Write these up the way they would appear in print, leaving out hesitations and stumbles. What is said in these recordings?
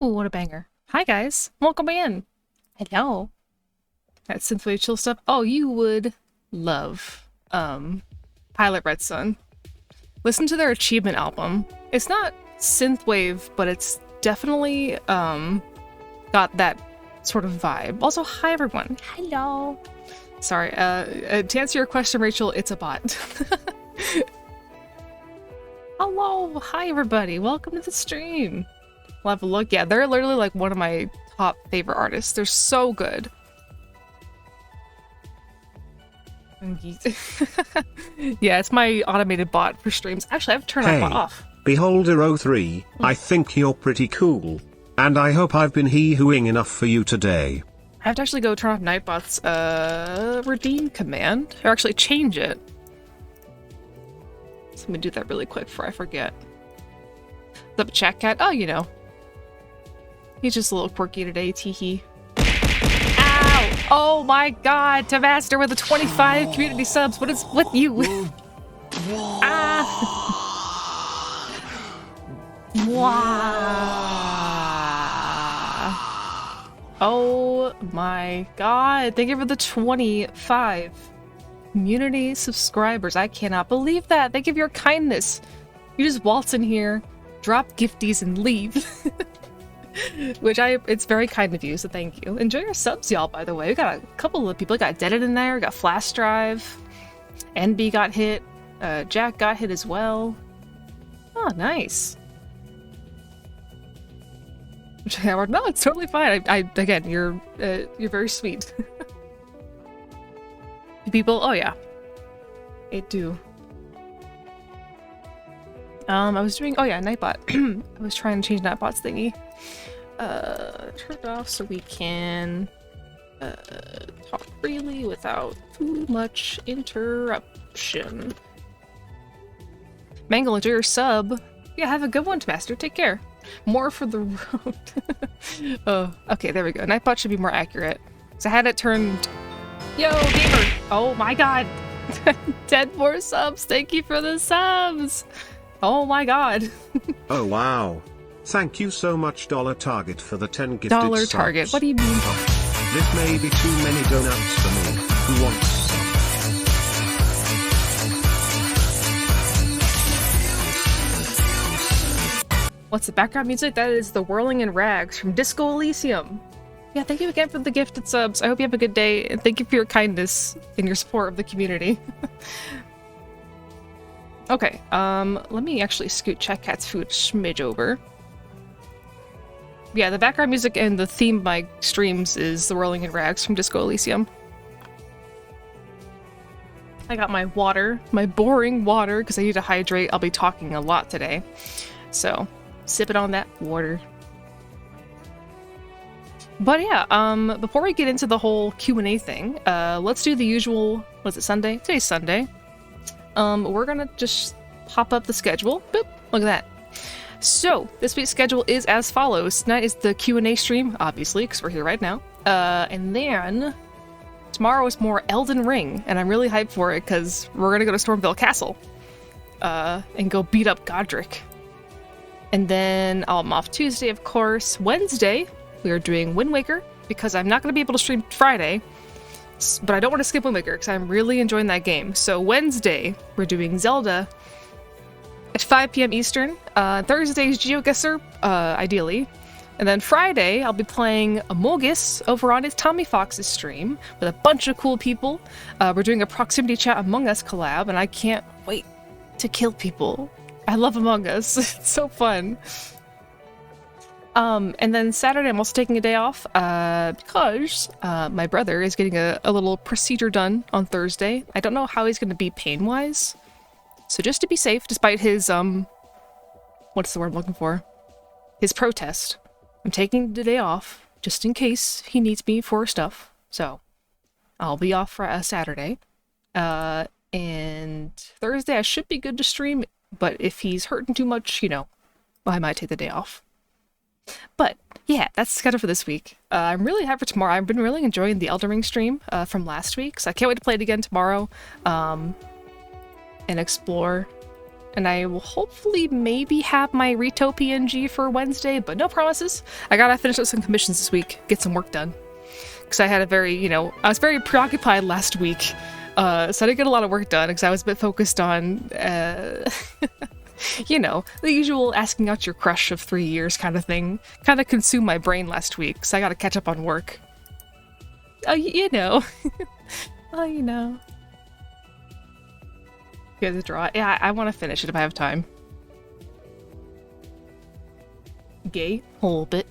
Ooh, what a banger. Hi guys, welcome in. Hello. That synthwave chill stuff. Oh, you would love Pilot Red Sun. Listen to their achievement album. It's not synthwave, but it's definitely got that sort of vibe. Also, hi everyone. Hello. Sorry, to answer your question, Rachel, it's a bot. Hello, hi everybody. Welcome to the stream. We'll have a look. Yeah, they're literally like one of my top favorite artists. They're so good. Yeah, it's my automated bot for streams. Actually, I have to turn that bot off. Beholder03, I think you're pretty cool. And I hope I've been hee-hooing enough for you today. I have to actually go turn off Nightbot's redeem command. Or actually change it. So let me do that really quick before I forget. What's up, Chat Cat? Oh, you know. He's just a little quirky today, teehee. Ow! Oh my god, to Master with the 25 community subs. What is with you? Ah! Wow! Oh my god, thank you for the 25 community subscribers. I cannot believe that. Thank you for your kindness. You just waltz in here, drop gifties, and leave. Which it's very kind of you, so thank you. Enjoy your subs, y'all, by the way. We got a couple of people. We got Deaded in there, we got Flash Drive, NB got hit, Jack got hit as well. Oh, nice. No, it's totally fine. Again, you're very sweet. People, oh yeah. It do. I was doing, oh yeah, Nightbot. I was trying to change Nightbot's thingy. Turn it off so we can talk freely without too much interruption. Mangle, enjoy your sub. Yeah, have a good one, Master. Take care. More for the road. Oh, okay, there we go. Nightbot should be more accurate. So I had it turned. Yo, gamer! Oh my god! 10 more subs. Thank you for the subs. Oh my god. Oh wow. Thank you so much, $target, for the 10 gifted subs. $target? What do you mean? This may be too many donuts for me. Who wants some? What's the background music? That is the Whirling in Rags from Disco Elysium. Yeah, thank you again for the gifted subs. I hope you have a good day, and thank you for your kindness and your support of the community. Okay, let me actually scoot Chat Cat's food smidge over. Yeah, the background music and the theme of my streams is the Whirling in Rags from Disco Elysium. I got my water, my boring water, because I need to hydrate. I'll be talking a lot today. So, sipping on that water. But yeah, before we get into the whole Q&A thing, let's do the usual, was it Sunday? Today's Sunday. We're gonna just pop up the schedule. Boop, look at that. So, this week's schedule is as follows. Tonight is the Q&A stream, obviously, because we're here right now. And then tomorrow is more Elden Ring, and I'm really hyped for it because we're gonna go to Stormville Castle and go beat up Godric. And then I'm off Tuesday, of course. Wednesday, we are doing Wind Waker because I'm not going to be able to stream Friday, but I don't want to skip Wind Waker because I'm really enjoying that game. So Wednesday, we're doing Zelda at 5 p.m. Eastern. Thursday is GeoGuessr, ideally. And then Friday, I'll be playing Amogus over on his Tommy Fox's stream with a bunch of cool people. We're doing a Proximity Chat Among Us collab, and I can't wait to kill people. I love Among Us. It's so fun. And then Saturday, I'm also taking a day off because my brother is getting a little procedure done on Thursday. I don't know how he's going to be pain-wise. So just to be safe, despite his, what's the word I'm looking for? His protest. I'm taking the day off just in case he needs me for stuff. So I'll be off for Saturday. And Thursday, I should be good to stream. But if he's hurting too much, you know, I might take the day off. But yeah, that's the schedule for this week. I'm really hyped for tomorrow. I've been really enjoying the Elden Ring stream from last week, so I can't wait to play it again tomorrow and explore and I will hopefully maybe have my Rito PNG for Wednesday, but no promises. I gotta finish up some commissions this week, get some work done. Because I had a very, I was very preoccupied last week, so I didn't get a lot of work done because I was a bit focused on, the usual asking out your crush of 3 years kind of thing. Kind of consumed my brain last week, so I gotta catch up on work. You know. You guys draw. Yeah, I want to finish it if I have time. Gay? A little bit.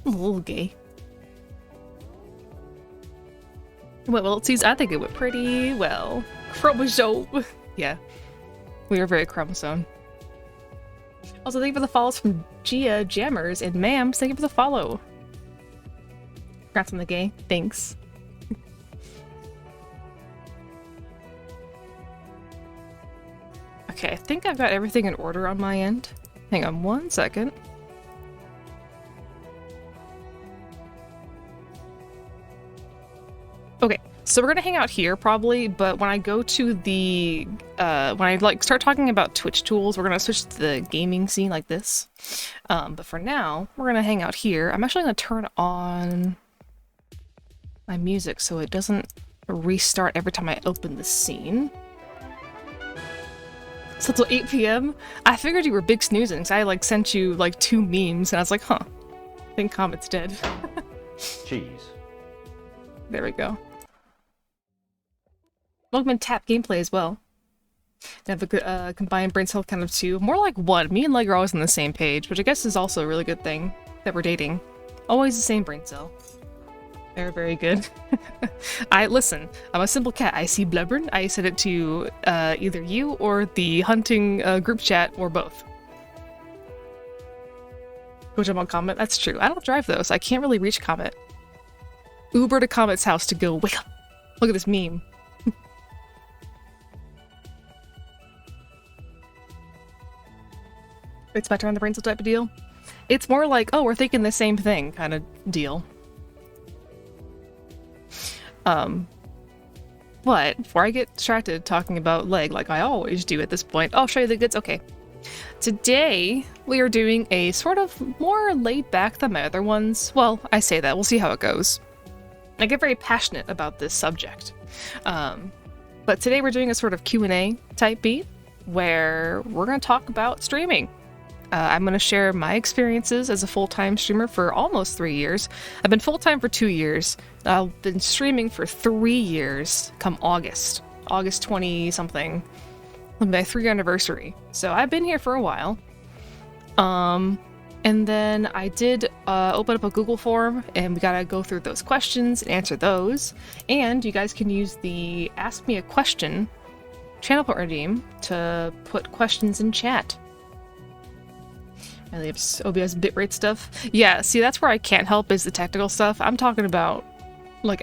A little gay. Well, it seems I think it went pretty well. Chromosome. Yeah. We were very chromosome. Also, thank you for the follows from Gia Jammers and Mams. Thank you for the follow. Congrats on the gay. Thanks. Okay, I think I've got everything in order on my end. Hang on 1 second. Okay, so we're gonna hang out here probably, but when I go to the, when I start talking about Twitch tools, we're gonna switch to the gaming scene like this. But for now, we're gonna hang out here. I'm actually gonna turn on my music so it doesn't restart every time I open the scene. So till 8 p.m? I figured you were big snoozing, so I sent you 2 memes, and I was like, huh, I think Comet's dead. Cheese. There we go. Welcome in tap gameplay as well. They have a combined brain cell count of 2. More like 1. Me and Leg are always on the same page, which I guess is also a really good thing that we're dating. Always the same brain cell. They're very good. Listen, I'm a simple cat. I see Blubberin. I send it to either you or the hunting group chat or both. Go jump on Comet. That's true. I don't drive though, so I can't really reach Comet. Uber to Comet's house to go, wake up. Look at this meme. It's my turn on the brain cell type of deal. It's more like, oh, we're thinking the same thing kind of deal. But before I get distracted talking about Leg like I always do at this point, I'll show you the goods. Okay. Today, we are doing a sort of more laid back than my other ones. Well, I say that. We'll see how it goes. I get very passionate about this subject. But today we're doing a sort of Q&A type beat where we're going to talk about streaming. I'm going to share my experiences as a full-time streamer for almost 3 years. I've been full-time for 2 years. I've been streaming for 3 years come August 20-something, my 3-year anniversary. So I've been here for a while. And then I did open up a Google form, and we got to go through those questions and answer those. And you guys can use the Ask Me a Question channel point redeem to put questions in chat. And they have OBS bitrate stuff. Yeah, see, that's where I can't help is the technical stuff. I'm talking about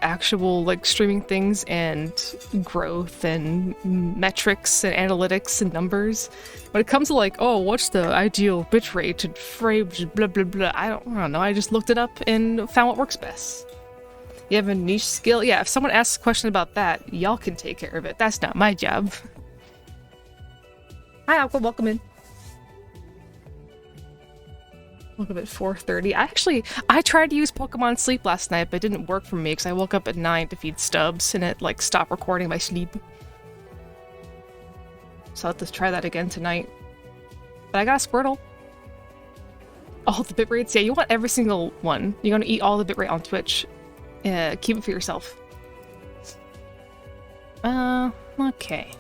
actual streaming things and growth and metrics and analytics and numbers. When it comes to oh, what's the ideal bitrate and frames, blah blah blah, I don't know. I just looked it up and found what works best. You have a niche skill? Yeah, if someone asks a question about that, y'all can take care of it. That's not my job. Hi, Aqua, welcome in. Welcome at 4:30. I tried to use Pokemon Sleep last night, but it didn't work for me because I woke up at 9 to feed Stubbs and it stopped recording my sleep. So I'll have to try that again tonight. But I got a Squirtle. All the bitrates? Yeah, you want every single one. You're gonna eat all the bitrate on Twitch. Keep it for yourself. Okay.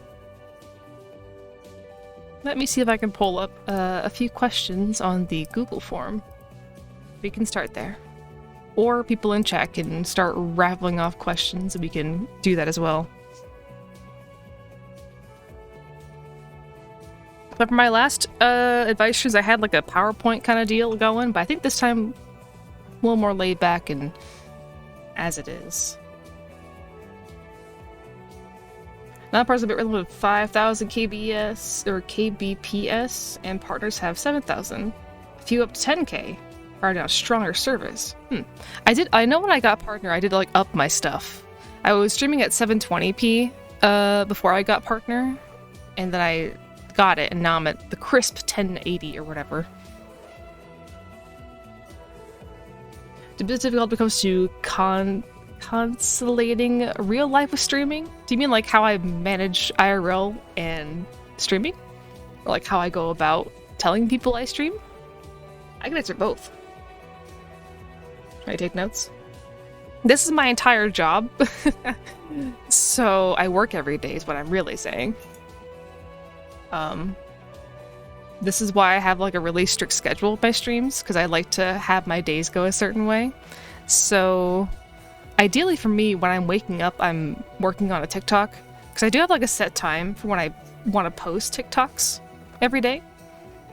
Let me see if I can pull up a few questions on the Google form. We can start there. Or people in chat can start rattling off questions, and we can do that as well. But for my last advice shoes, I had a PowerPoint kind of deal going, but I think this time a little more laid back and as it is. Non-partners have a bit limit of 5,000 KBS or KBPS, and partners have 7,000. A few up to 10K are now stronger service. I know when I got partner, I did up my stuff. I was streaming at 720p before I got partner, and then I got it, and now I'm at the crisp 1080 or whatever. It's a bit difficult when it comes to conciliating real life with streaming. Do you mean like how I manage IRL and streaming? Or like how I go about telling people I stream? I can answer both. Should I take notes? This is my entire job. So I work every day is what I'm really saying. This is why I have like a really strict schedule with my streams, because I like to have my days go a certain way. So ideally for me, when I'm waking up, I'm working on a TikTok, because I do have like a set time for when I want to post TikToks every day.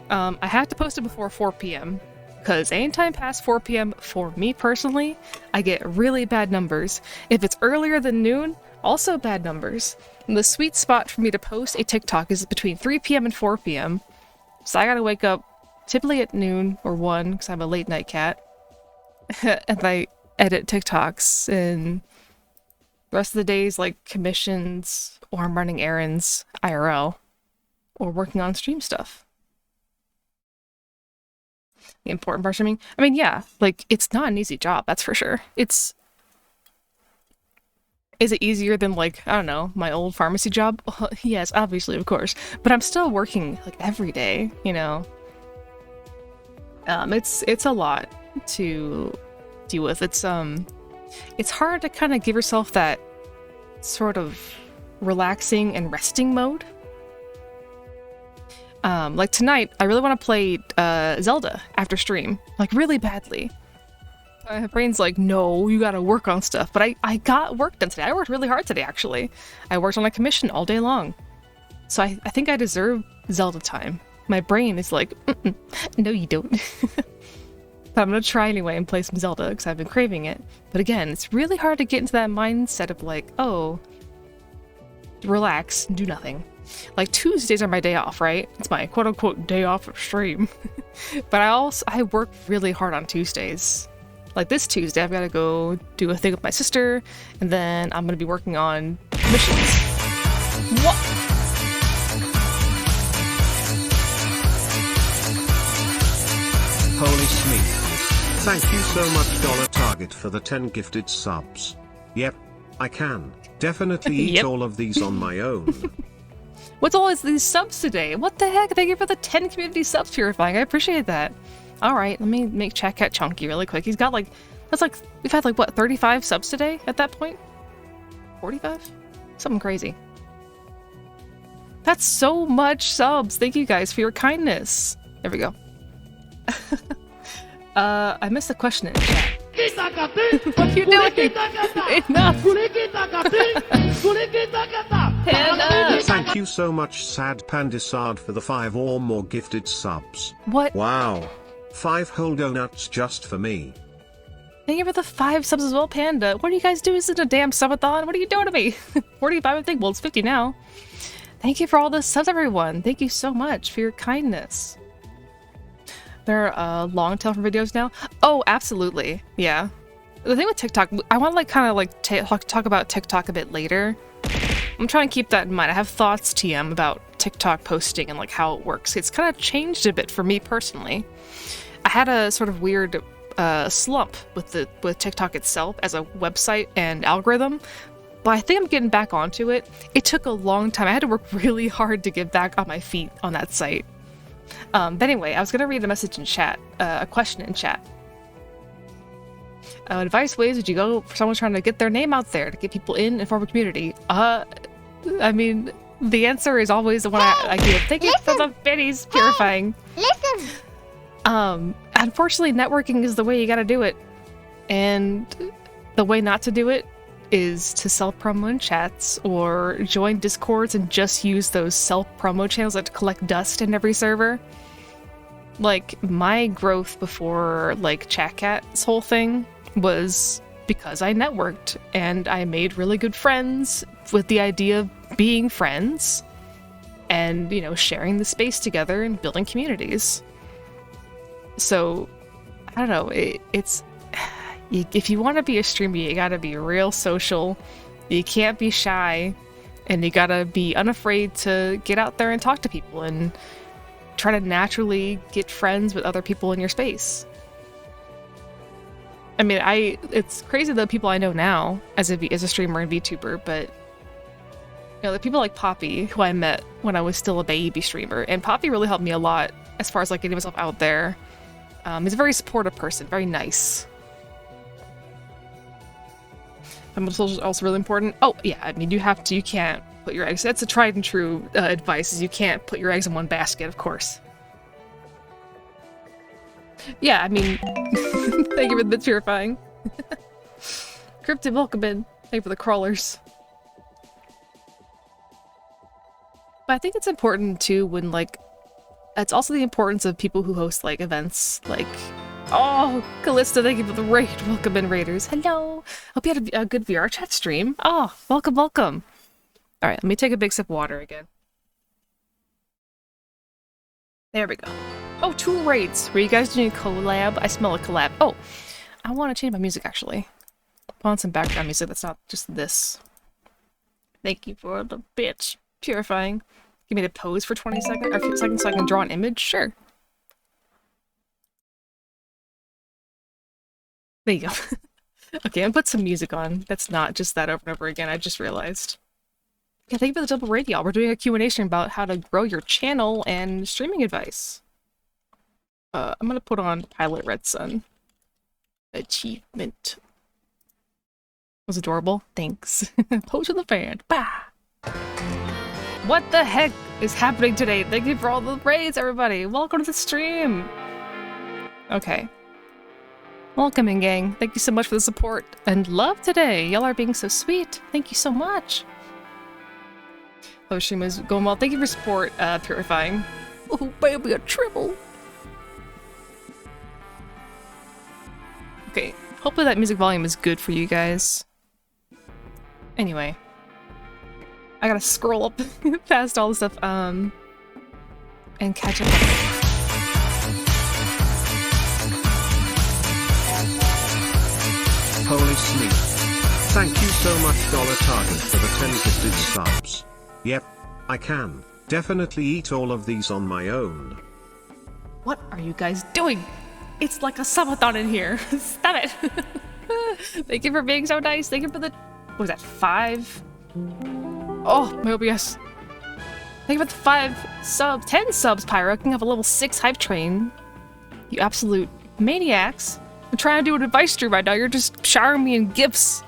I have to post it before 4 p.m. because anytime past 4 p.m. for me personally, I get really bad numbers. If it's earlier than noon, also bad numbers. And the sweet spot for me to post a TikTok is between 3 p.m. and 4 p.m. So I gotta wake up typically at noon or 1 because I'm a late night cat. And I edit TikToks, and the rest of the days like commissions, or I'm running errands IRL, or working on stream stuff. The important part of streaming, I mean, yeah, like it's not an easy job, that's for sure. Is it easier than like, I don't know, my old pharmacy job? Well, yes, obviously, of course. But I'm still working like every day, you know. It's a lot to deal with. It's hard to kind of give yourself that sort of relaxing and resting mode. Like tonight, I really want to play Zelda after stream, like really badly. My brain's like, no, you gotta work on stuff. But I got work done today. I worked really hard today, actually. I worked on a commission all day long. So I think I deserve Zelda time. My brain is like, no, you don't. But I'm gonna try anyway and play some Zelda because I've been craving it. But again, it's really hard to get into that mindset of like, oh, relax, do nothing. Like Tuesdays are my day off, right? It's my quote-unquote day off of stream. But I work really hard on Tuesdays. Like this Tuesday, I've got to go do a thing with my sister, and then I'm going to be working on missions. What? Holy Smeagol. Thank you so much, Dollar Target, for the 10 gifted subs. Yep, I can definitely eat Yep. all of these on my own. What's all these subs today? What the heck? Thank you for the 10 community subs purifying. I appreciate that. All right, let me make Chat Cat chunky really quick. He's got like, we've had like, what, 35 subs today at that point? 45? Something crazy. That's so much subs. Thank you guys for your kindness. There we go. I missed the question in chat. What are you doing? Enough! Panda! Thank you so much, Sad Pandisard, for the 5 or more gifted subs. What? Wow. 5 whole donuts just for me. Thank you for the 5 subs as well, Panda. What are you guys doing? This isn't a damn subathon. What are you doing to me? 45, I think. Well, it's 50 now. Thank you for all the subs, everyone. Thank you so much for your kindness. There are long tail for videos now? Oh, absolutely. Yeah. The thing with TikTok, I want to like kind of like talk about TikTok a bit later. I'm trying to keep that in mind. I have thoughts, TM, about TikTok posting and like how it works. It's kind of changed a bit for me personally. I had a sort of weird slump with TikTok itself as a website and algorithm, but I think I'm getting back onto it. It took a long time. I had to work really hard to get back on my feet on that site. But anyway, I was going to read a message in chat, a question in chat. Advice ways would you go for someone trying to get their name out there to get people in and form a community? I mean, the answer is always the one I give. Thank you for the biddies purifying. Listen. Unfortunately, networking is the way you gotta do it. And the way not to do it is to self-promo in chats or join discords and just use those self-promo channels that collect dust in every server. Like, my growth before, like, ChatCat's whole thing was because I networked and I made really good friends with the idea of being friends and, you know, sharing the space together and building communities. So, I don't know, if you want to be a streamer, you gotta be real social. You can't be shy. And you gotta be unafraid to get out there and talk to people and try to naturally get friends with other people in your space. I mean, it's crazy the people I know now as a streamer and VTuber, but you know, the people like Poppy, who I met when I was still a baby streamer, and Poppy really helped me a lot as far as like getting myself out there. He's a very supportive person, very nice. Social is also really important. Oh, yeah, I mean, you can't put your eggs, that's a tried and true advice, is you can't put your eggs in one basket, of course. Yeah, I mean, thank you for the bit purifying. Cryptid, welcome in. Thank you for the crawlers. But I think it's important too when, like, it's also the importance of people who host, like, events, like, oh, Callista, thank you for the raid. Welcome in, Raiders. Hello. Hope you had a good VR chat stream. Oh, welcome, welcome. All right, let me take a big sip of water again. There we go. Oh, 2 raids. Were you guys doing a collab? I smell a collab. Oh, I want to change my music, actually. Put on some background music that's not just this. Thank you for the bitch purifying. Give me to pose for 20 seconds, or a few seconds so I can draw an image? Sure. There you go. Okay, I'm gonna put some music on. That's not just that over and over again, I just realized. Yeah, thank you for the double raid, y'all. We're doing a Q&A stream about how to grow your channel and streaming advice. I'm gonna put on Pilot Red Sun. Achievement. Was adorable. Thanks. Pose for the fan. Bah! What the heck is happening today? Thank you for all the raids, everybody. Welcome to the stream. Okay. Welcome in, gang. Thank you so much for the support and love today. Y'all are being so sweet. Thank you so much. Oh, stream is going well. Thank you for support, purifying. Oh, baby, a triple. Okay, hopefully that music volume is good for you guys. Anyway. I gotta scroll up past all the stuff, and catch up. Holy sleep. Thank you so much, Target, for the 10 gifted subs. Yep, I can definitely eat all of these on my own. What are you guys doing? It's like a subathon in here. Stop it. Thank you for being so nice. Thank you for the, what was that, 5? Oh, my OBS. Thank you for the 5 subs, 10 subs, Pyro. Can have a level 6 hype train. You absolute maniacs. I'm trying to do an advice stream right now. You're just showering me in gifts.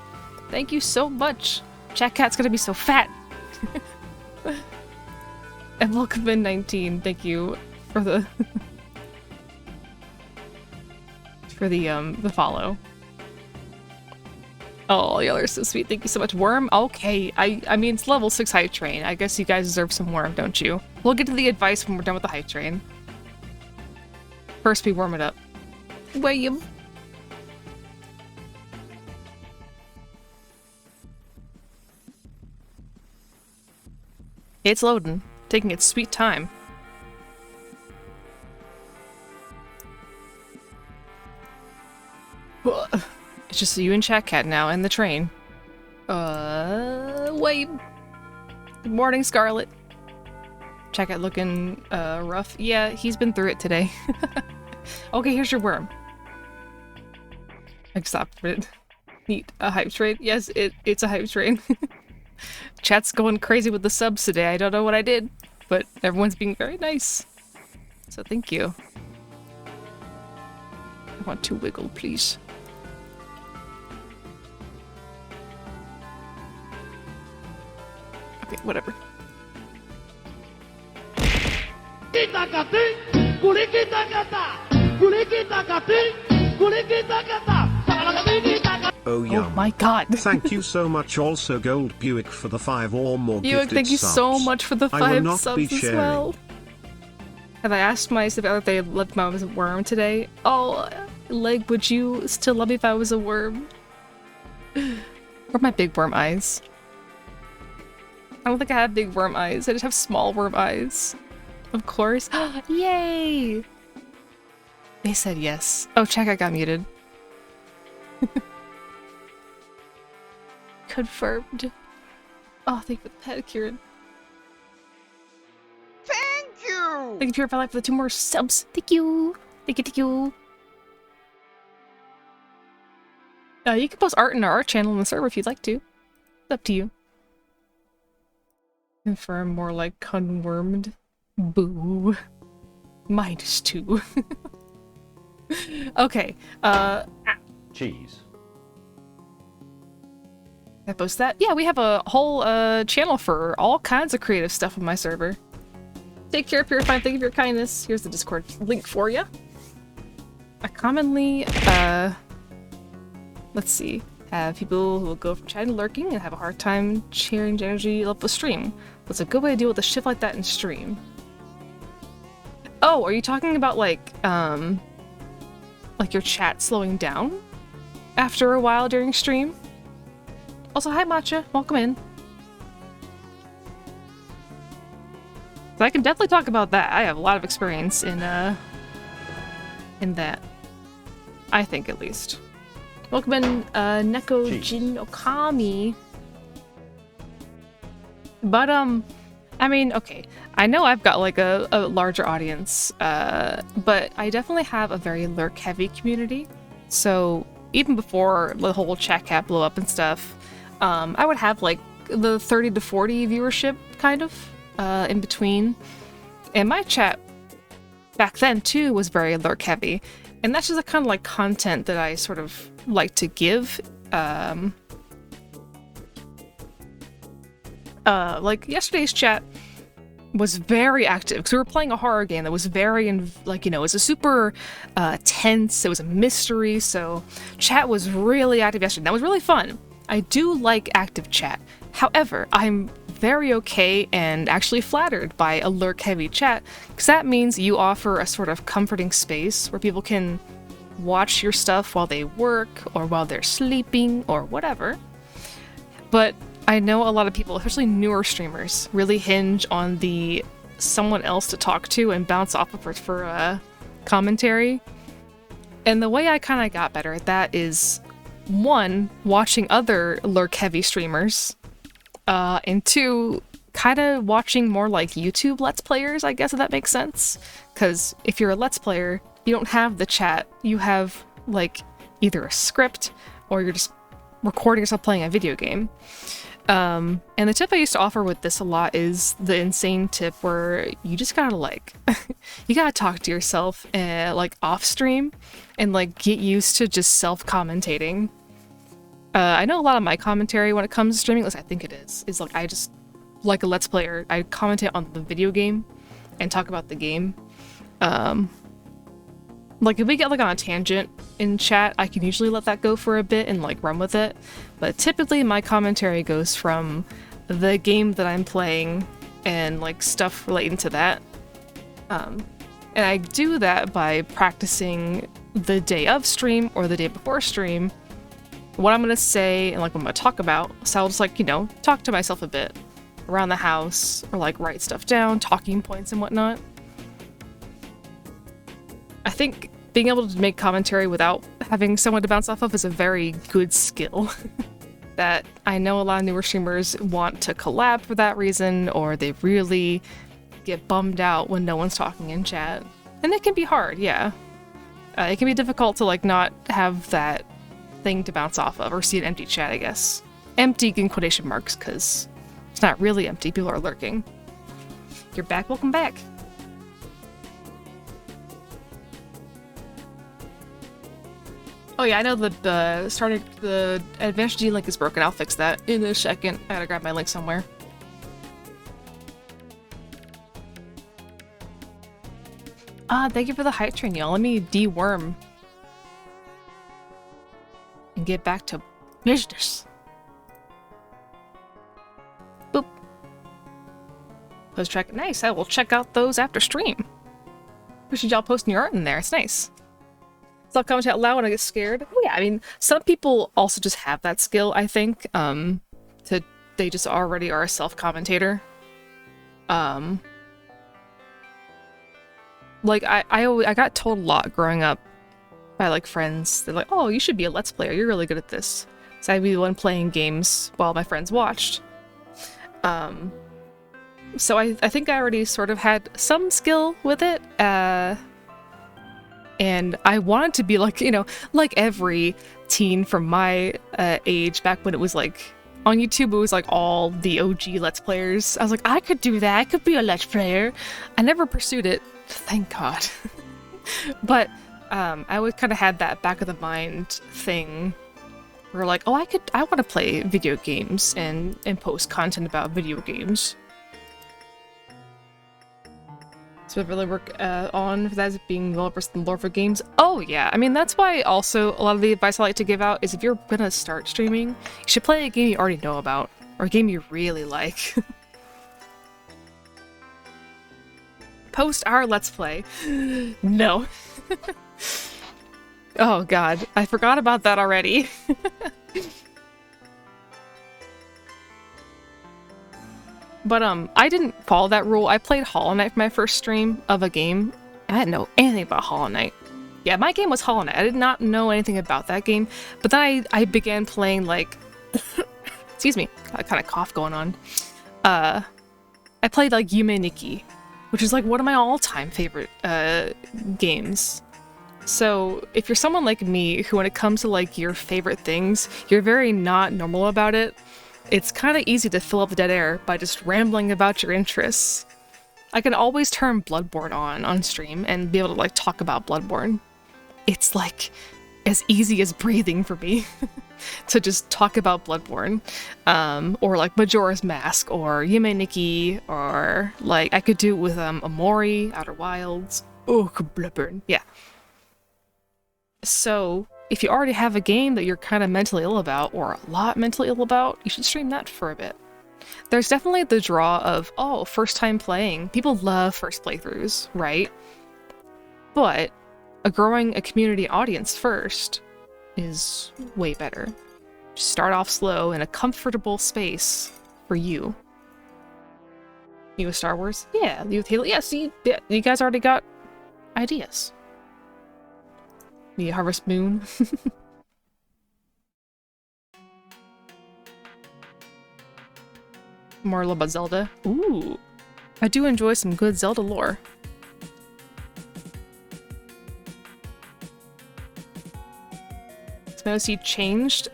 Thank you so much. Chat Cat's gonna be so fat. And welcome in 19. Thank you for the for the follow. Oh, y'all are so sweet. Thank you so much. Worm? Okay. I mean, it's level 6 hype train. I guess you guys deserve some worm, don't you? We'll get to the advice when we're done with the hype train. First, we warm it up. William. It's loading. Taking its sweet time. It's just you and Chat Cat now, and the train. Wait. Good morning, Scarlet. Chat Cat looking, rough. Yeah, he's been through it today. Okay, here's your worm. I stopped it. Neat. A hype train? Yes, it's a hype train. Chat's going crazy with the subs today. I don't know what I did, but everyone's being very nice. So thank you. I want to wiggle, please. Okay, whatever. Oh yum. Oh my god. Thank you so much also Gold Buick for the 5 or more Buick, gifted thank you subs. so much for the 5 I will not subs be as sharing. well. Have I asked myself if they loved me if I was a worm today? Oh, Leg, would you still love me if I was a worm? Or my big worm eyes? I don't think I have big worm eyes. I just have small worm eyes. Of course. Yay! They said yes. Oh, check, I got muted. Confirmed. Oh, thank you for the pedicure. Thank you! Thank you, Purify Life, for the 2 more subs. Thank you. Thank you, thank you. You can post art in our art channel on the server if you'd like to. It's up to you. Confirm, more like conwormed. Boo. -2. Okay, Cheese. I post that. Yeah, we have a whole channel for all kinds of creative stuff on my server. Take care, Purify. Thank you for your kindness. Here's the Discord link for you. I commonly, let's see, have people who will go from chatting to lurking and have a hard time sharing energy level of stream. What's a good way to deal with a shift like that in stream? Oh, are you talking about like your chat slowing down after a while during stream? Also, hi Matcha, welcome in. So I can definitely talk about that. I have a lot of experience in that. I think, at least. Welcome in, Neko Jeez. Jin Okami. But, I mean, okay. I know I've got, like, a larger audience, but I definitely have a very lurk-heavy community. So, even before the whole chat cap blew up and stuff, I would have, like, the 30 to 40 viewership, kind of, in between. And my chat back then, too, was very lurk-heavy. And that's just the kind of, like, content that I sort of like to give. Like, yesterday's chat was very active, because we were playing a horror game that was very, like, you know, it was a super tense, it was a mystery, so chat was really active yesterday. That was really fun. I do like active chat. However, I'm very okay and actually flattered by a lurk-heavy chat, because that means you offer a sort of comforting space where people can watch your stuff while they work, or while they're sleeping, or whatever. But I know a lot of people, especially newer streamers, really hinge on the someone else to talk to and bounce off of for commentary. And the way I kind of got better at that is, 1, watching other lurk-heavy streamers, and 2, kind of watching more like YouTube Let's Players, I guess, if that makes sense. Because if you're a Let's Player, you don't have the chat. You have, like, either a script, or you're just recording yourself playing a video game. And the tip I used to offer with this a lot is the insane tip where you just gotta, like, you gotta talk to yourself, like, off stream, and, like, get used to just self-commentating. I know a lot of my commentary when it comes to streaming, at least I think it is like, I just, like a Let's Player, I commentate on the video game and talk about the game. Like, if we get, like, on a tangent in chat, I can usually let that go for a bit and, like, run with it. But typically my commentary goes from the game that I'm playing and, like, stuff relating to that. And I do that by practicing the day of stream or the day before stream what I'm gonna say and, like, what I'm gonna talk about. So I'll just, like, you know, talk to myself a bit around the house, or, like, write stuff down, talking points and whatnot. I think being able to make commentary without having someone to bounce off of is a very good skill that I know a lot of newer streamers want to collab for that reason, or they really get bummed out when no one's talking in chat. And it can be hard, yeah. It can be difficult to, like, not have that thing to bounce off of, or see an empty chat, I guess. Empty in quotation marks, because it's not really empty, people are lurking. You're back, welcome back. Oh yeah, I know that the Advanced G link is broken. I'll fix that in a second. I gotta grab my link somewhere. Thank you for the hype train, y'all. Let me deworm and get back to business. Boop. Post track, nice. I will check out those after stream. Appreciate y'all posting your art in there. It's nice. So I'll comment out loud when I get scared. Oh yeah, I mean, some people also just have that skill, I think. They just already are a self-commentator. Like, I got told a lot growing up by, like, friends. They're like, oh, you should be a Let's Player. You're really good at this. So I'd be the one playing games while my friends watched. So I think I already sort of had some skill with it, and I wanted to be like, you know, like every teen from my age back when it was like, on YouTube it was like all the OG Let's Players. I was like, I could do that, I could be a Let's Player. I never pursued it, thank God. But I always kind of had that back of the mind thing where like, oh, I want to play video games and post content about video games. So I really work on that as being well versed in lore for games. Oh yeah, I mean that's why also a lot of the advice I like to give out is if you're gonna start streaming, you should play a game you already know about or a game you really like. Post our Let's Play. No. Oh god, I forgot about that already. But I didn't follow that rule. I played Hollow Knight for my first stream of a game. I didn't know anything about Hollow Knight. Yeah, my game was Hollow Knight. I did not know anything about that game. But then I began playing like... excuse me, got a kind of cough going on. I played like Yume Nikki, which is like one of my all-time favorite games. So if you're someone like me who when it comes to like your favorite things, you're very not normal about it, it's kind of easy to fill up the dead air by just rambling about your interests. I can always turn Bloodborne on stream and be able to like talk about Bloodborne. It's like as easy as breathing for me to just talk about Bloodborne. Or like Majora's Mask or Yume Nikki, or like I could do it with Omori, Outer Wilds. Oh, Bloodborne. Yeah. So if you already have a game that you're kind of mentally ill about, or a lot mentally ill about, you should stream that for a bit. There's definitely the draw of, oh, first time playing. People love first playthroughs, right? But growing a community audience first is way better. Just start off slow in a comfortable space for you. You with Star Wars? Yeah. You with Halo? Yeah, see, you guys already got ideas. Me, Harvest Moon. More about Zelda. Ooh. I do enjoy some good Zelda lore. Has my OC changed?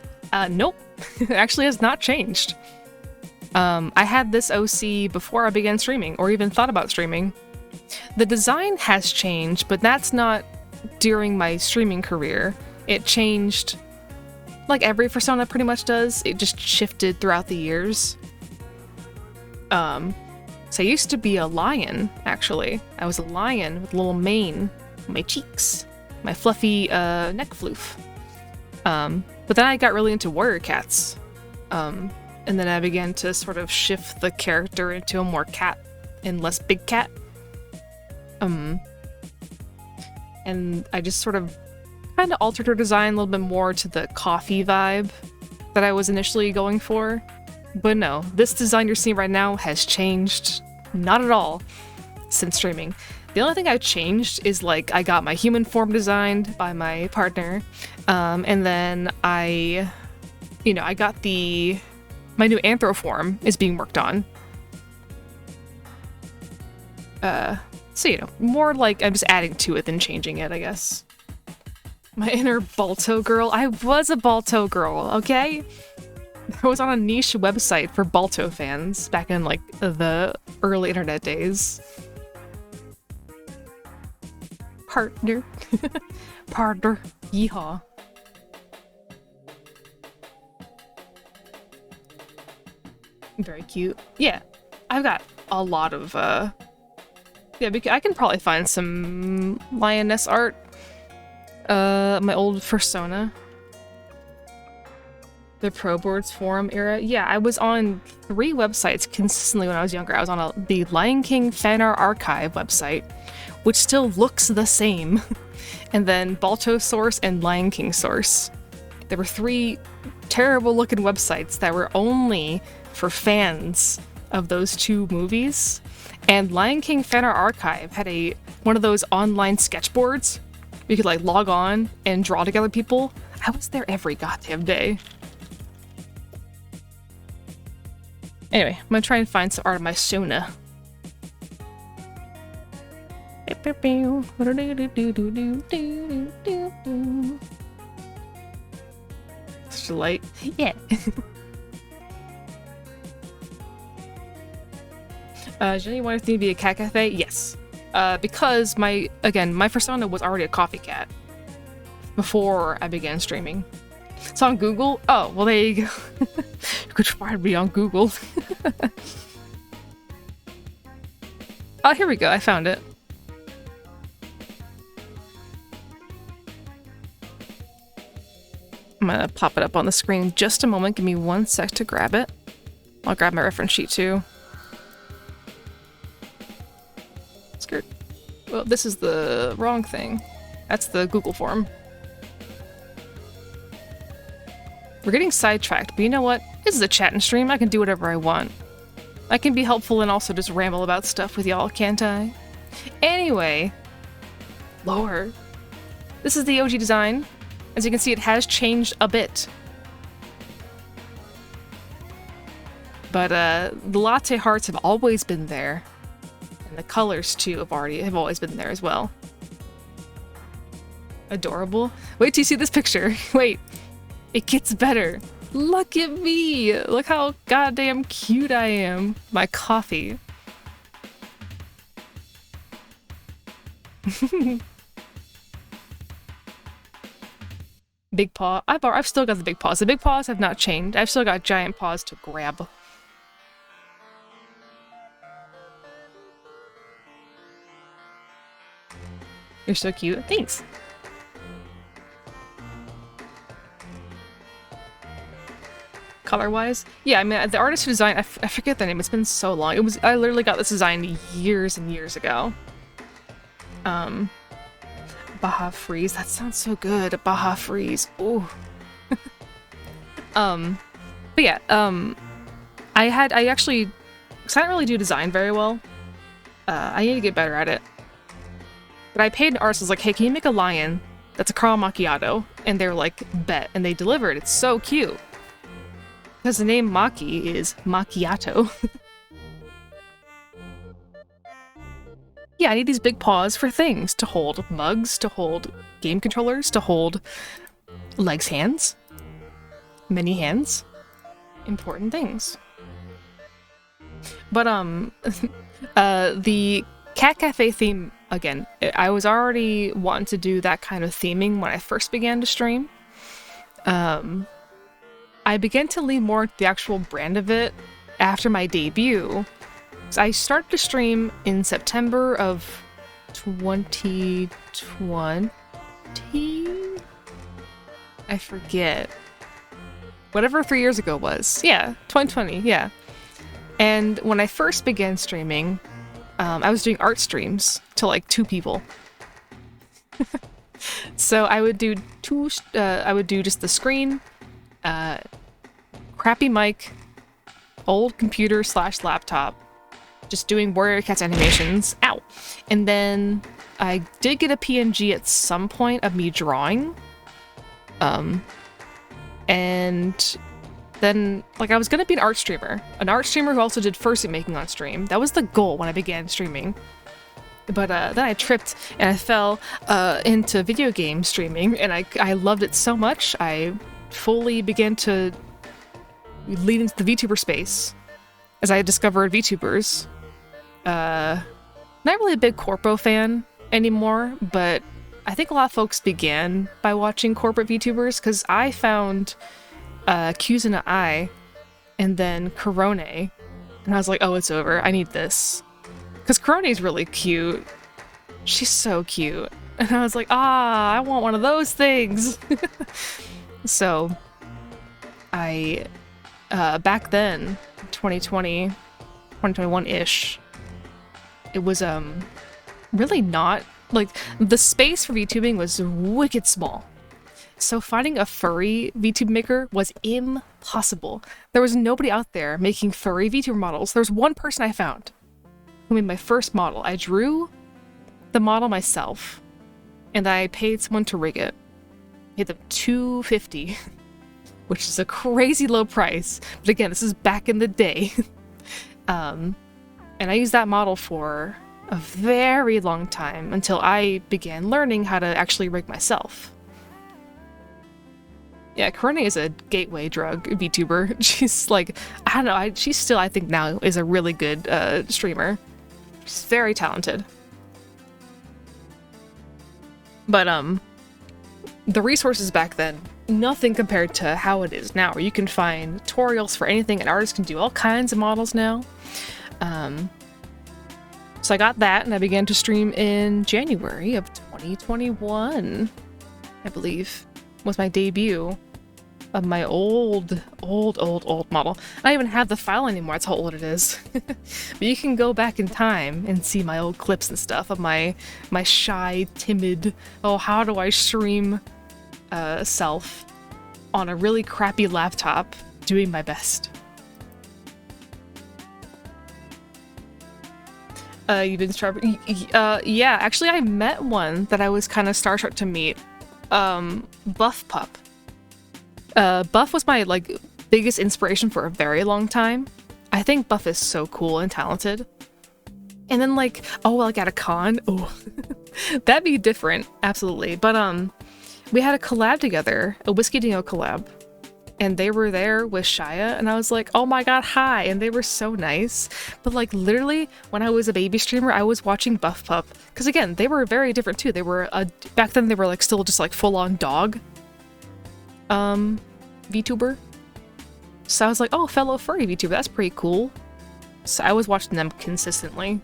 Nope. It actually has not changed. I had this OC before I began streaming, or even thought about streaming. The design has changed, but that's not during my streaming career. It changed like every persona pretty much does. It just shifted throughout the years. So I used to be a lion, actually. I was a lion with a little mane on my cheeks. My fluffy neck floof. But then I got really into warrior cats. And then I began to sort of shift the character into a more cat and less big cat. And I just sort of kind of altered her design a little bit more to the coffee vibe that I was initially going for. But no, this design you're seeing right now has changed not at all since streaming. The only thing I've changed is like I got my human form designed by my partner, and then I got my new anthro form is being worked on. So, more like I'm just adding to it than changing it, I guess. My inner Balto girl. I was a Balto girl, okay? I was on a niche website for Balto fans back in, like, the early internet days. Partner. Partner. Yeehaw. Very cute. Yeah, I've got a lot of, yeah, I can probably find some lioness art. My old persona. The Pro Boards forum era. Yeah, I was on 3 websites consistently when I was younger. I was on the Lion King Fan Art Archive website, which still looks the same. And then Balto Source and Lion King Source. There were 3 terrible looking websites that were only for fans of those 2 movies. And Lion King Fan Art Archive had one of those online sketchboards where you could like log on and draw together people. I was there every goddamn day. Anyway, I'm gonna try and find some art of my Sona. Such a light. Yeah. Jenny wanted me to be a cat cafe? Yes. Because my persona was already a coffee cat before I began streaming. It's on Google? Oh, well there you go. You could try to be on Google. Oh, here we go. I found it. I'm gonna pop it up on the screen in just a moment. Give me 1 sec to grab it. I'll grab my reference sheet too. Skirt. Well, this is the wrong thing. That's the Google form. We're getting sidetracked, but you know what? This is a chat and stream. I can do whatever I want. I can be helpful and also just ramble about stuff with y'all, can't I? Anyway. Lord. This is the OG design. As you can see, it has changed a bit. But the latte hearts have always been there. And the colors too have always been there as well. Adorable. Wait till you see this picture. Wait. It gets better. Look at me. Look how goddamn cute I am. My coffee. Big paw. I've still got the big paws. The big paws have not changed. I've still got giant paws to grab. You're so cute. Thanks. Color-wise? Yeah, I mean, the artist who designed... I forget the name. It's been so long. I literally got this design years and years ago. Baja Freeze. That sounds so good. Baja Freeze. Ooh. But yeah, I actually... Because I don't really do design very well. I need to get better at it. But I paid an artist, I was like, hey, can you make a lion that's a caramel macchiato? And they're like, bet. And they delivered. It's so cute. Because the name Maki is macchiato. Yeah, I need these big paws for things. To hold mugs, to hold game controllers, to hold legs, hands. Many hands. Important things. But, the Cat Cafe theme, again, I was already wanting to do that kind of theming when I first began to stream. I began to lean more into the actual brand of it after my debut. So I started to stream in September of 2020? I forget. Whatever 3 years ago was. Yeah, 2020, yeah. And when I first began streaming, I was doing art streams to like 2 people. So I would do just the screen, crappy mic, old computer / laptop, just doing Warrior Cats animations. Ow! And then I did get a PNG at some point of me drawing. And then, like, I was gonna be an art streamer who also did fursuit making on stream. That was the goal when I began streaming. But then I tripped and I fell into video game streaming, and I loved it so much, I fully began to lead into the VTuber space as I discovered VTubers. Not really a big corpo fan anymore, but I think a lot of folks began by watching corporate VTubers, because I found Kuzuna Ai and then Korone, and I was like, oh, it's over. I need this. Because Korone's really cute. She's so cute. And I was like, I want one of those things. So, I, back then, 2020, 2021-ish, it was, really not, like, the space for VTubing was wicked small. So finding a furry VTube maker was impossible. There was nobody out there making furry VTuber models. There was one person I found who made my first model. I drew the model myself, and I paid someone to rig it. I paid them $250, which is a crazy low price. But again, this is back in the day. And I used that model for a very long time until I began learning how to actually rig myself. Yeah, Corona is a gateway drug VTuber. She's like, I don't know, she still, I think now, is a really good streamer. She's very talented. But, the resources back then, nothing compared to how it is now, where you can find tutorials for anything, and artists can do all kinds of models now. So I got that, and I began to stream in January of 2021, I believe, was my debut of my old model. I don't even have the file anymore, that's how old it is. But you can go back in time and see my old clips and stuff of my shy, timid, oh, how do I stream self on a really crappy laptop, doing my best. You've been starstruck? Yeah, actually I met one that I was kind of starstruck to meet. Buff Pup. Buff was my, like, biggest inspiration for a very long time. I think Buff is so cool and talented. And then, like, oh, like at a con? Oh, that'd be different, absolutely. But, we had a collab together, a Whiskey Dingo collab. And they were there with Shia, and I was like, oh my god, hi, and they were so nice. But like, literally, when I was a baby streamer, I was watching Buff Pup. Because again, they were very different too. They were, back then they were like still just like full-on dog VTuber. So I was like, oh, fellow furry VTuber, that's pretty cool. So I was watching them consistently.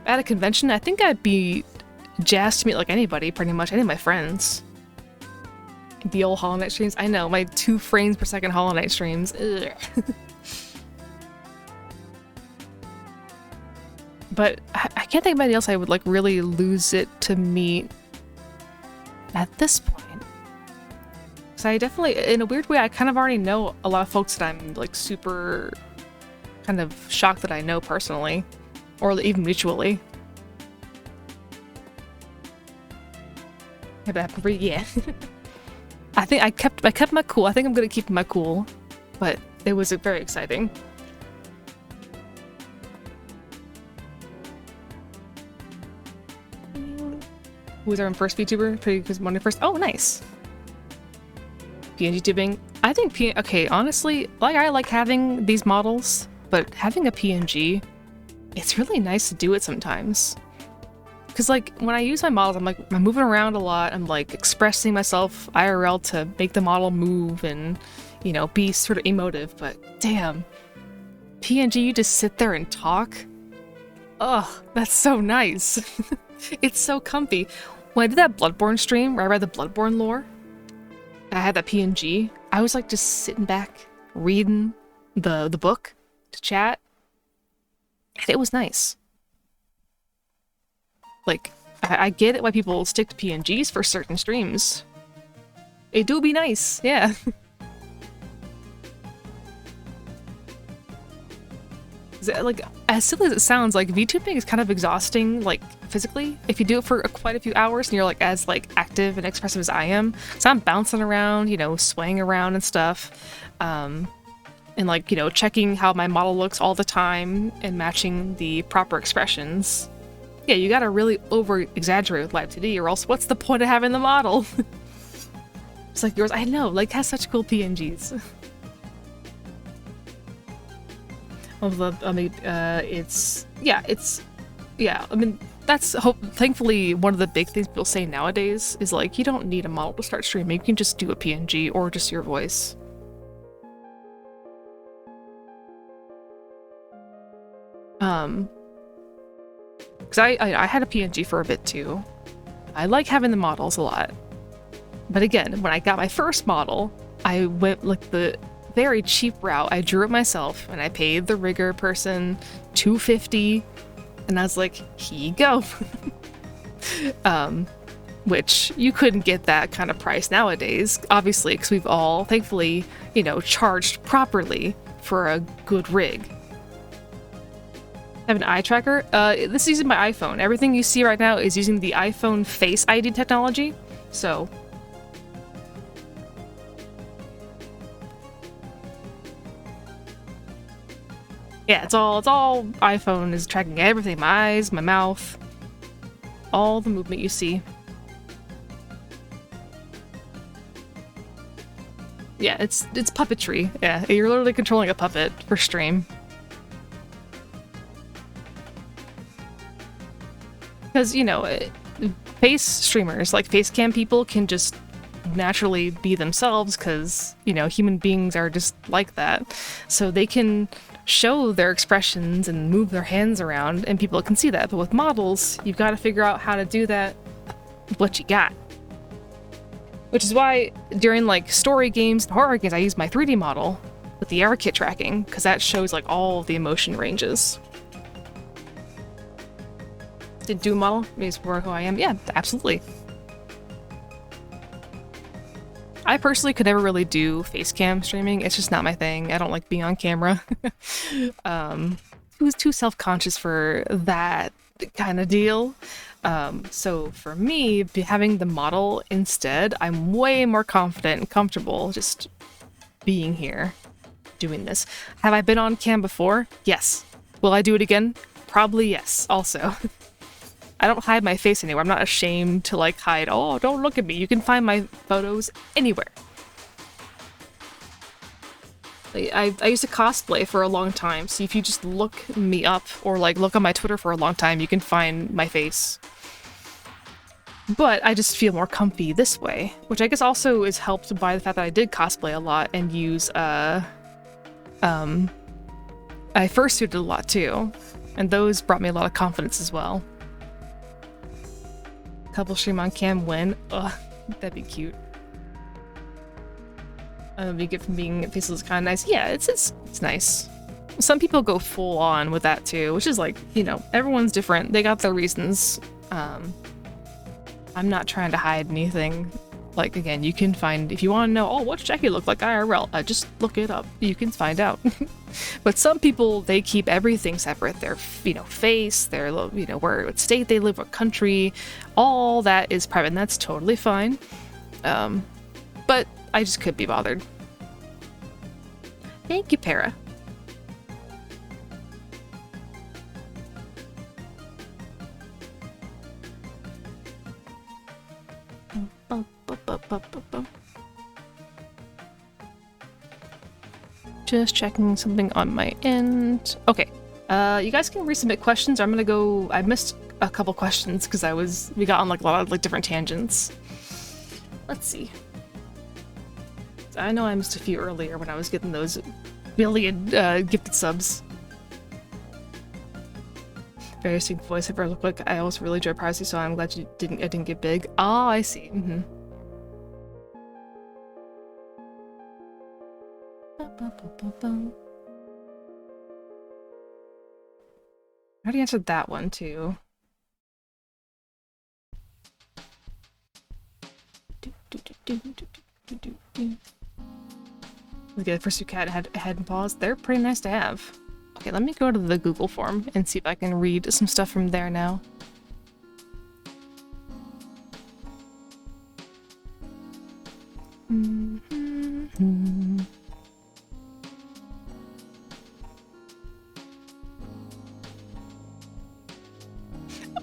At a convention, I think I'd be jazzed to meet like anybody, pretty much, any of my friends. The old Hollow Knight streams. I know, my 2 frames per second Hollow Knight streams. But I can't think of anybody else I would like really lose it to meet at this point. So I definitely, in a weird way, I kind of already know a lot of folks that I'm like super kind of shocked that I know personally, or even mutually. Yeah. I think I kept my cool. I think I'm gonna keep my cool, but it was very exciting. Who was our first VTuber? Because one of the first. Oh, nice. PNG tubing. I think okay. Honestly, like I like having these models, but having a PNG, it's really nice to do it sometimes. Because, like, when I use my models, I'm moving around a lot. I'm, like, expressing myself IRL to make the model move and, you know, be sort of emotive. But, damn. PNG, you just sit there and talk? Ugh, that's so nice. It's so comfy. When I did that Bloodborne stream, where I read the Bloodborne lore, and I had that PNG, I was, like, just sitting back, reading the book to chat. And it was nice. Like, I get it why people stick to PNGs for certain streams. It do be nice, yeah. Like, as silly as it sounds, like, VTubing is kind of exhausting, like, physically. If you do it for quite a few hours and you're, like, as, like, active and expressive as I am. So I'm bouncing around, you know, swaying around and stuff. And, like, you know, checking how my model looks all the time and matching the proper expressions. Yeah, you gotta really over-exaggerate with Live 2D, or else what's the point of having the model? It's like yours, I know, like, has such cool PNGs. Well, I mean, I mean, that's thankfully one of the big things people say nowadays is like, you don't need a model to start streaming, you can just do a PNG or just your voice. Because I had a PNG for a bit too. I like having the models a lot. But again, when I got my first model, I went like the very cheap route. I drew it myself and I paid the rigger person $250 and I was like, here you go. Which you couldn't get that kind of price nowadays, obviously, because we've all, thankfully, you know, charged properly for a good rig. I have an eye tracker. This is using my iPhone. Everything you see right now is using the iPhone Face ID technology. So, Yeah, it's all iPhone is tracking everything. My eyes, my mouth, all the movement you see. Yeah, it's puppetry. Yeah, you're literally controlling a puppet for stream. Because, you know, face streamers, like face cam people, can just naturally be themselves because, you know, human beings are just like that. So they can show their expressions and move their hands around and people can see that. But with models, you've got to figure out how to do that with what you got. Which is why during like story games and horror games, I use my 3D model with the AR kit tracking because that shows like all the emotion ranges. Did do a model is for who I am? Yeah, absolutely. I personally could never really do face cam streaming. It's just not my thing. I don't like being on camera. Too self-conscious for that kind of deal. So for me, having the model instead, I'm way more confident and comfortable just being here, doing this. Have I been on cam before? Yes. Will I do it again? Probably yes, also. I don't hide my face anywhere. I'm not ashamed to like hide, oh, don't look at me. You can find my photos anywhere. I used to cosplay for a long time, so if you just look me up or like look on my Twitter for a long time, you can find my face. But I just feel more comfy this way, which I guess also is helped by the fact that I did cosplay a lot and use, I fursuited a lot too, and those brought me a lot of confidence as well. Couple stream on cam win. Ugh, that'd be cute. You get from being faceless kind of nice. Yeah, it's nice. Some people go full on with that too, which is like, you know, everyone's different. They got their reasons. I'm not trying to hide anything. Like, again, you can find, if you want to know, oh, what's Jackie look like IRL? Just look it up. You can find out. But some people, they keep everything separate. Their, you know, face, their, you know, what state they live, what country, all that is private, and that's totally fine. But I just could be bothered. Thank you, Para. Just checking something on my end. Okay, you guys can resubmit questions. I'm gonna go. I missed a couple questions because we got on like a lot of like different tangents. Let's see. I know I missed a few earlier when I was getting those billion gifted subs. Very distinct voice. If I look like I also really enjoy privacy, so I'm glad I didn't get big. Oh, I see. Mm-hmm. I already answered that one too. Let's get the first two cat head and paws. They're pretty nice to have. Okay, let me go to the Google form and see if I can read some stuff from there now.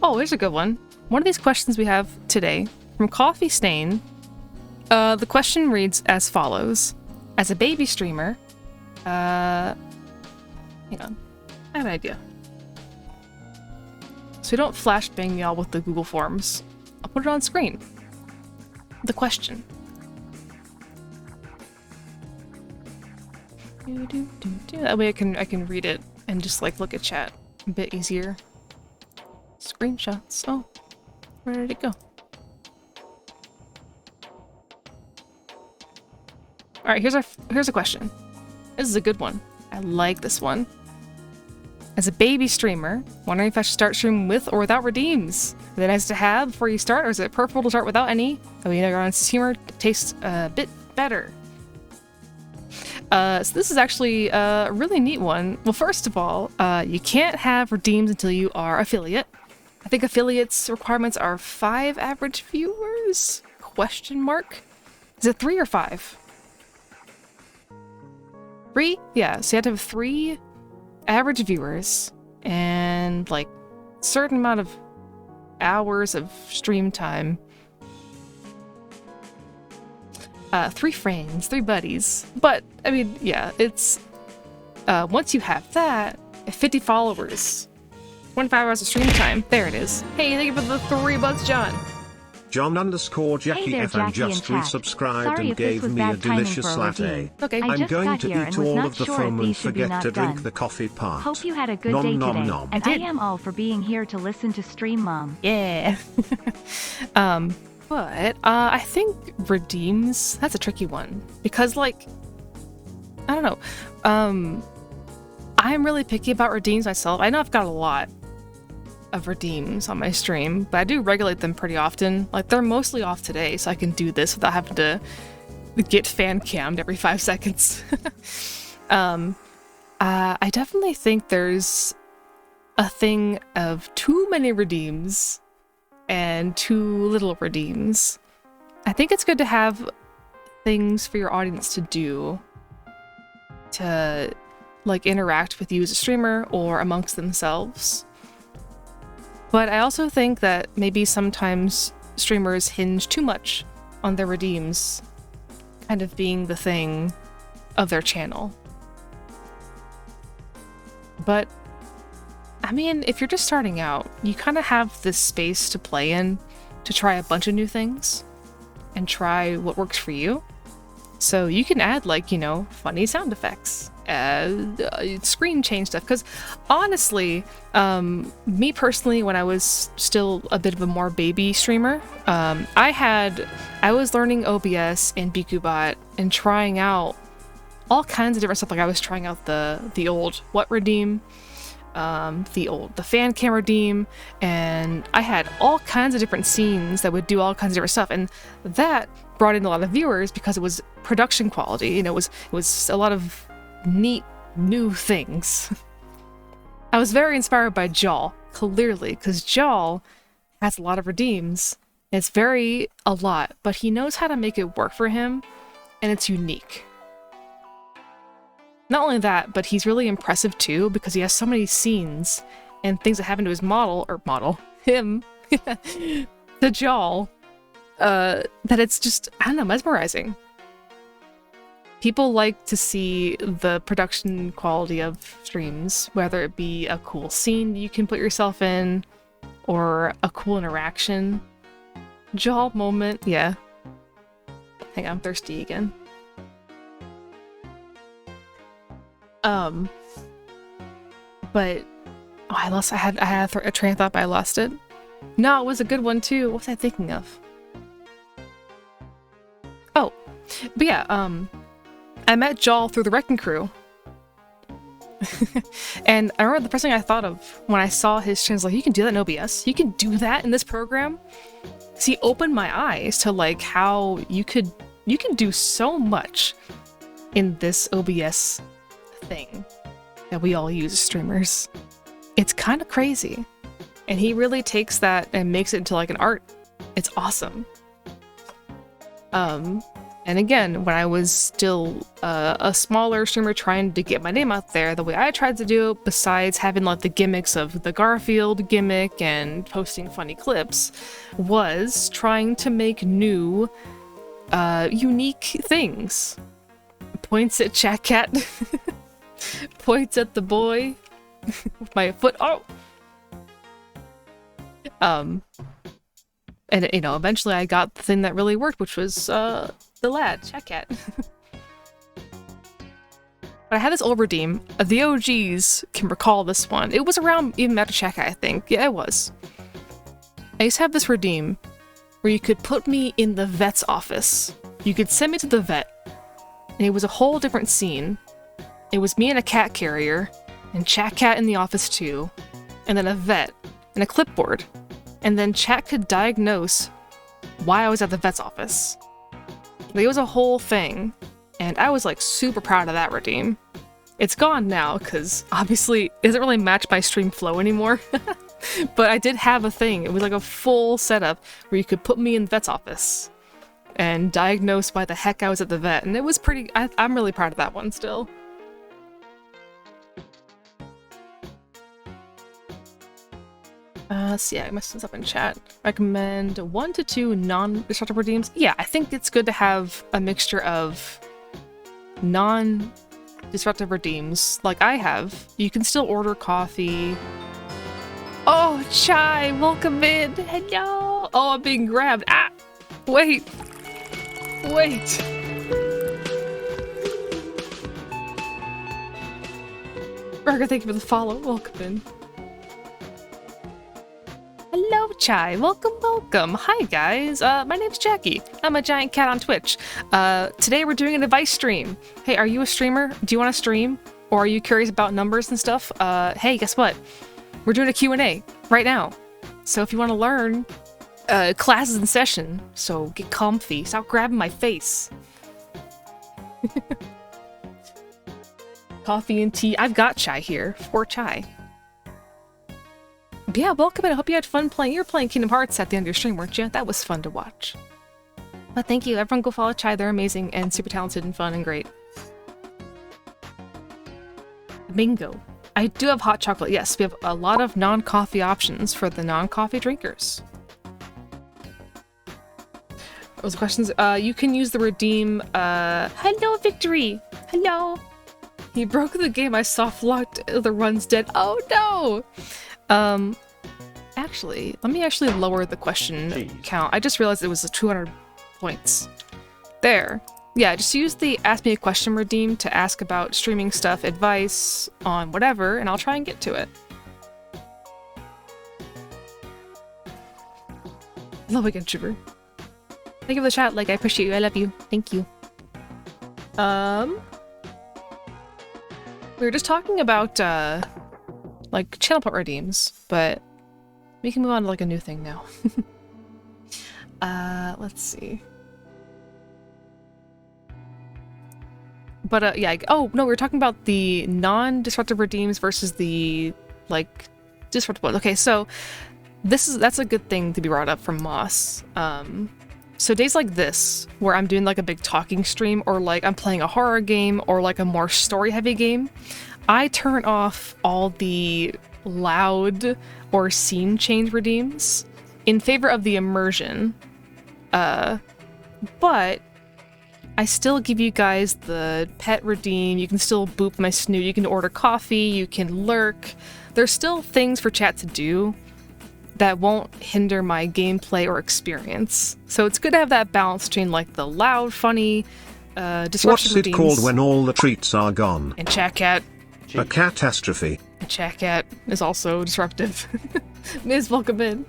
Oh, here's a good one. One of these questions we have today from Coffee Stain. The question reads as follows. As a baby streamer, hang on, I have an idea. So we don't flashbang y'all with the Google Forms. I'll put it on screen. The question. That way I can read it and just like look at chat a bit easier. Screenshots. Oh, where did it go? All right, here's a question. This is a good one. I like this one. As a baby streamer, wondering if I should start streaming with or without redeems. Are they nice to have before you start, or is it preferable to start without any? Oh, you know, your sense of humor tastes a bit better. So this is actually a really neat one. Well, first of all, you can't have redeems until you are affiliate. I think affiliates requirements are 5 average viewers? Question mark? Is it 3 or 5? 3? Yeah, so you have to have 3 average viewers and like certain amount of hours of stream time. 3 friends, 3 buddies. But I mean, yeah, it's once you have that, 50 followers, 25 hours of stream time. There it is. Hey, thank you for the 3 months, John. John_Jackie just resubscribed and gave me a delicious latte. Okay. I'm going to eat all of the foam and forget to drink the coffee part. Hope you had a good Nom day nom today. nom. And I am all for being here to listen to stream, Mom. Yeah. But I think redeems, that's a tricky one. Because, like, I don't know. I'm really picky about redeems myself. I know I've got a lot of redeems on my stream, but I do regulate them pretty often. Like, they're mostly off today, so I can do this without having to get fan cammed every 5 seconds. I definitely think there's a thing of too many redeems and too little redeems. I think it's good to have things for your audience to do to, like, interact with you as a streamer or amongst themselves. But I also think that maybe sometimes streamers hinge too much on their redeems kind of being the thing of their channel. But, I mean, if you're just starting out, you kind of have this space to play in, to try a bunch of new things, and try what works for you. So you can add, like, you know, funny sound effects, screen change stuff. Because honestly, me personally, when I was still a bit of a more baby streamer, I was learning OBS and BikuBot and trying out all kinds of different stuff. Like I was trying out the old what redeem, the fan cam redeem, and I had all kinds of different scenes that would do all kinds of different stuff, and that brought in a lot of viewers because it was production quality. You know, it was a lot of neat new things. I was very inspired by Jaw, clearly, because Jaw has a lot of redeems. It's a lot, but he knows how to make it work for him, and it's unique. Not only that, but he's really impressive too, because he has so many scenes and things that happen to his him, the Jaw, that it's just, I don't know, mesmerizing. People like to see the production quality of streams, whether it be a cool scene you can put yourself in, or a cool interaction. Jaw moment, yeah. Hang on, I'm thirsty again. But I had a train of thought, but I lost it. No, it was a good one too. What was I thinking of? Oh, but yeah, I met Jaw through the Wrecking Crew. And I remember the first thing I thought of when I saw his stream was like, you can do that in OBS? You can do that in this program? So he opened my eyes to like how you can do so much in this OBS thing that we all use as streamers. It's kind of crazy. And he really takes that and makes it into like an art. It's awesome. And again, when I was still a smaller streamer trying to get my name out there, the way I tried to do it, besides having like the gimmicks of the Garfield gimmick and posting funny clips, was trying to make new, unique things. Points at Chat Cat. Points at the boy. With my foot. Oh! And, you know, eventually I got the thing that really worked, which was, the lad, Chat Cat. But I had this old redeem. The OGs can recall this one. It was around even after Chat Cat, I think. Yeah, it was. I used to have this redeem where you could put me in the vet's office. You could send me to the vet, and it was a whole different scene. It was me and a cat carrier, and Chat Cat in the office too, and then a vet, and a clipboard. And then Chat could diagnose why I was at the vet's office. Like, it was a whole thing, and I was like super proud of that redeem. It's gone now, because obviously it doesn't really match my stream flow anymore. But I did have a thing. It was like a full setup where you could put me in the vet's office and diagnose why the heck I was at the vet, and it was pretty. I'm really proud of that one still. Let's see, I messed this up in chat. Recommend 1 to 2 non-destructive redeems. Yeah, I think it's good to have a mixture of non-disruptive redeems, like I have. You can still order coffee. Oh, Chai, welcome in. Hello. Oh, I'm being grabbed. Ah, wait. Wait. Burger, thank you for the follow. Welcome in. Hello, Chai. Welcome, welcome. Hi, guys. My name's Jackie. I'm a giant cat on Twitch. Today we're doing an advice stream. Hey, are you a streamer? Do you want to stream? Or are you curious about numbers and stuff? Hey, guess what? We're doing a Q&A right now. So if you want to learn, class is in session. So get comfy. Stop grabbing my face. Coffee and tea. I've got chai here. For chai. But yeah, welcome in. I hope you had fun playing. You were playing Kingdom Hearts at the end of your stream, weren't you? That was fun to watch. But thank you. Everyone go follow Chai. They're amazing and super talented and fun and great. Bingo. I do have hot chocolate. Yes, we have a lot of non-coffee options for the non-coffee drinkers. What was the questions? You can use the redeem. Hello, Victory. Hello. He broke the game. I soft locked. The run's dead. Oh no. Actually, let me actually lower the question count. I just realized it was 200 points. There. Yeah, just use the Ask Me a Question redeem to ask about streaming stuff, advice on whatever, and I'll try and get to it. Hello again, Trooper. Thank you for the chat. Like, I appreciate you. I love you. Thank you. We were just talking about, like, channel port redeems, but we can move on to, like, a new thing now. Let's see. But, yeah, oh, no, we were talking about the non-disruptive redeems versus the, like, disruptive ones. Okay, so that's a good thing to be brought up from Moss. So days like this, where I'm doing, like, a big talking stream, or, like, I'm playing a horror game, or, like, a more story-heavy game, I turn off all the loud or scene change redeems in favor of the immersion. But I still give you guys the pet redeem. You can still boop my snoot. You can order coffee. You can lurk. There's still things for chat to do that won't hinder my gameplay or experience. So it's good to have that balance between, like, the loud, funny, disruption What's it redeems. called when all the treats are gone? And Chat Cat. A catastrophe. And Chat Cat is also disruptive. Ms. Welcome in.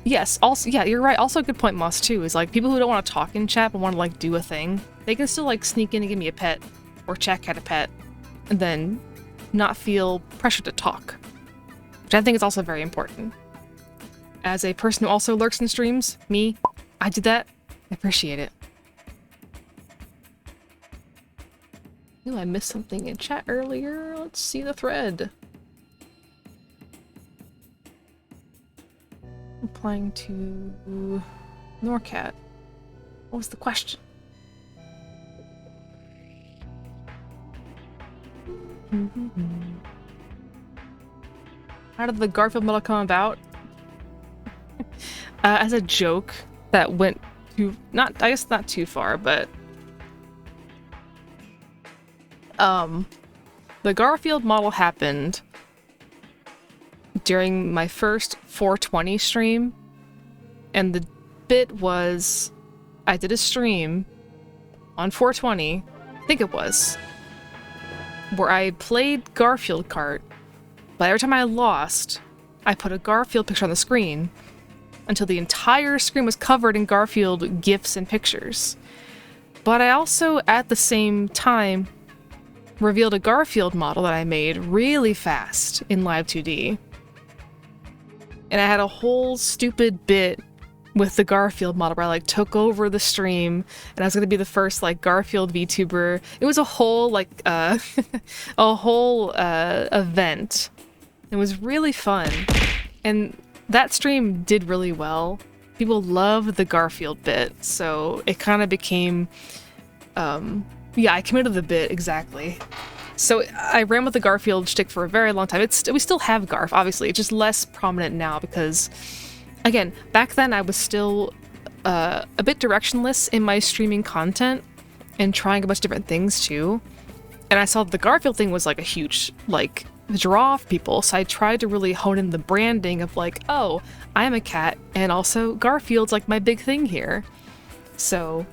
Yes, also, yeah, you're right. Also a good point, Moss, too, is, like, people who don't want to talk in chat but want to, like, do a thing, they can still, like, sneak in and give me a pet, or Chat Cat a pet, and then not feel pressured to talk. Which I think is also very important. As a person who also lurks in streams, me, I did that. I appreciate it. Ooh, I missed something in chat earlier. Let's see the thread. Applying to Norcat. What was the question? How did the Garfield medal come about? As a joke that went too, I guess not too far, but the Garfield model happened during my first 420 stream, and the bit was I did a stream on 420, I think it was, where I played Garfield Kart, but every time I lost, I put a Garfield picture on the screen until the entire screen was covered in Garfield GIFs and pictures. But I also, at the same time, revealed a Garfield model that I made really fast in Live 2D. And I had a whole stupid bit with the Garfield model where I, like, took over the stream and I was gonna be the first, like, Garfield VTuber. It was a whole, like, a whole event. It was really fun. And that stream did really well. People loved the Garfield bit, so it kind of became, yeah, I committed the bit, exactly. So I ran with the Garfield shtick for a very long time. We still have Garf, obviously. It's just less prominent now because, again, back then I was still a bit directionless in my streaming content and trying a bunch of different things too. And I saw the Garfield thing was like a huge like draw for people. So I tried to really hone in the branding of like, oh, I'm a cat and also Garfield's like my big thing here. So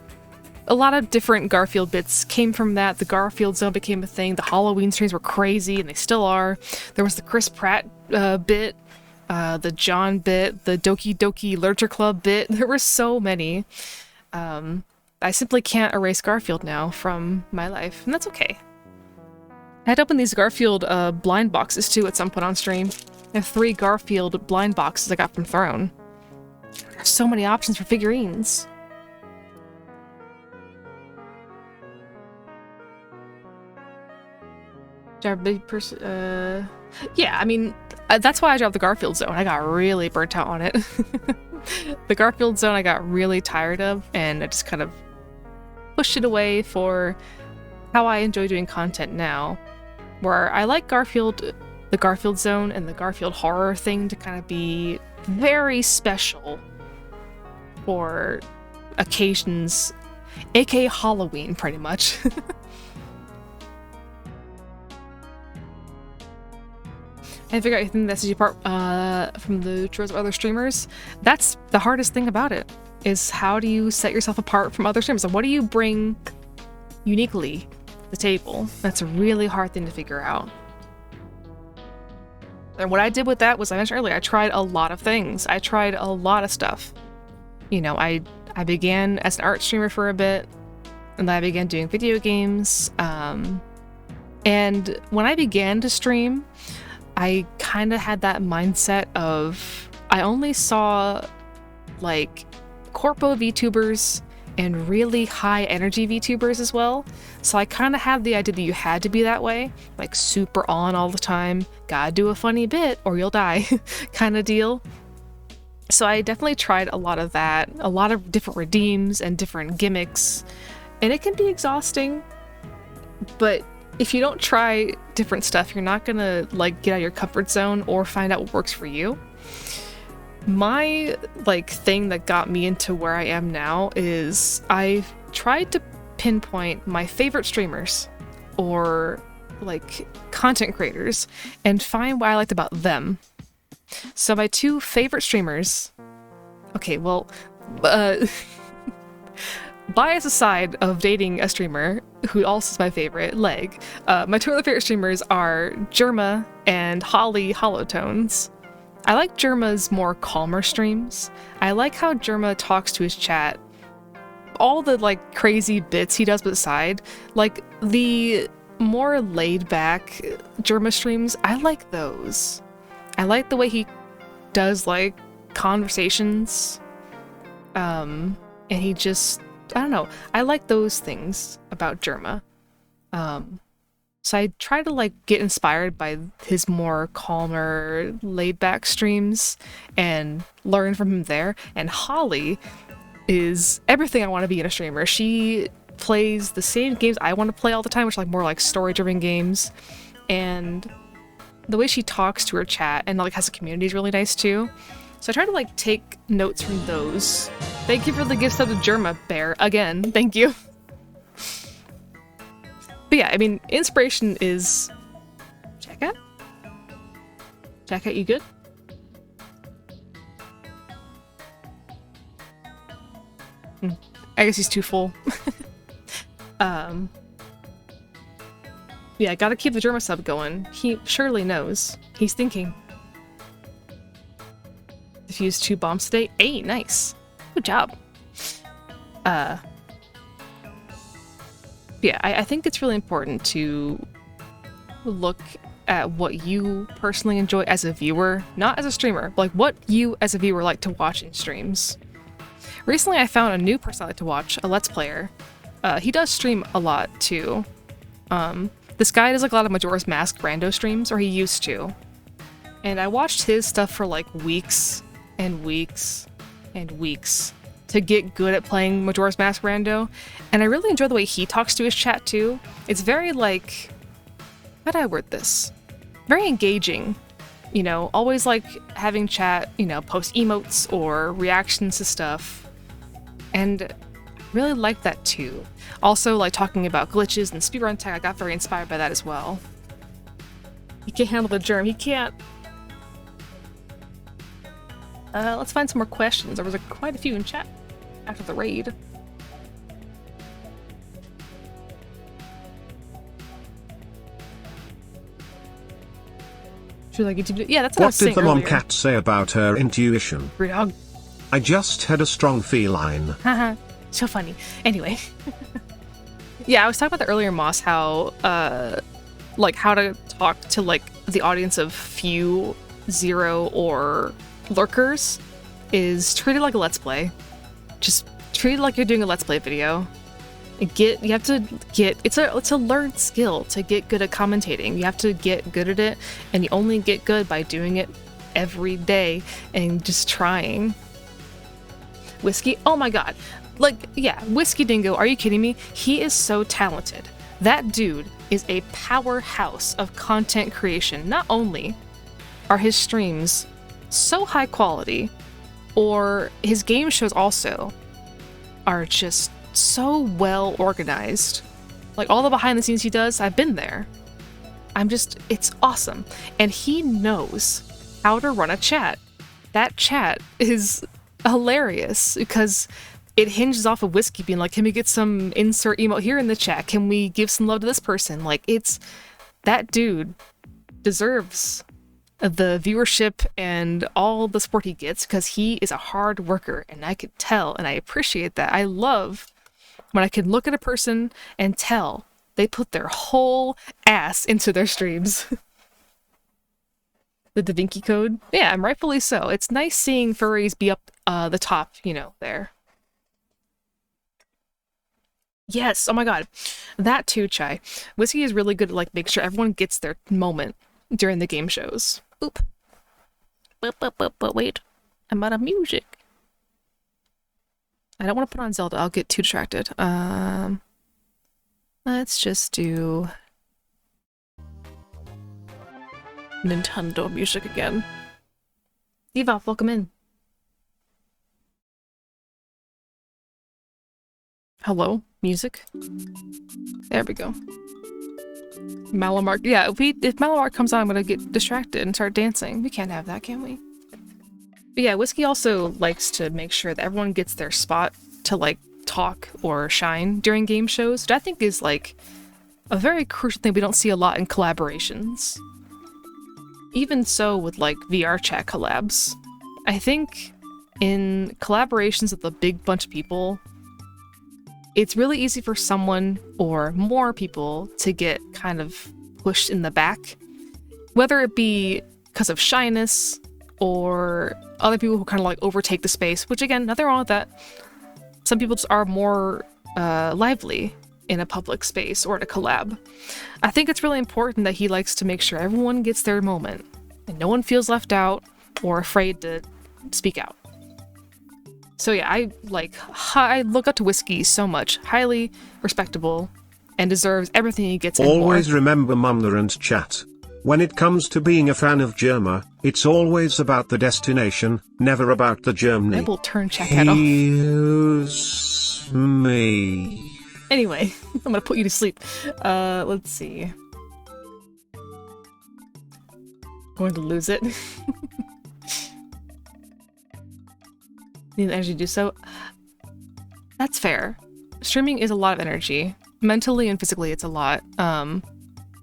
a lot of different Garfield bits came from that. The Garfield Zone became a thing. The Halloween streams were crazy, and they still are. There was the Chris Pratt bit, the John bit, the Doki Doki Literature Club bit. There were so many. I simply can't erase Garfield now from my life, and that's okay. I had to open these Garfield blind boxes too at some point on stream. I have 3 Garfield blind boxes I got from Throne. There's so many options for figurines. Big person. Yeah, I mean, that's why I dropped the Garfield Zone. I got really burnt out on it. The Garfield Zone I got really tired of, and I just kind of pushed it away for how I enjoy doing content now, where I like Garfield, the Garfield Zone, and the Garfield horror thing to kind of be very special for occasions, aka Halloween, pretty much. And figure out you think that's the part from the choice of other streamers. That's the hardest thing about it, is how do you set yourself apart from other streamers? And what do you bring uniquely to the table? That's a really hard thing to figure out. And what I did with that was, I mentioned earlier, I tried a lot of things. I tried a lot of stuff. You know, I began as an art streamer for a bit, and then I began doing video games. And when I began to stream, I kind of had that mindset of, I only saw like corpo VTubers and really high energy VTubers as well. So I kind of had the idea that you had to be that way, like super on all the time, gotta do a funny bit or you'll die kind of deal. So I definitely tried a lot of that, a lot of different redeems and different gimmicks, and it can be exhausting, but if you don't try different stuff, you're not gonna like get out of your comfort zone or find out what works for you. My like thing that got me into where I am now is I've tried to pinpoint my favorite streamers or like content creators and find what I liked about them. So my 2 favorite streamers, okay, well, bias aside of dating a streamer who also is my favorite, Leg, my 2 other favorite streamers are Germa and Holly Holotones. I like Germa's more calmer streams. I like how Germa talks to his chat. All the like crazy bits he does beside, like the more laid back Germa streams, I like those. I like the way he does like conversations. And he just, I don't know. I like those things about Germa. So I try to like get inspired by his more calmer, laid-back streams and learn from him there. And Holly is everything I want to be in a streamer. She plays the same games I want to play all the time, which are like more like story-driven games. And the way she talks to her chat and like has a community is really nice too. So I try to like take notes from those. Thank you for the gift of the Germa Bear again. Thank you. But yeah, I mean, inspiration is... Jackat? Jackat, you good? I guess he's too full. Yeah, I gotta keep the Germa sub going. He surely knows. He's thinking. Defused 2 bombs today. Hey, nice. Good job. Yeah, I think it's really important to look at what you personally enjoy as a viewer, not as a streamer, but like what you as a viewer like to watch in streams. Recently I found a new person I like to watch, a Let's Player. He does stream a lot too. This guy does like a lot of Majora's Mask rando streams, or he used to. And I watched his stuff for like weeks and weeks and weeks to get good at playing Majora's Mask rando, and I really enjoy the way he talks to his chat too. It's very like how do I word this? Very engaging. You know, always like having chat, you know, post emotes or reactions to stuff. And really like that too. Also, like talking about glitches and speedrun tech, I got very inspired by that as well. He can't handle the germ. He can't. Let's find some more questions. There was quite a few in chat after the raid. Yeah, that's what I was saying What did the mom earlier. cat say about her intuition? Rude dog. I just had a strong feline. Haha, so funny. Anyway. Yeah, I was talking about the earlier Moss, how, like, how to talk to, like, the audience of few, zero, or lurkers is treated like a Let's Play. Just treat it like you're doing a Let's Play video. You have to get, it's a learned skill to get good at commentating. You have to get good at it, and you only get good by doing it every day and just trying. Whiskey, oh my god. Like, yeah, Whiskey Dingo, are you kidding me? He is so talented. That dude is a powerhouse of content creation. Not only are his streams so high quality, or his game shows also are just so well organized. Like, all the behind the scenes he does, I've been there. It's awesome. And he knows how to run a chat. That chat is hilarious because it hinges off of Whiskey being like, can we get some insert emote here in the chat? Can we give some love to this person? Like, that dude deserves the viewership and all the support he gets because he is a hard worker, and I could tell, and I appreciate that. I love when I can look at a person and tell they put their whole ass into their streams. The Da Vinci Code? Yeah, and rightfully so. It's nice seeing furries be up the top, you know, there. Yes, oh my god. That too, Chai. Whiskey is really good at, like, making sure everyone gets their moment during the game shows. Oop. But wait. I'm out of music. I don't want to put on Zelda. I'll get too distracted. Let's just do Nintendo music again. Eva, welcome in. Hello, music. There we go. Malamar, yeah. If Malamar comes on, I'm gonna get distracted and start dancing. We can't have that, can we? But yeah, Whiskey also likes to make sure that everyone gets their spot to, like, talk or shine during game shows, which I think is, like, a very crucial thing we don't see a lot in collaborations. Even so with, like, VR chat collabs. I think in collaborations with a big bunch of people, it's really easy for someone or more people to get kind of pushed in the back, whether it be because of shyness or other people who kind of like overtake the space, which again, nothing wrong with that. Some people just are more lively in a public space or at a collab. I think it's really important that he likes to make sure everyone gets their moment and no one feels left out or afraid to speak out. So yeah, I look up to Whiskey so much. Highly respectable and deserves everything he gets and more. Always remember Mumner and chat. When it comes to being a fan of Germa, it's always about the destination, never about the journey. I will turn chat cat off. Excuse me. Anyway, I'm gonna put you to sleep. Let's see. Going to lose it. Need the energy to do so. That's fair. Streaming is a lot of energy. Mentally and physically, it's a lot.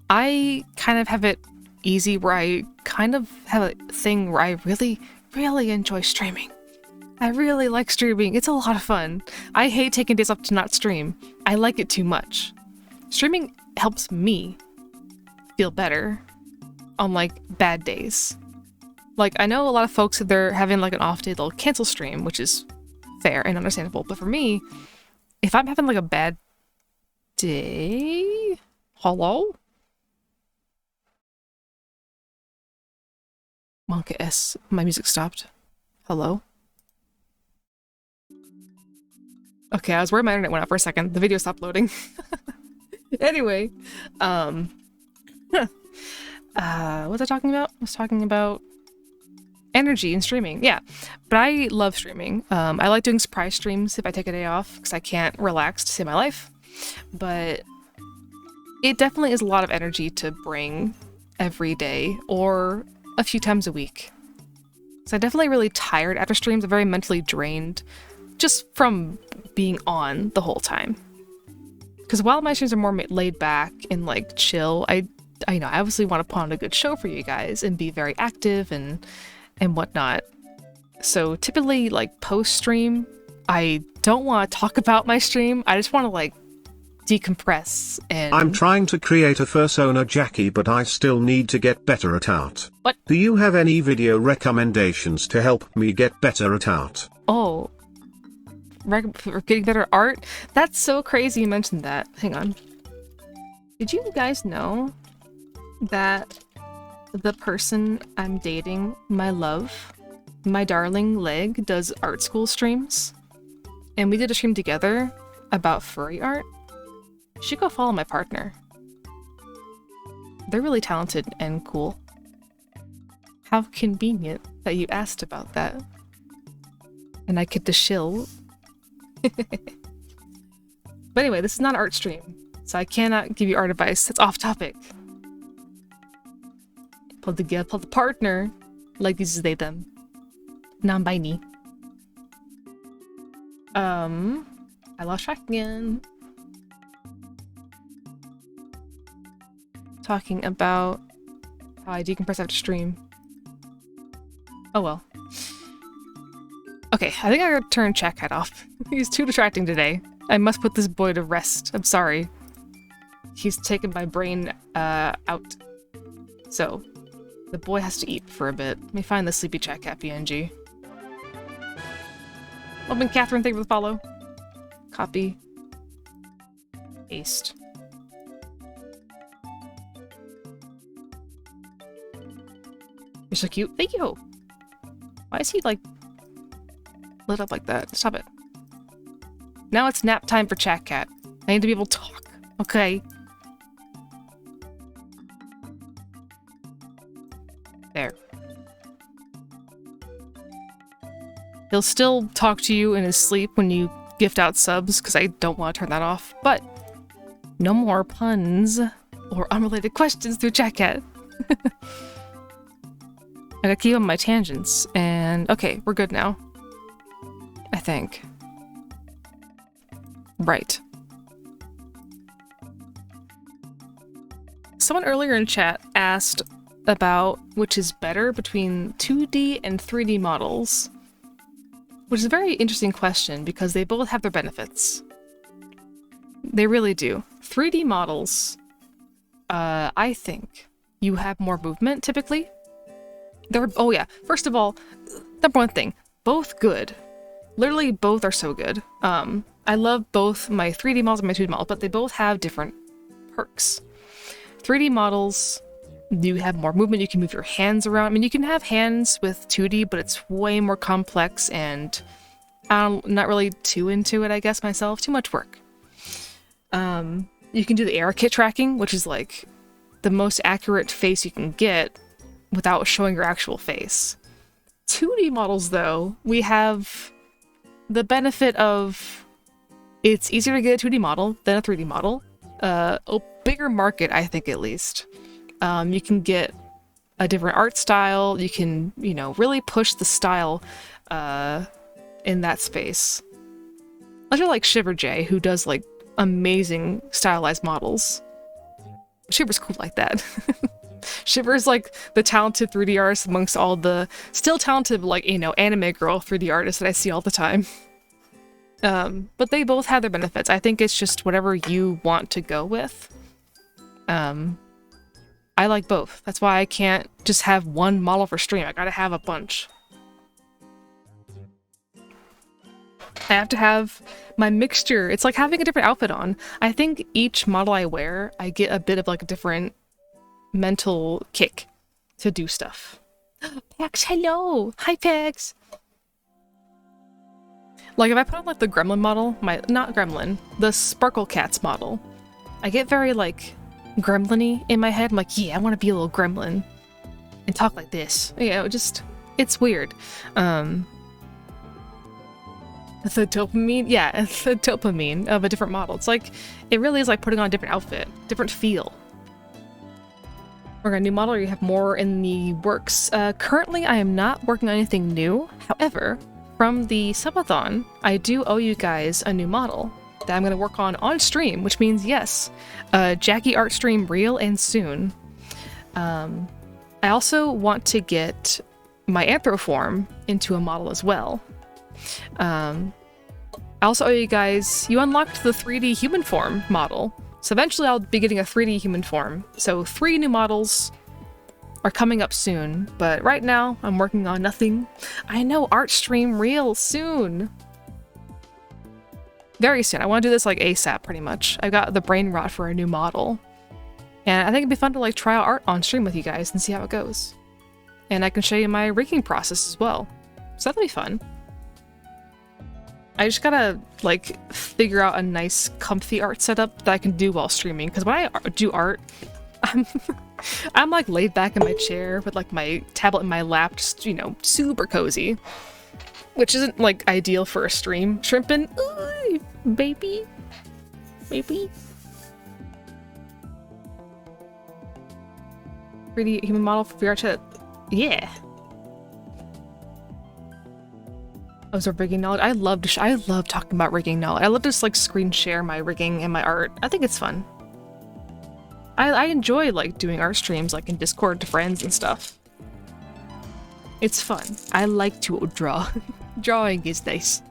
I kind of have it easy where I kind of have a thing where I really, really enjoy streaming. I really like streaming. It's a lot of fun. I hate taking days off to not stream. I like it too much. Streaming helps me feel better on, like, bad days. Like, I know a lot of folks, if they're having, like, an off day, they'll cancel stream, which is fair and understandable. But for me, if I'm having, like, a bad day... Hello? Monka S. My music stopped. Hello? Okay, I was worried my internet went out for a second. The video stopped loading. Anyway, What was I talking about? I was talking about energy and streaming. Yeah, but I love streaming. I like doing surprise streams if I take a day off because I can't relax to save my life. But it definitely is a lot of energy to bring every day or a few times a week. So I'm definitely really tired after streams. I'm very mentally drained just from being on the whole time. Because while my streams are more laid back and like chill, I obviously want to put on a good show for you guys and be very active and whatnot. So typically, like post-stream, I don't want to talk about my stream. I just want to like decompress and... I'm trying to create a persona Jackie, but I still need to get better at art. What? Do you have any video recommendations to help me get better at art? Oh. For getting better at art? That's so crazy you mentioned that. Hang on. Did you guys know that the person I'm dating, my love, my darling leg, does art school streams? And we did a stream together about furry art. You should go follow my partner. They're really talented and cool. How convenient that you asked about that. And I get to shill. But anyway, this is not an art stream, so I cannot give you art advice. That's off topic. Pull the partner. Like this is they them. Non-binary. I lost track again. Talking about how I decompress after stream. Oh well. Okay, I think I gotta turn Chat off. He's too distracting today. I must put this boy to rest. I'm sorry. He's taken my brain out. So, the boy has to eat for a bit. Let me find the sleepy Chat PNG. Welcome, Catherine. Thank you for the follow. Copy. Paste. You're so cute. Thank you. Why is he like lit up like that? Stop it. Now it's nap time for Chat Cat. I need to be able to talk. Okay. There. He'll still talk to you in his sleep when you gift out subs, because I don't want to turn that off. But no more puns or unrelated questions through Chat Cat. I gotta keep on my tangents, and okay, we're good now. I think. Right. Someone earlier in chat asked about which is better between 2D and 3D models, which is a very interesting question because they both have their benefits. They really do. 3D models, I think you have more movement typically. Oh yeah, first of all, number one thing, both good. Literally both are so good. I love both my 3D models and my 2D models, but they both have different perks. 3D models, you have more movement, you can move your hands around. I mean, you can have hands with 2D, but it's way more complex and I'm not really too into it, I guess, myself. Too much work. You can do the AR kit tracking, which is like the most accurate face you can get without showing your actual face. 2D models, though, we have the benefit of it's easier to get a 2D model than a 3D model. A bigger market, I think, at least. You can get a different art style. You can, you know, really push the style in that space. I feel like Shiver J, who does like amazing stylized models. Shiver's cool like that. Shiver's like the talented 3D artist amongst all the still talented, like, you know, anime girl 3D artists that I see all the time. But they both have their benefits. I think it's just whatever you want to go with. I like both. That's why I can't just have one model for stream. I gotta have a bunch. I have to have my mixture. It's like having a different outfit on. I think each model I wear, I get a bit of like a different mental kick to do stuff. Pax, hello! Hi, Pax! Like, if I put on, like, the Gremlin model, not Gremlin, the Sparkle Cats model, I get very, like, gremlin-y in my head. I'm like, yeah, I want to be a little gremlin and talk like this. It's weird. The dopamine, yeah, the dopamine of a different model. It's like, it really is like putting on a different outfit, different feel. We're a new model, or you have more in the works. Currently, I am not working on anything new. However, from the subathon, I do owe you guys a new model that I'm going to work on stream, which means yes, Jackie art stream real and soon. I also want to get my anthroform into a model as well. I also owe you guys, you unlocked the 3D human form model, so eventually I'll be getting a 3D human form. So 3 new models are coming up soon, but right now I'm working on nothing. I know, art stream real soon. Very soon. I want to do this like ASAP pretty much. I've got the brain rot for a new model. And I think it'd be fun to like try out art on stream with you guys and see how it goes. And I can show you my rigging process as well. So that'll be fun. I just gotta like figure out a nice comfy art setup that I can do while streaming, because when I do art, I'm like laid back in my chair with like my tablet in my lap, just, you know, super cozy, which isn't like ideal for a stream. Shrimpin', ooh, baby, baby. 3D human model for VR chat, yeah. Absorb rigging knowledge. I love talking about rigging knowledge. I love to just like screen share my rigging and my art. I think it's fun. I enjoy like doing art streams like in Discord to friends and stuff. It's fun. I like to draw. Drawing is nice.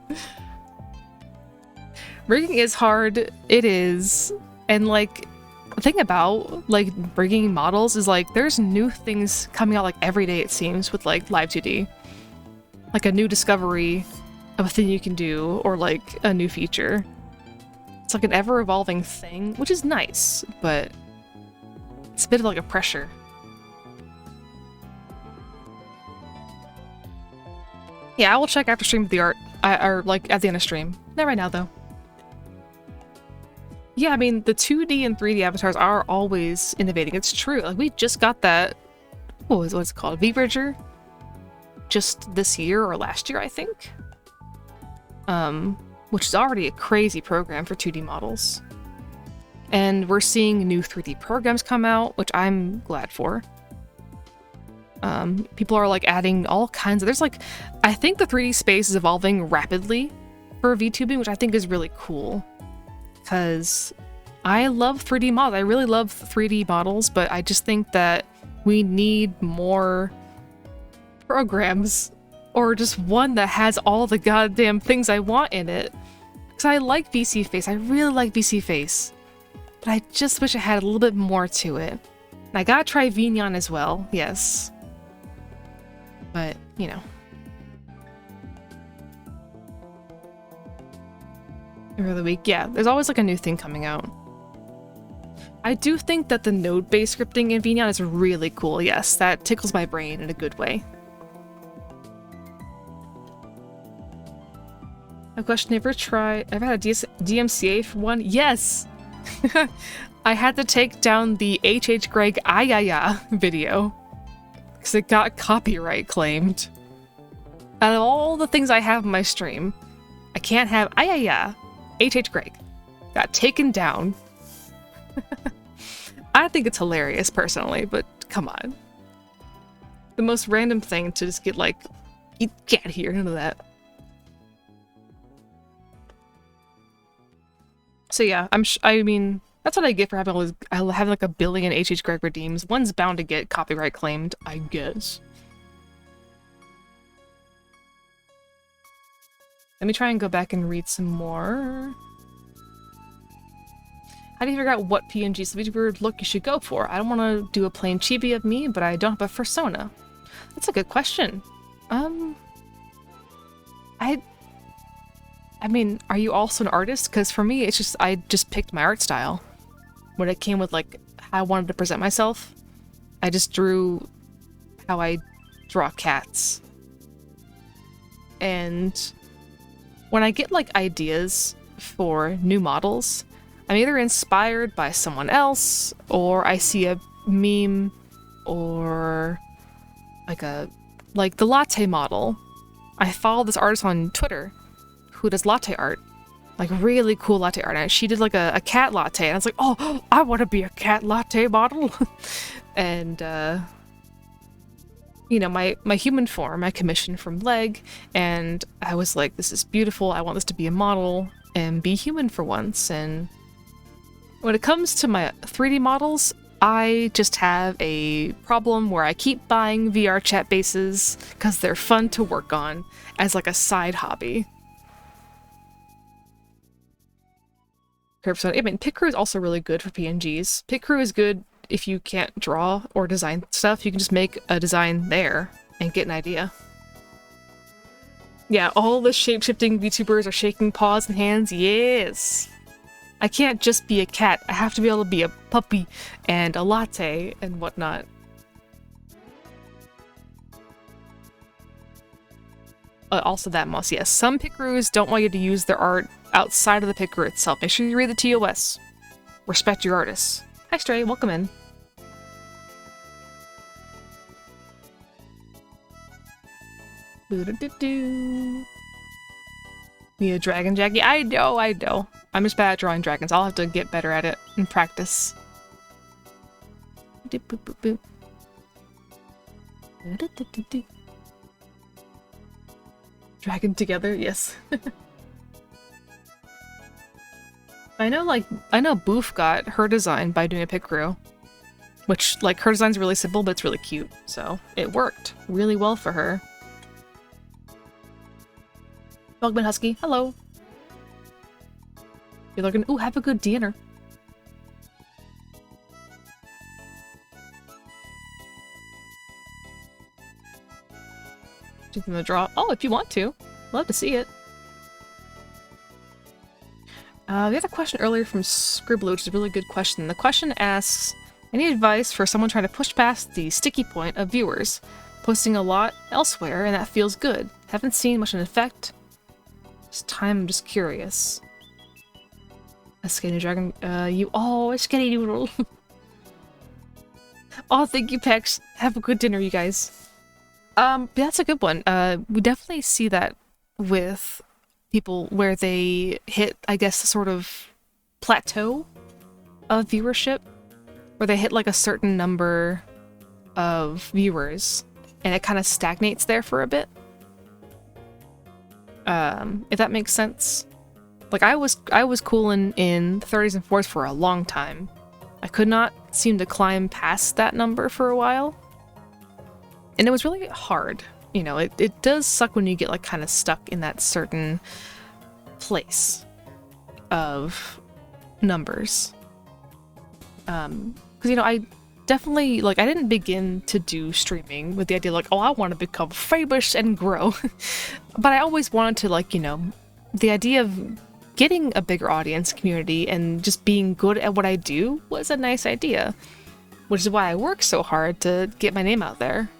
Rigging is hard. It is. And like the thing about like rigging models is like there's new things coming out like every day, it seems, with like Live 2D. Like a new discovery of a thing you can do, or like a new feature. It's like an ever-evolving thing, which is nice, but it's a bit of like a pressure. Yeah, I will check after stream with the art, or like at the end of stream. Not right now though. Yeah, I mean, the 2D and 3D avatars are always innovating. It's true. Like we just got that, what's it called? V-Bridger? Just this year or last year, I think. Which is already a crazy program for 2D models. And we're seeing new 3D programs come out, which I'm glad for. People are like adding all kinds of, there's like, I think the 3D space is evolving rapidly for VTubing, which I think is really cool. Because I love 3D models. I really love 3D models, but I just think that we need more programs, or just one that has all the goddamn things I want in it. Because I like VC Face. I really like VC Face. But I just wish it had a little bit more to it. And I gotta try Vignon as well, yes. But, you know. Every other week, yeah. There's always like a new thing coming out. I do think that the node-based scripting in Vignon is really cool, yes. That tickles my brain in a good way. A question, ever had a DMCA for one? Yes! I had to take down the HH Greg Ayaya video because it got copyright claimed. Out of all the things I have in my stream, I can't have Ayaya. HH Greg got taken down. I think it's hilarious personally, but come on. The most random thing to just get like, get out of here, none of that. So yeah, I mean, that's what I get for having all these, having like a billion HH Greg redeems. One's bound to get copyright claimed, I guess. Let me try and go back and read some more. How do you figure out what PNG VTuber look you should go for? I don't want to do a plain chibi of me, but I don't have a persona. That's a good question. I mean, are you also an artist? Because for me, it's just, I just picked my art style. When it came with, like, how I wanted to present myself, I just drew how I draw cats. And when I get, like, ideas for new models, I'm either inspired by someone else, or I see a meme, or like the latte model. I follow this artist on Twitter who does latte art, like really cool latte art. And she did like a cat latte, and I was like, oh, I want to be a cat latte model. And you know, my human form I commissioned from Leg, and I was like, this is beautiful. I want this to be a model and be human for once. And when it comes to my 3D models, I just have a problem where I keep buying VR chat bases because they're fun to work on as like a side hobby. I mean, PicCrew is also really good for PNGs. PicCrew is good if you can't draw or design stuff. You can just make a design there and get an idea. Yeah, all the shape-shifting VTubers are shaking paws and hands. Yes! I can't just be a cat. I have to be able to be a puppy and a latte and whatnot. Also that moss, yes. Some Piccaroos don't want you to use their art outside of the Piccaroo itself. Make sure you read the TOS. Respect your artists. Hi Stray, welcome in. Boo-da-doo-doo. Me a dragon, Jackie? I know. I'm just bad at drawing dragons. I'll have to get better at it and practice. Dragon together, yes. I know Boof got her design by doing a Piccaroo. Which, like, her design's really simple, but it's really cute. So, it worked really well for her. Dogman Husky, hello. You're looking, ooh, have a good dinner. Do them to draw. Oh, if you want to. Love to see it. We had a question earlier from Scribbler, which is a really good question. The question asks, any advice for someone trying to push past the sticky point of viewers? Posting a lot elsewhere, and that feels good. Haven't seen much in effect. This time I'm just curious. A skinny dragon, you a skinny noodle. Oh, thank you, Pex. Have a good dinner, you guys. That's a good one. We definitely see that with people where they hit, I guess, a sort of plateau of viewership, where they hit like a certain number of viewers, and it kind of stagnates there for a bit. If that makes sense. Like, I was cooling in the 30s and 40s for a long time. I could not seem to climb past that number for a while. And it was really hard. You know, it does suck when you get, like, kind of stuck in that certain place of numbers. Because, you know, I definitely, like, I didn't begin to do streaming with the idea, like, oh, I want to become famous and grow. But I always wanted to, like, you know, the idea of getting a bigger audience community and just being good at what I do was a nice idea, which is why I work so hard to get my name out there.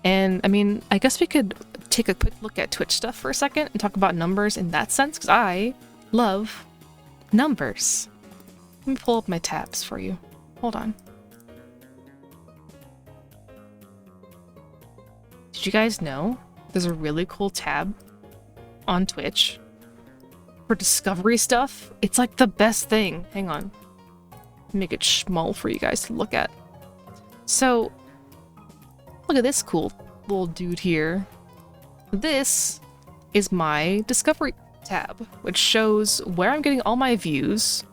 And I mean, I guess we could take a quick look at Twitch stuff for a second and talk about numbers in that sense, because I love numbers. Let me pull up my tabs for you. Hold on. Did you guys know there's a really cool tab on Twitch for discovery stuff? It's like the best thing. Hang on. Make it small for you guys to look at. So, look at this cool little dude here. This is my discovery tab, which shows where I'm getting all my views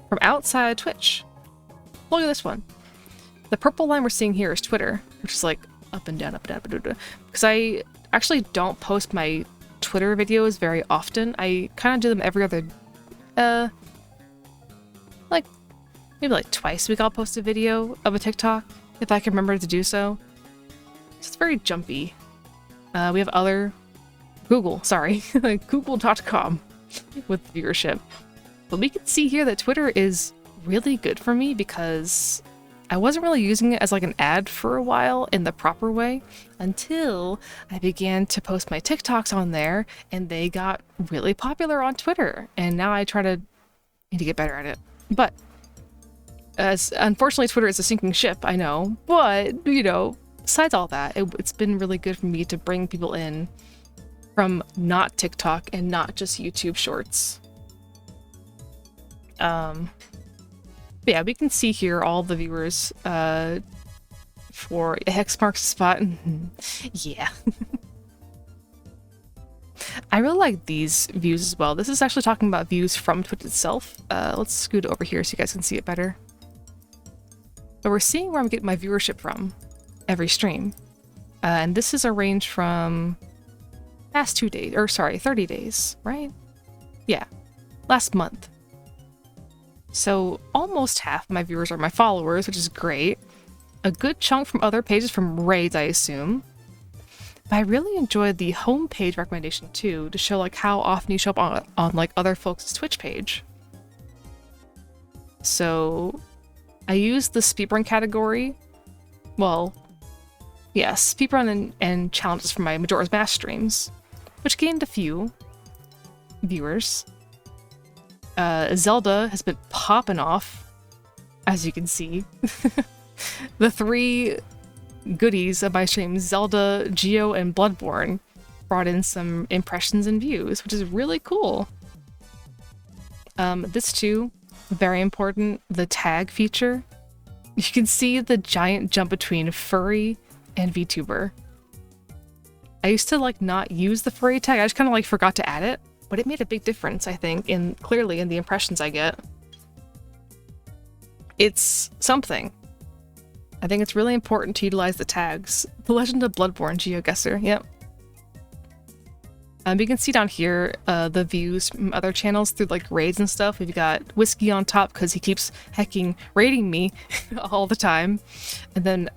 from outside Twitch. Look at this one. The purple line we're seeing here is Twitter, which is like up and down, up and down, up and down. Because I actually don't post my Twitter videos very often. I kind of do them every other, like, maybe like twice a week I'll post a video of a TikTok, if I can remember to do so. So it's very jumpy. We have other Google, sorry, like google.com with viewership. But we can see here that Twitter is really good for me because I wasn't really using it as like an ad for a while in the proper way until I began to post my TikToks on there, and they got really popular on Twitter. And now I need to get better at it. But as unfortunately Twitter is a sinking ship, I know. But you know, besides all that, it's been really good for me to bring people in from not TikTok and not just YouTube Shorts. Yeah, we can see here all the viewers for a hex marks spot. Yeah. I really like these views as well. This is actually talking about views from Twitch itself. Let's scoot over here so you guys can see it better. But we're seeing where I'm getting my viewership from every stream. And this is a range from past 2 days, or sorry, 30 days, right? Yeah, last month. So almost half of my viewers are my followers, which is great. A good chunk from other pages from raids, I assume. But I really enjoyed the homepage recommendation too, to show like how often you show up on like other folks' Twitch page. So I used the speedrun category. Well, yeah, speedrun and challenges for my Majora's Mask streams, which gained a few viewers. Zelda has been popping off, as you can see. The 3 goodies of my stream, Zelda, Geo, and Bloodborne, brought in some impressions and views, which is really cool. This too, very important, the tag feature. You can see the giant jump between furry and VTuber. I used to like not use the furry tag, I just kind of like forgot to add it. But it made a big difference, I think, clearly in the impressions I get. It's something. I think it's really important to utilize the tags. The Legend of Bloodborne GeoGuessr, yep. You can see down here the views from other channels through like raids and stuff. We've got Whiskey on top because he keeps hecking raiding me all the time. And then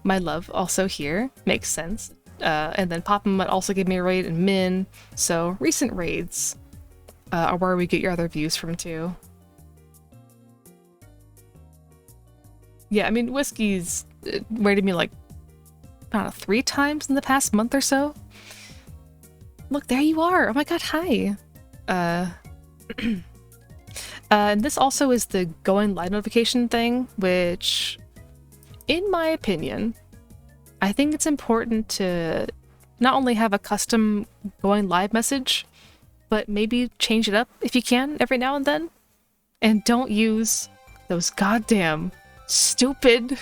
My Love also here, makes sense. And then Papa Mutt also gave me a raid, and Min. So recent raids are where we get your other views from too. Yeah, I mean, Whiskey's raided me like, I don't know, 3 times in the past month or so. Look, there you are! Oh my god, hi! And this also is the going live notification thing, which, in my opinion, I think it's important to not only have a custom going live message, but maybe change it up if you can every now and then. And don't use those goddamn stupid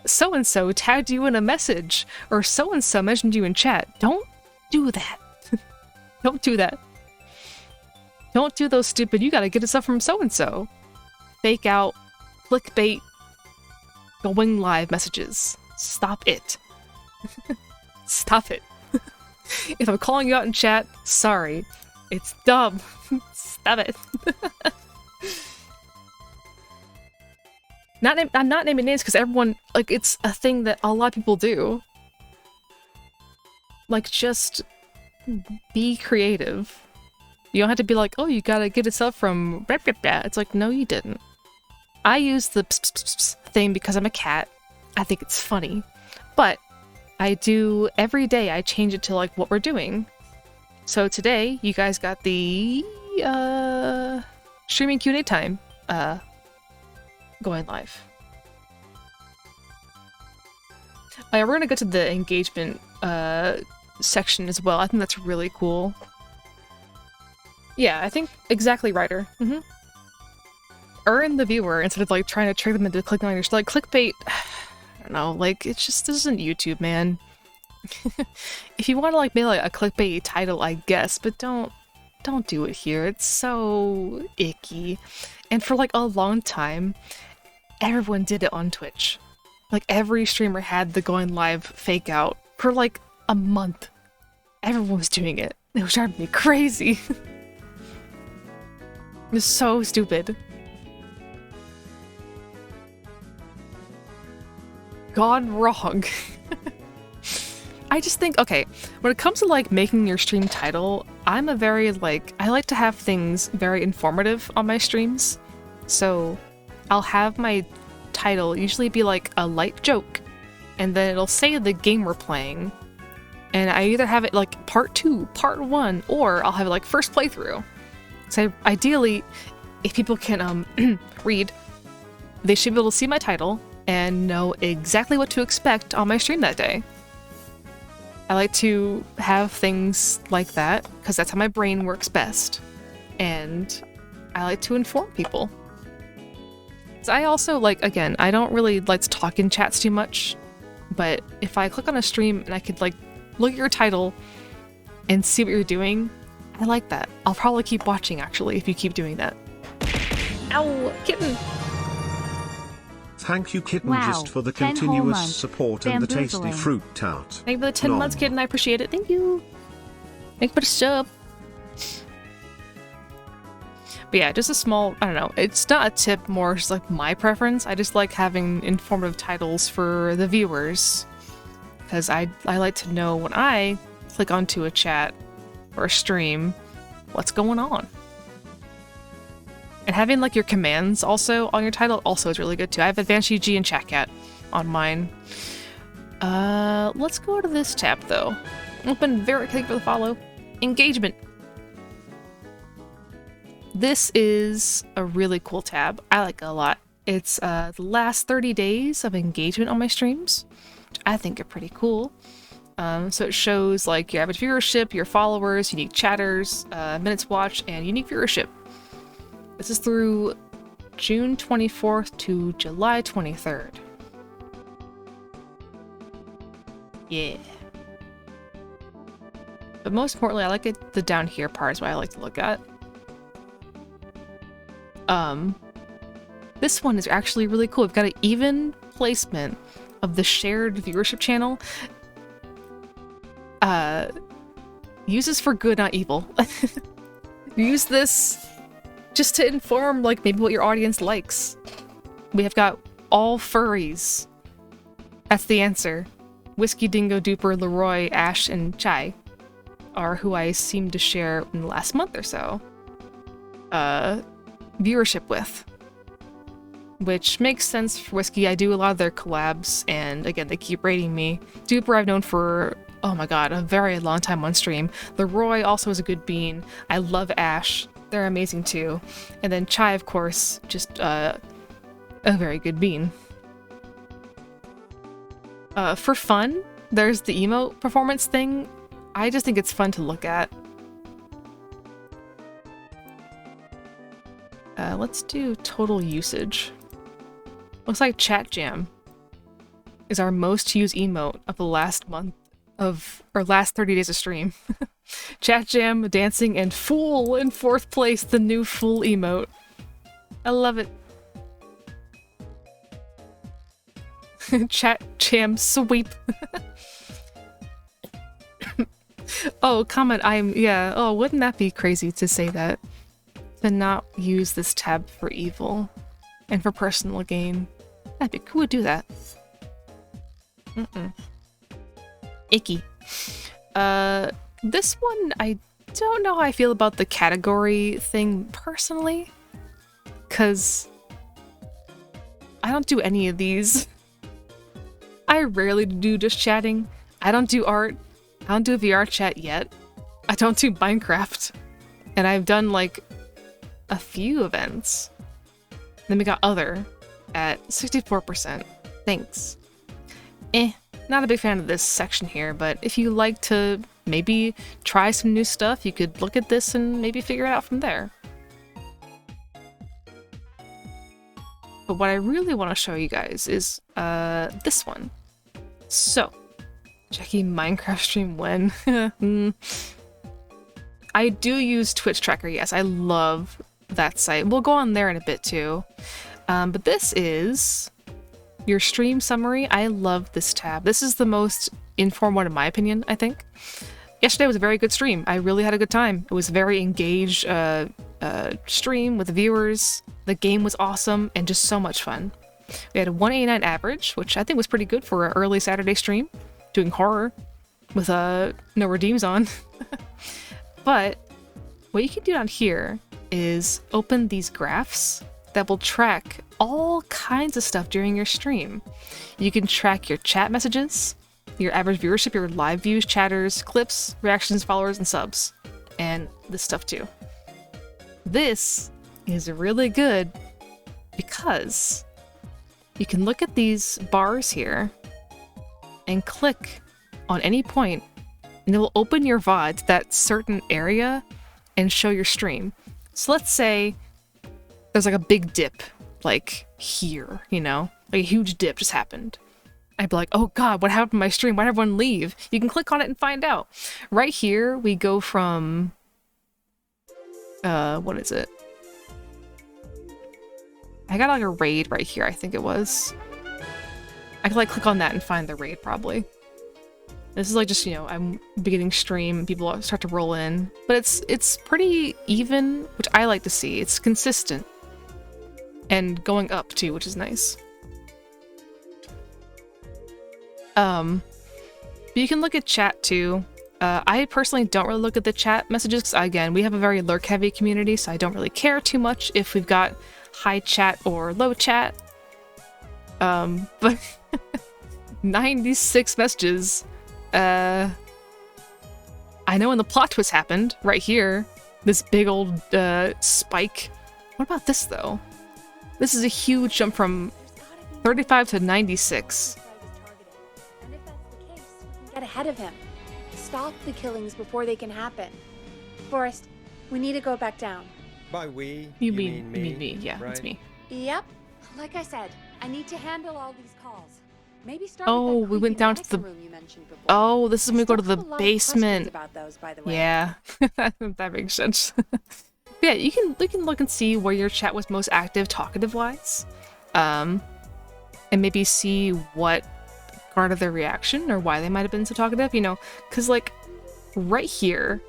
so-and-so tagged you in a message, or so-and-so mentioned you in chat. Don't do that. Don't do that. Don't do those stupid, you gotta get it up from so-and-so. Fake out, clickbait, going live messages. Stop it. Stop it. If I'm calling you out in chat, sorry. It's dumb. Stop it. I'm not naming names because everyone, like, it's a thing that a lot of people do. Like, just be creative. You don't have to be like, oh, you gotta get it up from... It's like, no, you didn't. I use the thing because I'm a cat. I think it's funny, but I do every day. I change it to like what we're doing. So today you guys got the streaming Q&A time going live. We're gonna go to the engagement section as well. I think that's really cool. Yeah, I think exactly, Ryder. Earn the viewer instead of like trying to trick them into clicking on your like clickbait. I don't know, like, it's just, this isn't YouTube, man. If you want to like make like a clickbait title, I guess, but don't do it here. It's so icky. And for like a long time, everyone did it on Twitch. Like every streamer had the going live fake out for like a month. Everyone was doing it. It was driving me crazy. It was so stupid. Gone wrong. I just think, okay, when it comes to like making your stream title, I'm a very like, I like to have things very informative on my streams. So I'll have my title usually be like a light joke, and then it'll say the game we're playing, and I either have it like part 2, part 1, or I'll have it like first playthrough. So ideally, if people can read, they should be able to see my title and know exactly what to expect on my stream that day. I like to have things like that because that's how my brain works best, and I like to inform people. So I also like, again, I don't really like to talk in chats too much, but if I click on a stream and I could like look at your title and see what you're doing, I like that. I'll probably keep watching actually if you keep doing that. Ow, kitten! Thank you, Kitten, Wow, just for the 10 whole continuous months. support and the tasty Bamboozling. fruit tart. Thank you for the 10 months, Nom. kitten. I appreciate it. Thank you. Thank you for the sub. But yeah, just a small, I don't know, it's not a tip, more just like my preference. I just like having informative titles for the viewers, because I like to know when I click onto a chat or a stream what's going on. And having like your commands also on your title also is really good too. I have Advanced UG and ChatCat on mine. Let's go to this tab though. Open very quick for the follow. Engagement. This is a really cool tab. I like it a lot. It's the last 30 days of engagement on my streams, which I think are pretty cool. So it shows like your average viewership, your followers, unique chatters, minutes watched, and unique viewership. This is through June 24th to July 23rd. Yeah. But most importantly, I like it, the down here part is what I like to look at. This one is actually really cool. We've got an even placement of the shared viewership channel. Use this for good, not evil. Use this just to inform, like, maybe what your audience likes. We have got all furries. That's the answer. Whiskey, Dingo, Duper, Leroy, Ash, and Chai are who I seem to share in the last month or so viewership with. Which makes sense for Whiskey. I do a lot of their collabs, and again, they keep rating me. Duper I've known for, oh my god, a very long time on stream. Leroy also is a good bean. I love Ash. They're amazing too. And then Chai, of course, just a very good bean. For fun, there's the emote performance thing. I just think it's fun to look at. Let's do total usage. Looks like Chat Jam is our most used emote of the last month of, or last 30 days of stream. Chat Jam, dancing, and Fool in 4th place, the new Fool emote. I love it. Chat Jam sweep. Oh, comment, yeah, oh, wouldn't that be crazy to say that? To not use this tab for evil and for personal gain. That'd be cool to do that. Icky. This one, I don't know how I feel about the category thing personally, because I don't do any of these. I rarely do just chatting. I don't do art. I don't do VR chat yet. I don't do Minecraft. And I've done like a few events. Then we got other at 64%. Thanks. Not a big fan of this section here, but if you like to maybe try some new stuff, you could look at this and maybe figure it out from there. But what I really want to show you guys is this one. So, Jackie Minecraft stream when? I do use Twitch Tracker, yes. I love that site. We'll go on there in a bit too. But this is your stream summary. I love this tab. This is the most informed one in my opinion, I think. Yesterday was a very good stream. I really had a good time. It was a very engaged stream with the viewers. The game was awesome and just so much fun. We had a 189 average, which I think was pretty good for an early Saturday stream. Doing horror with no redeems on. But what you can do down here is open these graphs that will track all kinds of stuff during your stream. You can track your chat messages, your average viewership, your live views, chatters, clips, reactions, followers, and subs. And this stuff too. This is really good because you can look at these bars here and click on any point, and it will open your VOD to that certain area and show your stream. So let's say there's like a big dip, like here, you know? Like a huge dip just happened. I'd be like, oh god, what happened to my stream? Why did everyone leave? You can click on it and find out. Right here, we go from... what is it? I got like a raid right here, I think it was. I could like click on that and find the raid probably. This is like just, you know, I'm beginning stream, people start to roll in. But it's pretty even, which I like to see. It's consistent. And going up too, which is nice. But you can look at chat too. I personally don't really look at the chat messages because, again, we have a very lurk-heavy community, so I don't really care too much if we've got high chat or low chat. But 96 messages. I know when the plot twist happened, right here. This big old spike. What about this, though? This is a huge jump from 35 to 96. And if that's the case, we can get ahead of him. Stop the killings before they can happen. Forrest, we need to go back down. By we, You mean me. Yeah, right? it's me. Yep. Like I said, I need to handle all these calls. Maybe start Oh, with that we went down to creepy the... room you mentioned before. Oh, this is when we go to Still the have a lot of basement. questions about those, by the way. Yeah, that makes sense. Yeah, you can look and see where your chat was most active talkative-wise. And maybe see what garnered their reaction or why they might have been so talkative, you know? Because, like, right here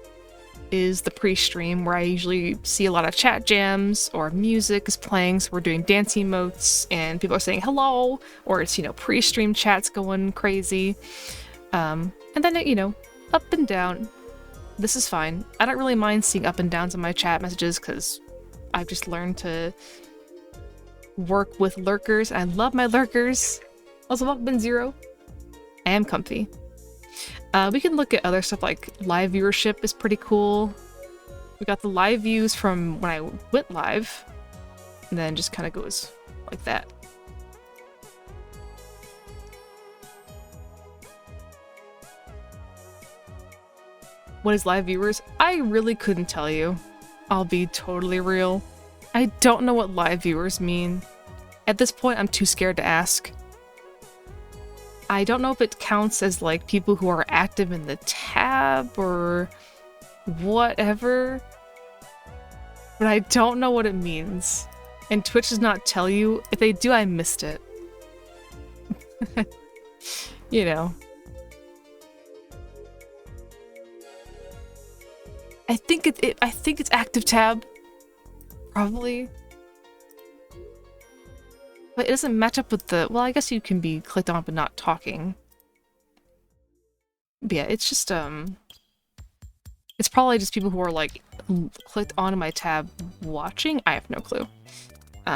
is the pre-stream where I usually see a lot of chat jams or music is playing, so we're doing dance emotes and people are saying hello, or it's, you know, pre-stream chats going crazy. And then, you know, up and down. This is fine. I don't really mind seeing up and downs on my chat messages because I've just learned to work with lurkers. I love my lurkers. Also, welcome in Zero. I am comfy. We can look at other stuff like live viewership is pretty cool. We got the live views from when I went live, and then just kind of goes like that. What is live viewers? I really couldn't tell you. I'll be totally real. I don't know what live viewers mean. At this point, I'm too scared to ask. I don't know if it counts as like people who are active in the tab or whatever, but I don't know what it means. And Twitch does not tell you. If they do, I missed it. You know. I think I think it's active tab. Probably. But it doesn't match up with the... Well, I guess you can be clicked on but not talking. But yeah, it's just, it's probably just people who are, like, clicked onto my tab watching. I have no clue. Go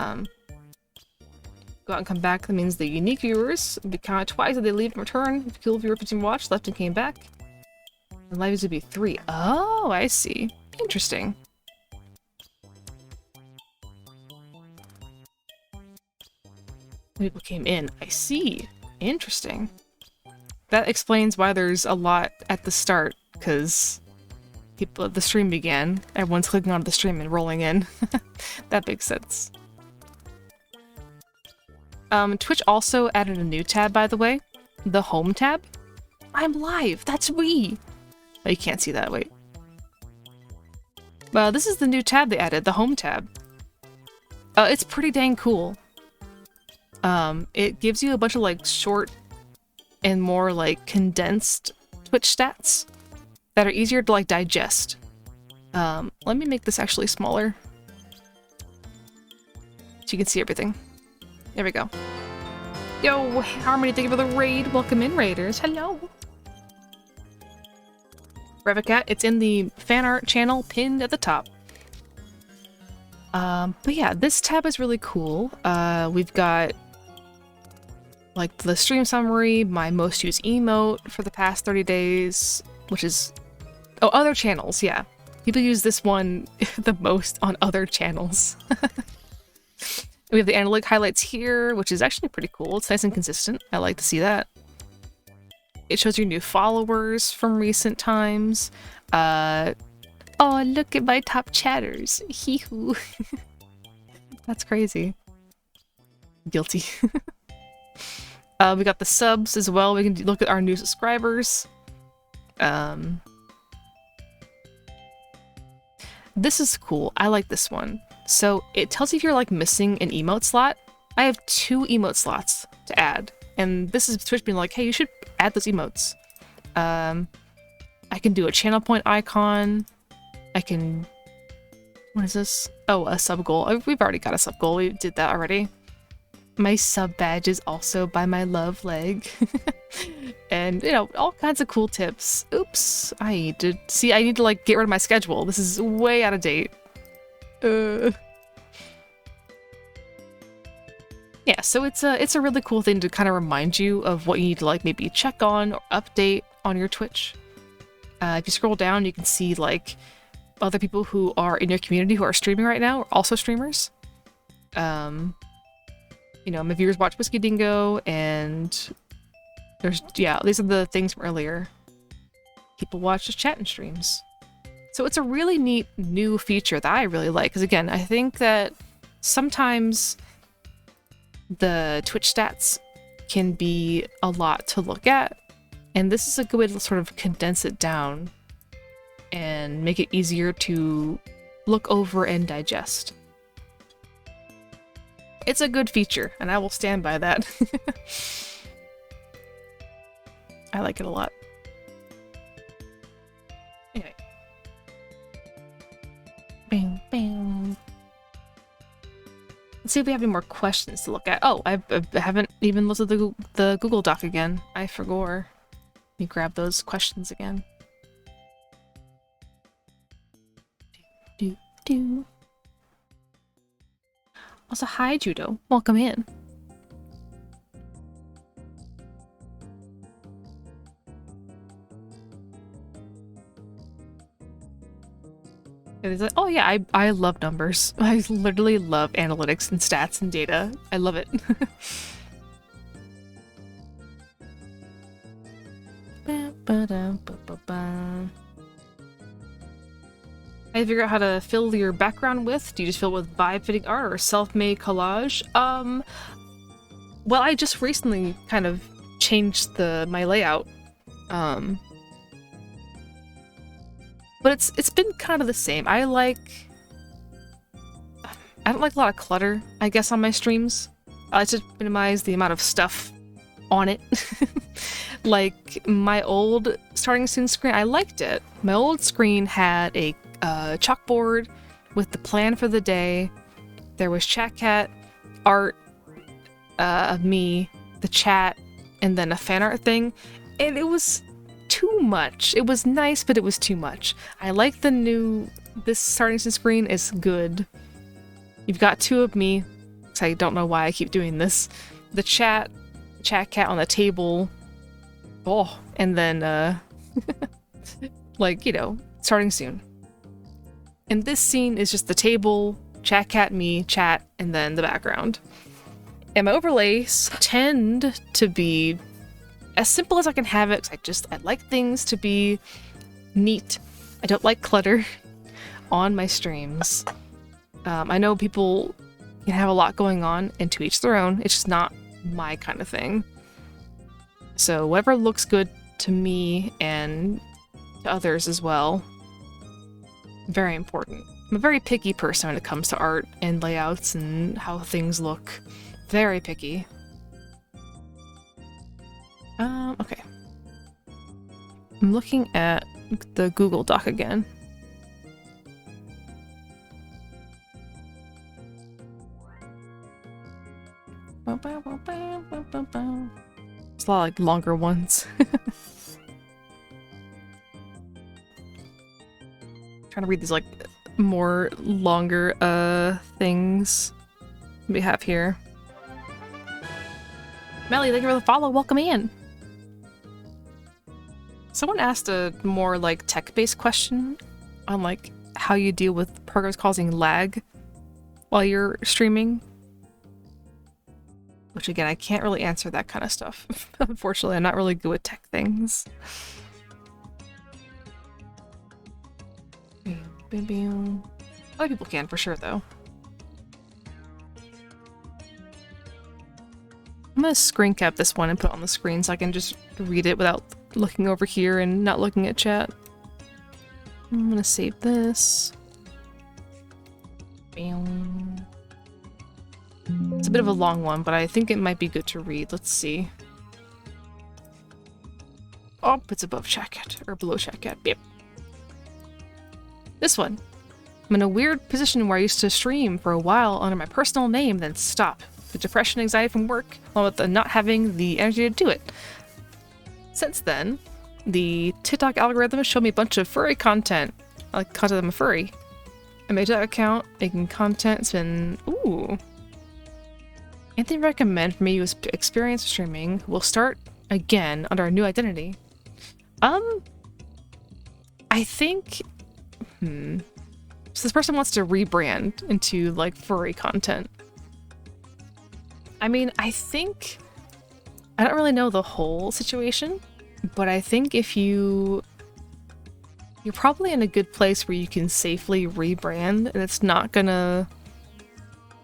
out and come back. That means the unique viewers will be counted twice if they leave and return. If you kill a viewer 15 watched, left and came back. The live views would be 3. Oh, I see. Interesting. People came in. I see. Interesting. That explains why there's a lot at the start, because the stream began. Everyone's clicking onto the stream and rolling in. That makes sense. Twitch also added a new tab, by the way. The home tab. I'm live! That's me! Oh, you can't see that, wait. Well, this is the new tab they added, the home tab. It's pretty dang cool. It gives you a bunch of like short and more like condensed Twitch stats that are easier to like digest. Let me make this actually smaller so you can see everything. There we go. Yo, Harmony, thank you for the raid. Welcome in, raiders. Hello. Revicat, it's in the fan art channel pinned at the top. But yeah, this tab is really cool. We've got like the stream summary, my most used emote for the past 30 days, which is, oh, other channels, yeah. People use this one the most on other channels. We have the analytic highlights here, which is actually pretty cool. It's nice and consistent. I like to see that. It shows your new followers from recent times. Oh, look at my top chatters. Hee-hoo. That's crazy. Guilty. We got the subs as well. We can look at our new subscribers. This is cool. I like this one. So it tells you if you're like missing an emote slot. I have 2 emote slots to add. And this is Twitch being like, hey, you should add those emotes. I can do a channel point icon. I can... What is this? Oh, a sub goal. We've already got a sub goal. We did that already. My sub badge is also by my love leg. And, you know, all kinds of cool tips. Oops. I need to like get rid of my schedule. This is way out of date. Yeah, so it's a really cool thing to kind of remind you of what you need to like maybe check on or update on your Twitch. If you scroll down, you can see like other people who are in your community who are streaming right now are also streamers. You know, my viewers watch Whiskey Dingo, and there's, yeah, these are the things from earlier. People watch just chat and streams. So it's a really neat new feature that I really like, because again, I think that sometimes the Twitch stats can be a lot to look at, and this is a good way to sort of condense it down and make it easier to look over and digest. It's a good feature, and I will stand by that. I like it a lot. Anyway. Bang, bang. Let's see if we have any more questions to look at. Oh, I haven't even looked at the Google Doc again. I forgot. Let me grab those questions again. Do. Also, hi, Judo. Welcome in. Oh yeah, I love numbers. I literally love analytics and stats and data. I love it. I figure out how to fill your background with. Do you just fill it with vibe-fitting art or self-made collage? Well, I just recently kind of changed my layout. But it's been kind of the same. I don't like a lot of clutter, I guess, on my streams. I like to minimize the amount of stuff on it. Like my old starting soon screen, I liked it. My old screen had a chalkboard with the plan for the day. There was chat cat art of me, the chat, and then a fan art thing, and it was too much. It was nice, but it was too much. I like this starting screen is good. You've got 2 of me, so I don't know why I keep doing this. The chat cat on the table. Oh, and then like, you know, starting soon. And this scene is just the table, chat cat, me, chat, and then the background. And my overlays tend to be as simple as I can have it, because I like things to be neat. I don't like clutter on my streams. I know people can have a lot going on, and to each their own. It's just not my kind of thing. So whatever looks good to me and to others as well. Very important. I'm a very picky person when it comes to art and layouts and how things look. Very picky. Okay. I'm looking at the Google Doc again. It's a lot of like longer ones. Trying to read these like more longer things we have here. Melly, thank you for the follow. Welcome in. Someone asked a more like tech-based question on like how you deal with programs causing lag while you're streaming. Which again, I can't really answer that kind of stuff. Unfortunately, I'm not really good with tech things. Other people can for sure though. I'm gonna screen cap this one and put it on the screen so I can just read it without looking over here and not looking at chat. I'm gonna save this. It's a bit of a long one, but I think it might be good to read. Let's see. Oh, it's above chat, or below chat. Yep. This one. I'm in a weird position where I used to stream for a while under my personal name, then stop. The depression, anxiety from work, along with the not having the energy to do it. Since then, the TikTok algorithm showed me a bunch of furry content. I like content I'm a furry. I made that account, making content. It's been... Ooh. Anything recommend for me who has experience streaming will start again under a new identity? I think... So this person wants to rebrand into, like, furry content. I mean, I think... I don't really know the whole situation, but I think if you're probably in a good place where you can safely rebrand and it's not gonna,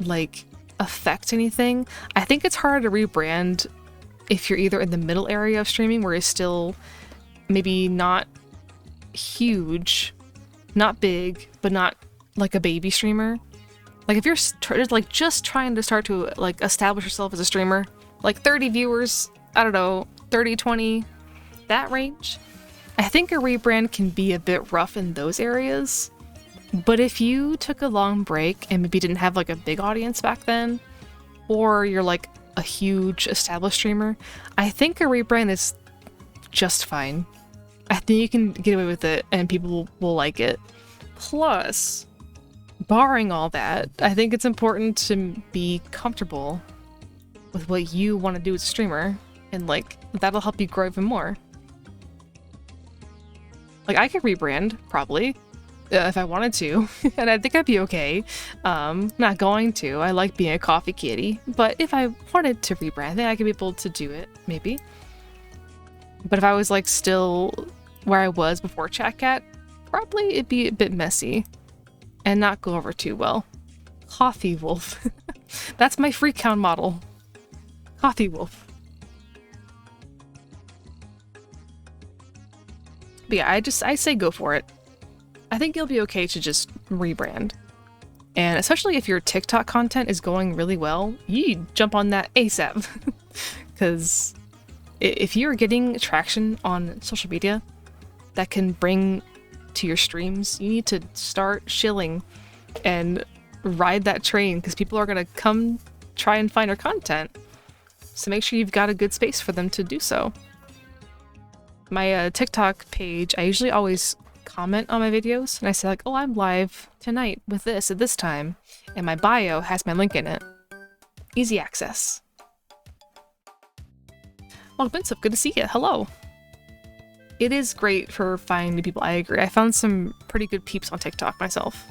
like, affect anything. I think it's harder to rebrand if you're either in the middle area of streaming where you're still maybe not huge, not big, but not like a baby streamer. Like if you're like just trying to start to like establish yourself as a streamer, like 30 viewers, I don't know, 30, 20, that range. I think a rebrand can be a bit rough in those areas. But if you took a long break and maybe didn't have like a big audience back then, or you're like a huge established streamer, I think a rebrand is just fine. I think you can get away with it and people will like it. Plus, barring all that, I think it's important to be comfortable with what you want to do as a streamer, and like that'll help you grow even more. Like I could rebrand, probably. If I wanted to, and I think I'd be okay. Not going to. I like being a coffee kitty, but if I wanted to rebrand, I think I could be able to do it, maybe. But if I was like still where I was before ChatCat, probably it'd be a bit messy and not go over too well. Coffee Wolf. That's my free count model. Coffee Wolf. But yeah, I say go for it. I think you'll be okay to just rebrand. And especially if your TikTok content is going really well, you jump on that ASAP. Because if you're getting traction on social media that can bring to your streams, you need to start shilling and ride that train because people are going to come try and find your content. So make sure you've got a good space for them to do so. My TikTok page, I usually always comment on my videos and I say like, oh, I'm live tonight with this at this time, and my bio has my link in it. Easy access. Well, Binsop, good to see you. Hello. It is great for finding new people. I agree. I found some pretty good peeps on TikTok myself.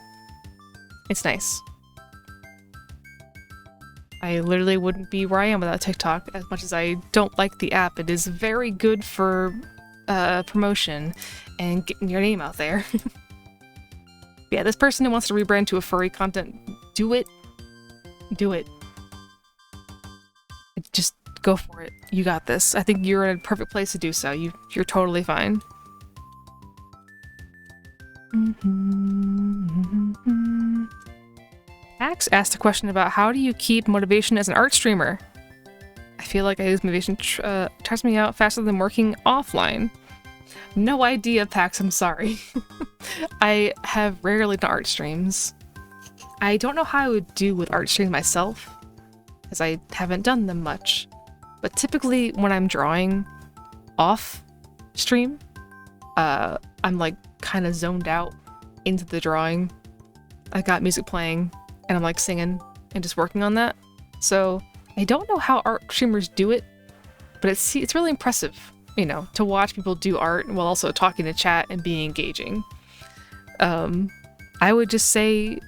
It's nice. I literally wouldn't be where I am without TikTok. As much as I don't like the app, it is very good for promotion and getting your name out there. Yeah, this person who wants to rebrand to a furry content, do it. Do it. Just go for it. You got this. I think you're in a perfect place to do so. You're totally fine. Axe asked a question about how do you keep motivation as an art streamer? I feel like I lose motivation tires me out faster than working offline. No idea, Pax, I'm sorry. I have rarely done art streams. I don't know how I would do with art streams myself, as I haven't done them much. But typically when I'm drawing off stream, I'm like kind of zoned out into the drawing I got music playing and I'm like singing and just working on that. So I don't know how art streamers do it, but it's really impressive, you know, to watch people do art while also talking to chat and being engaging. I would just say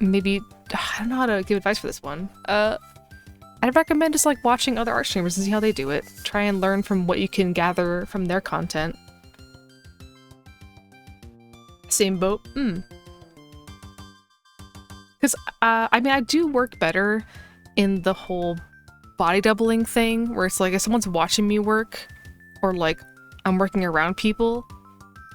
maybe, I don't know how to give advice for this one. I'd recommend just like watching other art streamers and see how they do it. Try and learn from what you can gather from their content. Same boat. Because, I mean, I do work better in the whole body doubling thing, where it's like if someone's watching me work, or like I'm working around people,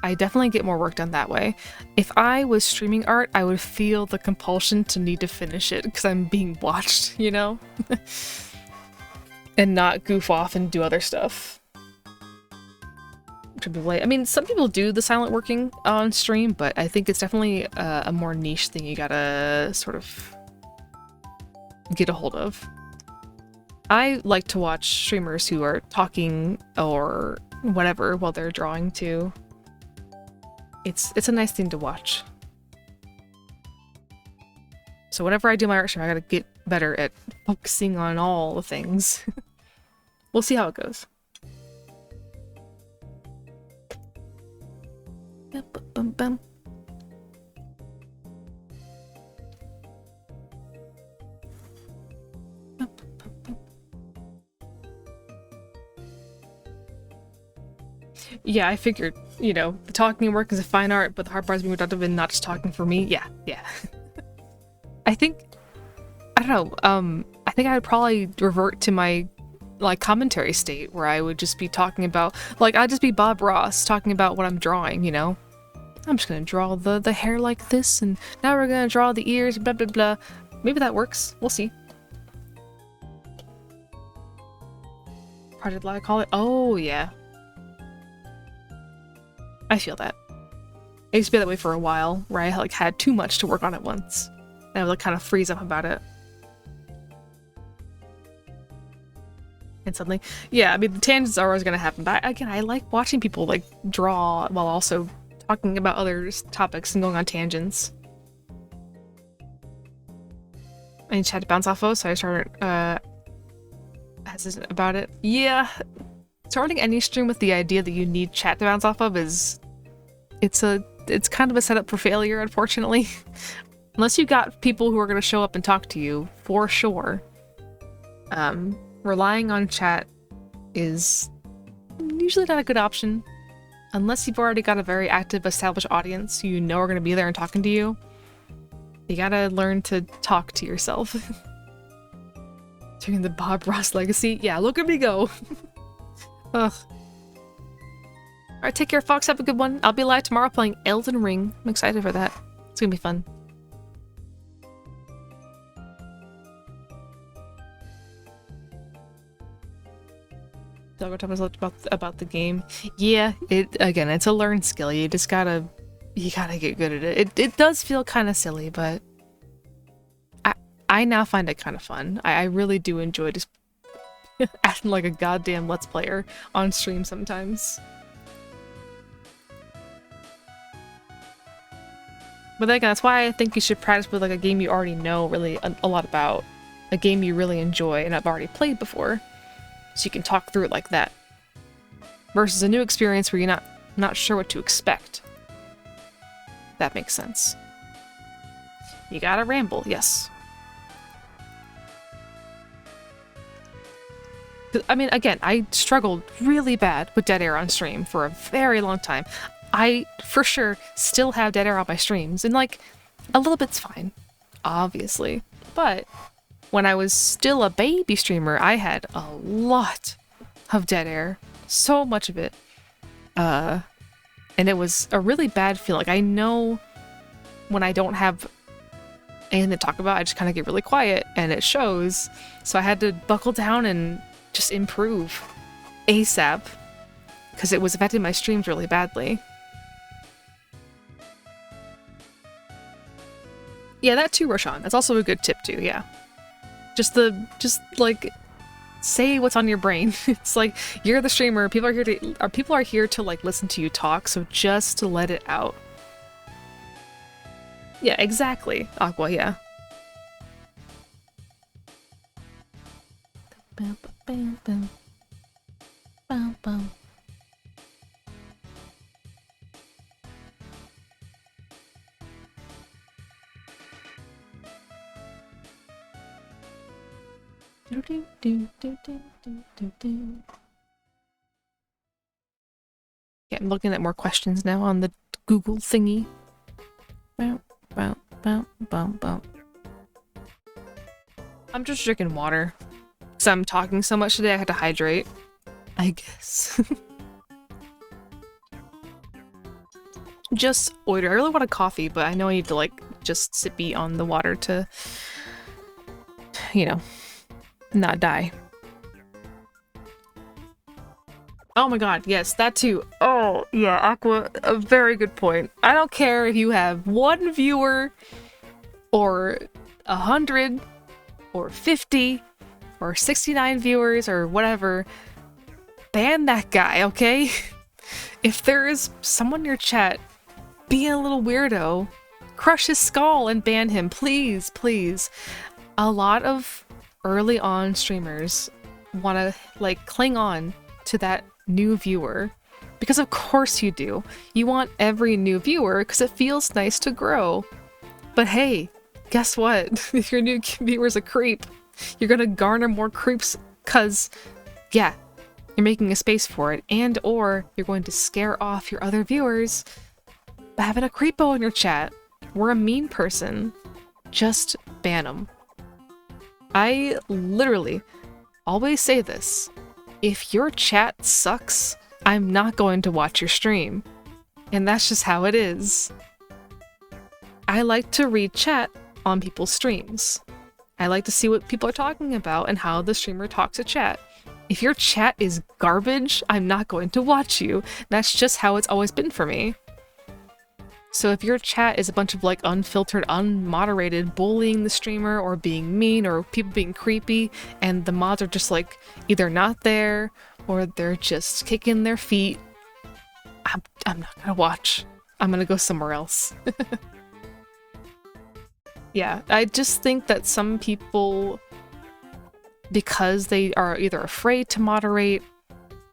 I definitely get more work done that way. If I was streaming art, I would feel the compulsion to need to finish it because I'm being watched, you know? And not goof off and do other stuff. Which would be late. I mean, some people do the silent working on stream, but I think it's definitely a more niche thing you gotta sort of get a hold of. I like to watch streamers who are talking or whatever while they're drawing too. It's a nice thing to watch. So whenever I do my art stream, I gotta get better at focusing on all the things. We'll see how it goes. Yeah, I figured, you know, the talking and work is a fine art, but the hard part is being productive and not just talking for me. Yeah. I don't know, I think I'd probably revert to my, like, commentary state where I would just be talking about, like, I'd just be Bob Ross talking about what I'm drawing, you know? I'm just gonna draw the hair like this, and now we're gonna draw the ears, blah blah blah. Maybe that works. We'll see. Project Live, I call it? Oh, yeah. I feel that. I used to be that way for a while, where I like had too much to work on at once. And I would like kind of freeze up about it. And suddenly, yeah, I mean, the tangents are always gonna happen, but again, I like watching people like draw while also talking about other topics and going on tangents. I just had to bounce off of, so I started hesitant about it. Yeah, starting any stream with the idea that you need chat to bounce off of is it's kind of a setup for failure, unfortunately. Unless you got people who are going to show up and talk to you, for sure. Relying on chat is usually not a good option. Unless you've already got a very active, established audience who you know are going to be there and talking to you. You gotta learn to talk to yourself. Taking the Bob Ross legacy? Yeah, look at me go! Ugh. Alright, take care, Fox. Have a good one. I'll be live tomorrow playing Elden Ring. I'm excited for that. It's gonna be fun. Doggo talk about the game. Yeah, again, it's a learned skill. You just gotta get good at it. It does feel kind of silly, but I now find it kind of fun. I really do enjoy just acting like a goddamn Let's Player on stream sometimes. But again, that's why I think you should practice with like a game you already know really a lot about. A game you really enjoy and have already played before. So you can talk through it like that. Versus a new experience where you're not sure what to expect. That makes sense. You gotta ramble, yes. I mean, again, I struggled really bad with dead air on stream for a very long time. I, for sure, still have dead air on my streams, and like, a little bit's fine, obviously. But when I was still a baby streamer, I had a lot of dead air. So much of it. And it was a really bad feeling. Like, I know when I don't have anything to talk about, I just kind of get really quiet, and it shows. So I had to buckle down and just improve ASAP, because it was affecting my streams really badly. Yeah, that too, Roshan. That's also a good tip too, yeah. Just like, say what's on your brain. It's like, you're the streamer, people are here to like listen to you talk, so just to let it out. Yeah, exactly. Aqua, yeah. Bum, bum, bum, bum, bum. Do, do, do, do, do, do, do, do. Yeah, I'm looking at more questions now on the Google thingy. Bow, bow, bow, bow, bow. I'm just drinking water. Because I'm talking so much today, I had to hydrate. I guess. Just order. I really want a coffee, but I know I need to, like, just sippy on the water to, you know, not die. Oh my god, yes, that too. Oh, yeah, Aqua, a very good point. I don't care if you have 1 viewer, or 100, or 50, or 69 viewers, or whatever. Ban that guy, okay? If there is someone in your chat being a little weirdo, crush his skull and ban him, please, please. A lot of early on streamers want to, like, cling on to that new viewer, because of course you do. You want every new viewer because it feels nice to grow. But hey, guess what? If your new viewer's a creep, you're gonna garner more creeps because, yeah, you're making a space for it, and or you're going to scare off your other viewers by having a creepo in your chat. We're a mean person. Just ban them. I literally always say this. If your chat sucks, I'm not going to watch your stream. And that's just how it is. I like to read chat on people's streams. I like to see what people are talking about and how the streamer talks to chat. If your chat is garbage, I'm not going to watch you. That's just how it's always been for me. So if your chat is a bunch of, like, unfiltered, unmoderated, bullying the streamer or being mean or people being creepy, and the mods are just, like, either not there or they're just kicking their feet, I'm not gonna watch. I'm gonna go somewhere else. Yeah, I just think that some people, because they are either afraid to moderate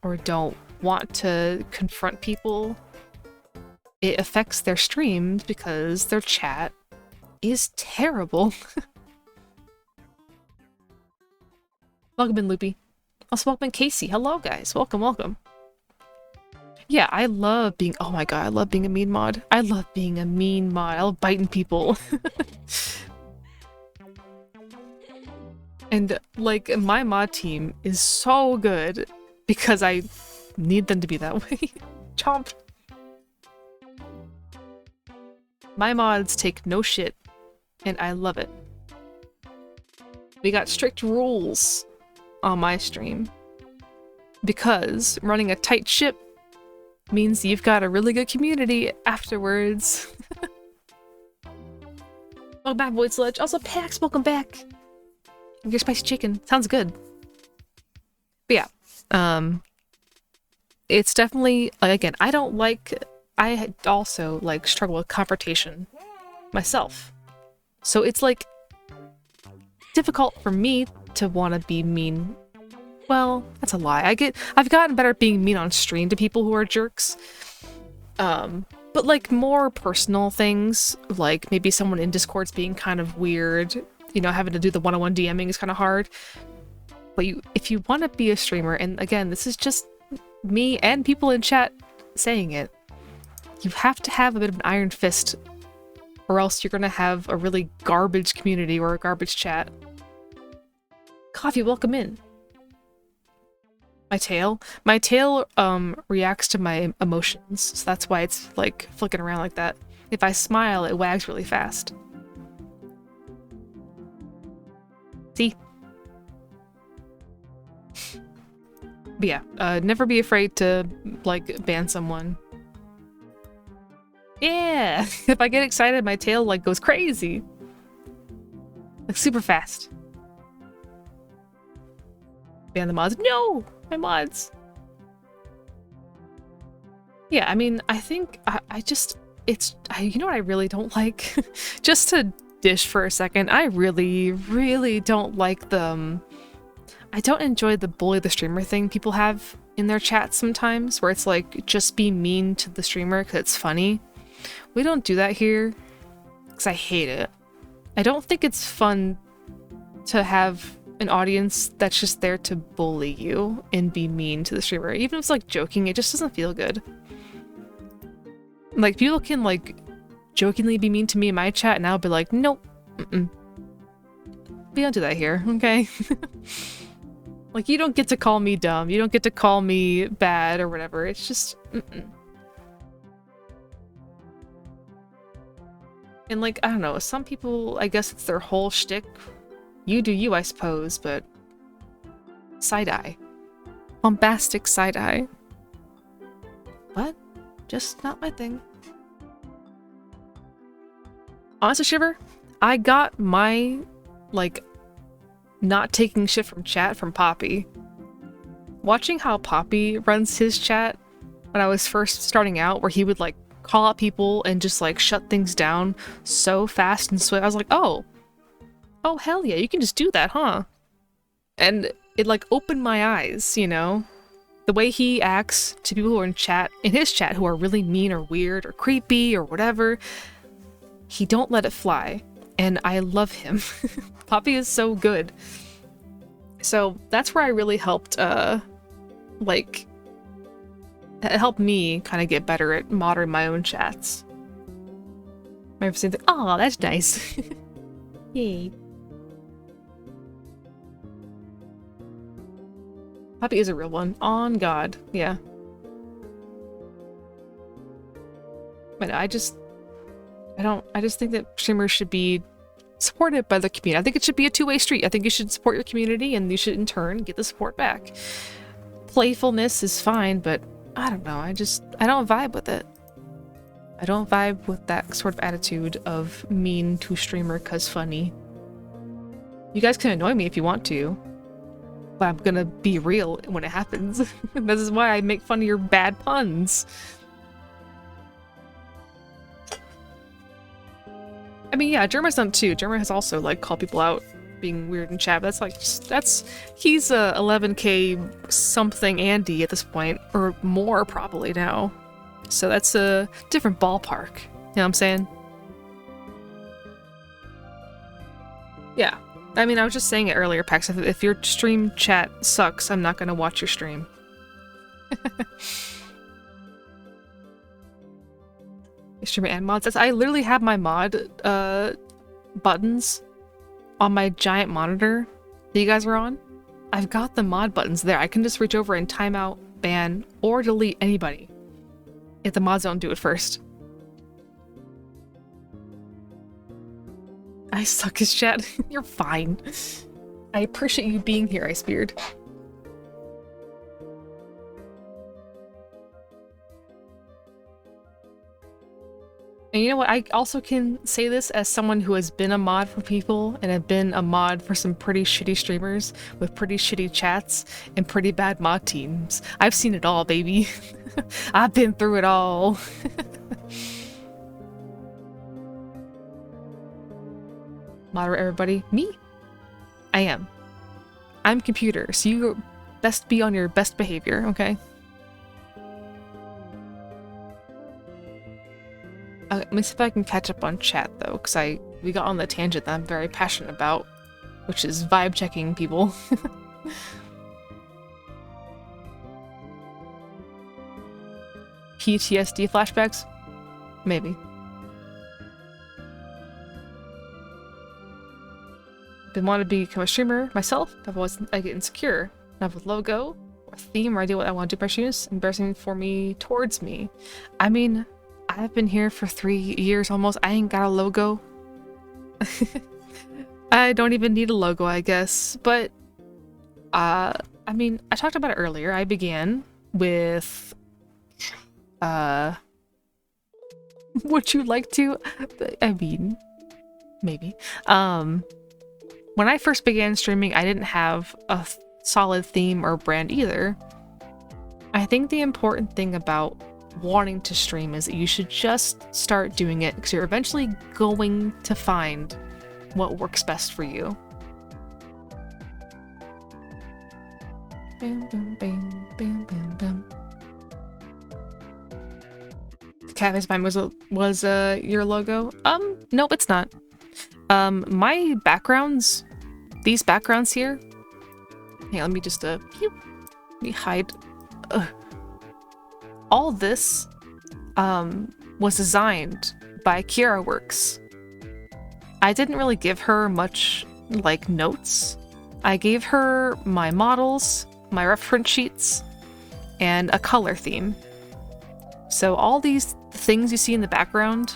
or don't want to confront people, it affects their streams because their chat is terrible. Welcome in, Loopy. Also, welcome in, Casey. Hello, guys. Welcome, welcome. Yeah, I love being- oh my god, I love being a mean mod. I love being a mean mod. I love biting people. And, like, my mod team is so good because I need them to be that way. Chomp. My mods take no shit, and I love it. We got strict rules on my stream because running a tight ship means you've got a really good community afterwards. Welcome back, Void Sludge. Also, Pax, welcome back. Your spicy chicken sounds good. But yeah, it's definitely, again, I also, like, struggle with confrontation myself. So it's, like, difficult for me to want to be mean. Well, that's a lie. I've gotten better at being mean on stream to people who are jerks. But, like, more personal things, like maybe someone in Discord's being kind of weird, you know, having to do the one-on-one DMing is kind of hard. But if you want to be a streamer, and again, this is just me and people in chat saying it, you have to have a bit of an iron fist, or else you're gonna have a really garbage community or a garbage chat. Coffee, welcome in. My tail reacts to my emotions, so that's why it's, like, flicking around like that. If I smile, it wags really fast. See? But yeah, never be afraid to, like, ban someone. Yeah! If I get excited, my tail, like, goes crazy. Like, super fast. Ban the mods. No! My mods! Yeah, I mean, I think I just you know what I really don't like? Just to dish for a second, I really, really don't like the, I don't enjoy the bully the streamer thing people have in their chats sometimes, where it's like, just be mean to the streamer because it's funny. We don't do that here, because I hate it. I don't think it's fun to have an audience that's just there to bully you and be mean to the streamer. Even if it's like joking, it just doesn't feel good. Like, people can like jokingly be mean to me in my chat and I'll be like, nope, we don't do that here, okay? Like, you don't get to call me dumb, you don't get to call me bad or whatever. It's just And like, I don't know, some people, I guess it's their whole shtick. You do you, I suppose, but side-eye. Bombastic side-eye. What? Just not my thing. Honestly, Shiver, I got my, like, not taking shit from chat from Poppy. Watching how Poppy runs his chat when I was first starting out, where he would, like, call out people and just, like, shut things down so fast and swift. I was like, oh, hell yeah, you can just do that, huh? And it, like, opened my eyes, you know? The way he acts to people who are in his chat, who are really mean or weird or creepy or whatever, he don't let it fly. And I love him. Poppy is so good. So that's where I really helped, like, it helped me kind of get better at moderating my own chats. My saying, oh, that's nice. Yay. Poppy is a real one. On God. Yeah. But I just think that streamers should be supported by the community. I think it should be a two-way street. I think you should support your community and you should in turn get the support back. Playfulness is fine, but I don't know. I don't vibe with it. I don't vibe with that sort of attitude of mean to streamer cause funny. You guys can annoy me if you want to, but I'm gonna be real when it happens. This is why I make fun of your bad puns. I mean, yeah, Jerma's done too. Jerma has also, like, called people out being weird in chat, but that's like, he's a 11k something Andy at this point, or more probably now. So that's a different ballpark. You know what I'm saying? Yeah. I mean, I was just saying it earlier, Pax. If your stream chat sucks, I'm not gonna watch your stream. Streamer and mods. I literally have my mod buttons on my giant monitor that you guys are on. I've got the mod buttons there. I can just reach over and timeout, ban, or delete anybody if the mods don't do it first. I suck his chat. You're fine. I appreciate you being here, Icebeard. And you know what? I also can say this as someone who has been a mod for people and have been a mod for some pretty shitty streamers with pretty shitty chats and pretty bad mod teams. I've seen it all, baby. I've been through it all. Moderate everybody. Me? I am. I'm computer, so you best be on your best behavior, okay? Let me see if I can catch up on chat though, because we got on the tangent that I'm very passionate about, which is vibe checking people. PTSD flashbacks? Maybe. Been wanting to become a streamer myself. I get insecure. Not with logo or theme or idea what I want to do by shoes. Embarrassing for me towards me. I mean, I've been here for 3 years almost. I ain't got a logo. I don't even need a logo, I guess. But, I mean, I talked about it earlier. I began with, would you like to? I mean, maybe. When I first began streaming, I didn't have a solid theme or brand either. I think the important thing about wanting to stream is that you should just start doing it because you're eventually going to find what works best for you. Bam, bam, bam, bam, bam, bam. Cafe Spine was your logo? Nope, it's not. My backgrounds, these backgrounds here. Hey, let me just let me hide. All this was designed by Kiara Works. I didn't really give her much like notes. I gave her my models, my reference sheets, and a color theme. So all these things you see in the background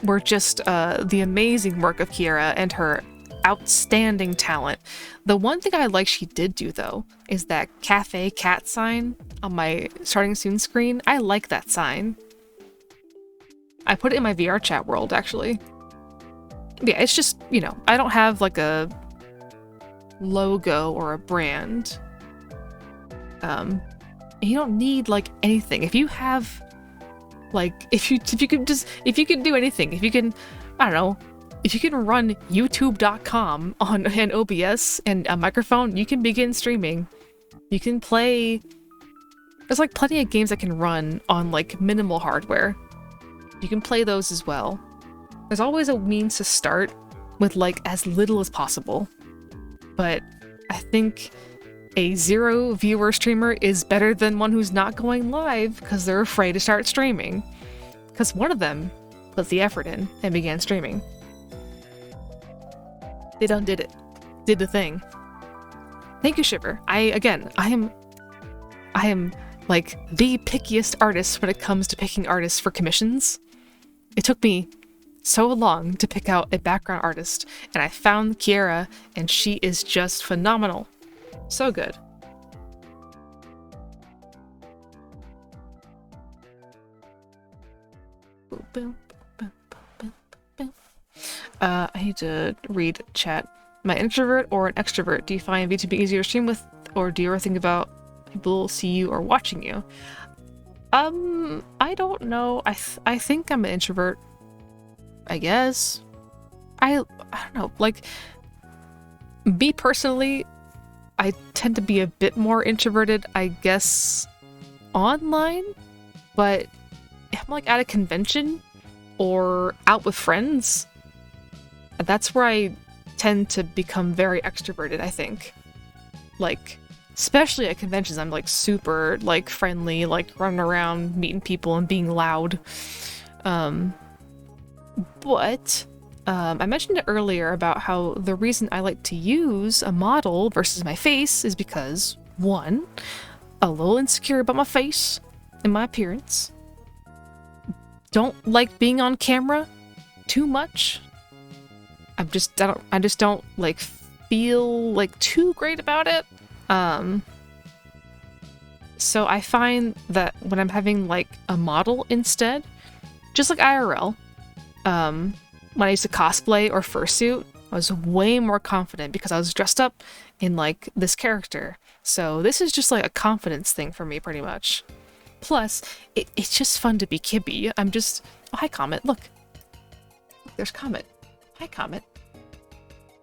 were just the amazing work of Kiara and her outstanding talent. The one thing I like she did do, though, is that cafe cat sign on my starting soon screen. I like that sign. I put it in my VR chat world, actually. Yeah, it's just, you know, I don't have like a logo or a brand. You don't need like anything. If you have like, if you can do anything, if you can, I don't know, if you can run youtube.com on an OBS and a microphone, you can begin streaming. You can play, there's like plenty of games that can run on like minimal hardware. You can play those as well. There's always a means to start with like as little as possible. But I think a 0 viewer streamer is better than one who's not going live because they're afraid to start streaming. Because one of them put the effort in and began streaming. They done did it. Did the thing. Thank you, Shiver. I am like the pickiest artist when it comes to picking artists for commissions. It took me so long to pick out a background artist, and I found Kiara, and she is just phenomenal. So good. I need to read chat. Am I an introvert or an extrovert? Do you find VTuber easier to stream with, or do you ever think about people see you or watching you? I don't know. I think I'm an introvert. I guess. I don't know. Like, me personally, I tend to be a bit more introverted, I guess, online, but if I'm like at a convention or out with friends, that's where I tend to become very extroverted, I think. Like, especially at conventions, I'm like super like friendly, like running around, meeting people and being loud. But I mentioned it earlier about how the reason I like to use a model versus my face is because, one, a little insecure about my face and my appearance. Don't like being on camera too much. I just don't like feel like too great about it. So I find that when I'm having like a model instead, just like IRL, when I used to cosplay or fursuit, I was way more confident because I was dressed up in like this character. So this is just like a confidence thing for me, pretty much. Plus, it's just fun to be Kibby. I'm just... Oh, hi, Comet. Look. There's Comet. Hi, Comet.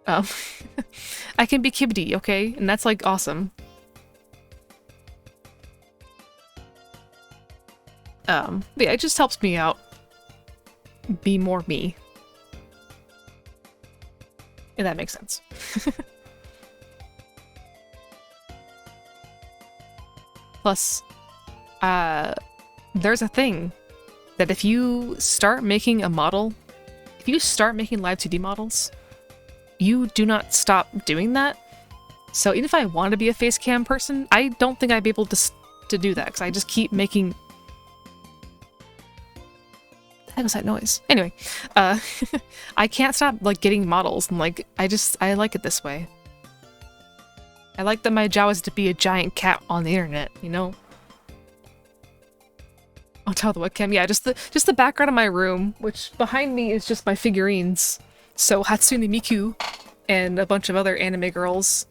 I can be Kibby, okay? And that's like awesome. Yeah, it just helps me out. Be more me. If that makes sense. Plus, there's a thing that if you start making a model, if you start making live 2D models, you do not stop doing that. So even if I want to be a face cam person, I don't think I'd be able to do that because I just keep making... What the heck was that noise? Anyway, I can't stop like getting models and like I like it this way. I like that my job is to be a giant cat on the internet, you know? On top of the webcam, yeah, just the background of my room, which behind me is just my figurines. So Hatsune Miku and a bunch of other anime girls,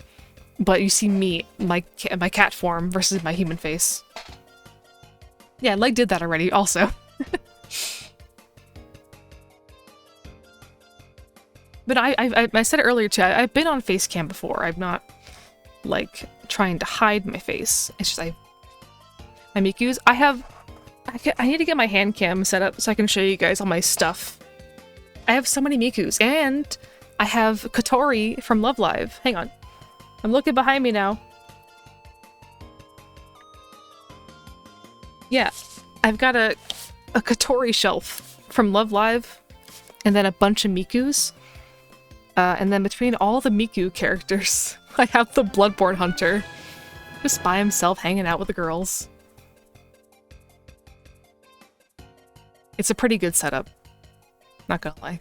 but you see me, my cat form versus my human face. Yeah, Leg did that already, also. But I said it earlier too, I've been on face cam before. I'm not, like, trying to hide my face. It's just my Mikus. I need to get my hand cam set up so I can show you guys all my stuff. I have so many Mikus, and I have Kotori from Love Live. Hang on. I'm looking behind me now. Yeah, I've got a Kotori shelf from Love Live, and then a bunch of Mikus. And then between all the Miku characters, I have the Bloodborne Hunter. Just by himself hanging out with the girls. It's a pretty good setup. Not gonna lie.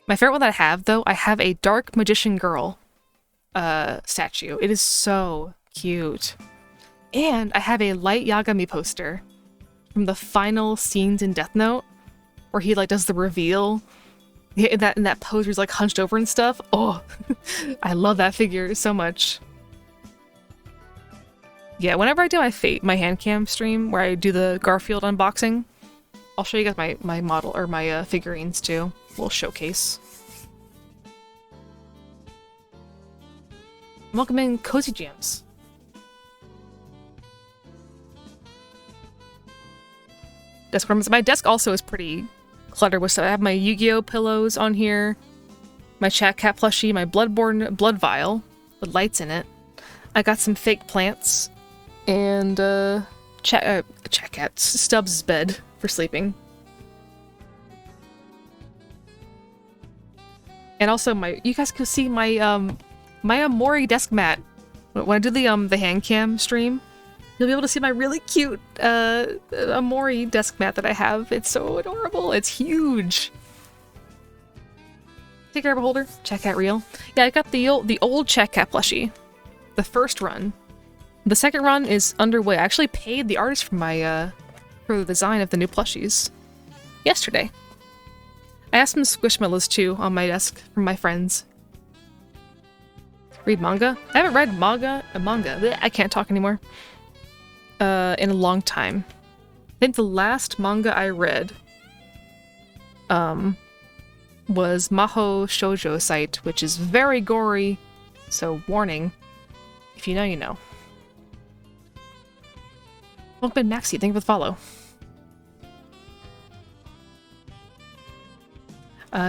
My favorite one that I have, though, I have a Dark Magician Girl statue. It is so cute. And I have a Light Yagami poster from the final scenes in Death Note, where he, like, does the reveal. In that pose where he's, like, hunched over and stuff. Oh, I love that figure so much. Yeah, whenever I do my hand cam stream, where I do the Garfield unboxing, I'll show you guys my model, or my figurines too. A little showcase. Welcome in, Cozy Jams. Desk rooms. My desk also is pretty cluttered with stuff. I have my Yu-Gi-Oh pillows on here, my Chat Cat plushie, my Bloodborne blood vial with lights in it. I got some fake plants, and Chat Cat's Stubbs' bed for sleeping. And also you guys can see my my Amori desk mat. When I do the hand cam stream, you'll be able to see my really cute Amori desk mat that I have. It's so adorable. It's huge. Take care of a holder. Chat Cat Reel. Yeah, I got the old Chat Cat plushie. The first run. The second run is underway. I actually paid the artist for for the design of the new plushies yesterday. I have some Squishmallows too on my desk from my friends. Read manga? I haven't read manga. Blech, I can't talk anymore. In a long time. I think the last manga I read was Maho Shoujo Site, which is very gory, so warning. If you know, you know. Welcome, Maxie. Thank you for the follow.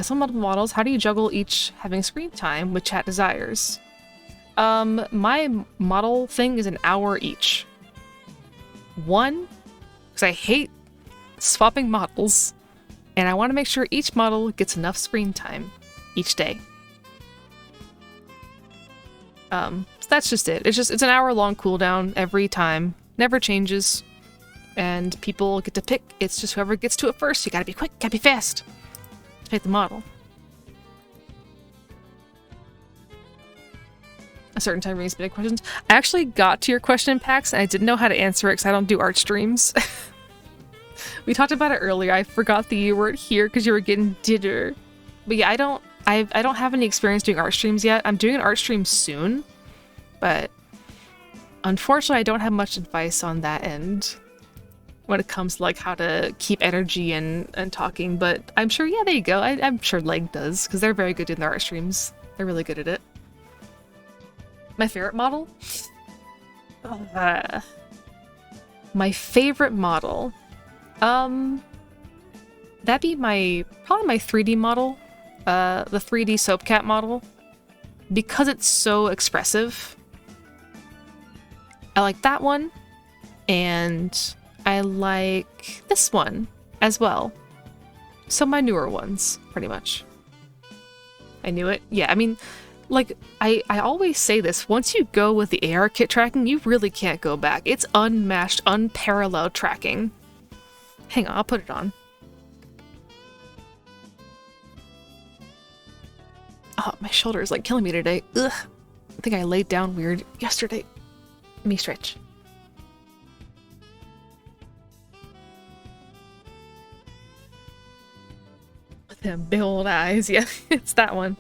Some multiple models. How do you juggle each having screen time with chat desires? My model thing is an hour each. One, because I hate swapping models, and I want to make sure each model gets enough screen time each day. So that's just it. It's an hour-long cooldown every time. Never changes. And people get to pick. It's just whoever gets to it first. You gotta be quick, gotta be fast. Pick the model. A certain time brings big questions. I actually got to your question, Pax, and I didn't know how to answer it because I don't do art streams. We talked about it earlier. I forgot that you weren't here because you were getting dinner. But yeah, I don't have any experience doing art streams yet. I'm doing an art stream soon, but unfortunately I don't have much advice on that end when it comes to like how to keep energy and talking. But I'm sure, yeah, there you go. I'm sure Leg does because they're very good doing their art streams. They're really good at it. My favorite model? My favorite model? That'd be probably my 3D model. The 3D Soap Cat model. Because it's so expressive. I like that one. And I like this one as well. So my newer ones, pretty much. I knew it. Yeah, I mean, like, I always say this, once you go with the AR kit tracking, you really can't go back. It's unmatched, unparalleled tracking. Hang on, I'll put it on. Oh, my shoulder is like killing me today. Ugh. I think I laid down weird yesterday. Let me stretch. With them big old eyes, yeah, it's that one.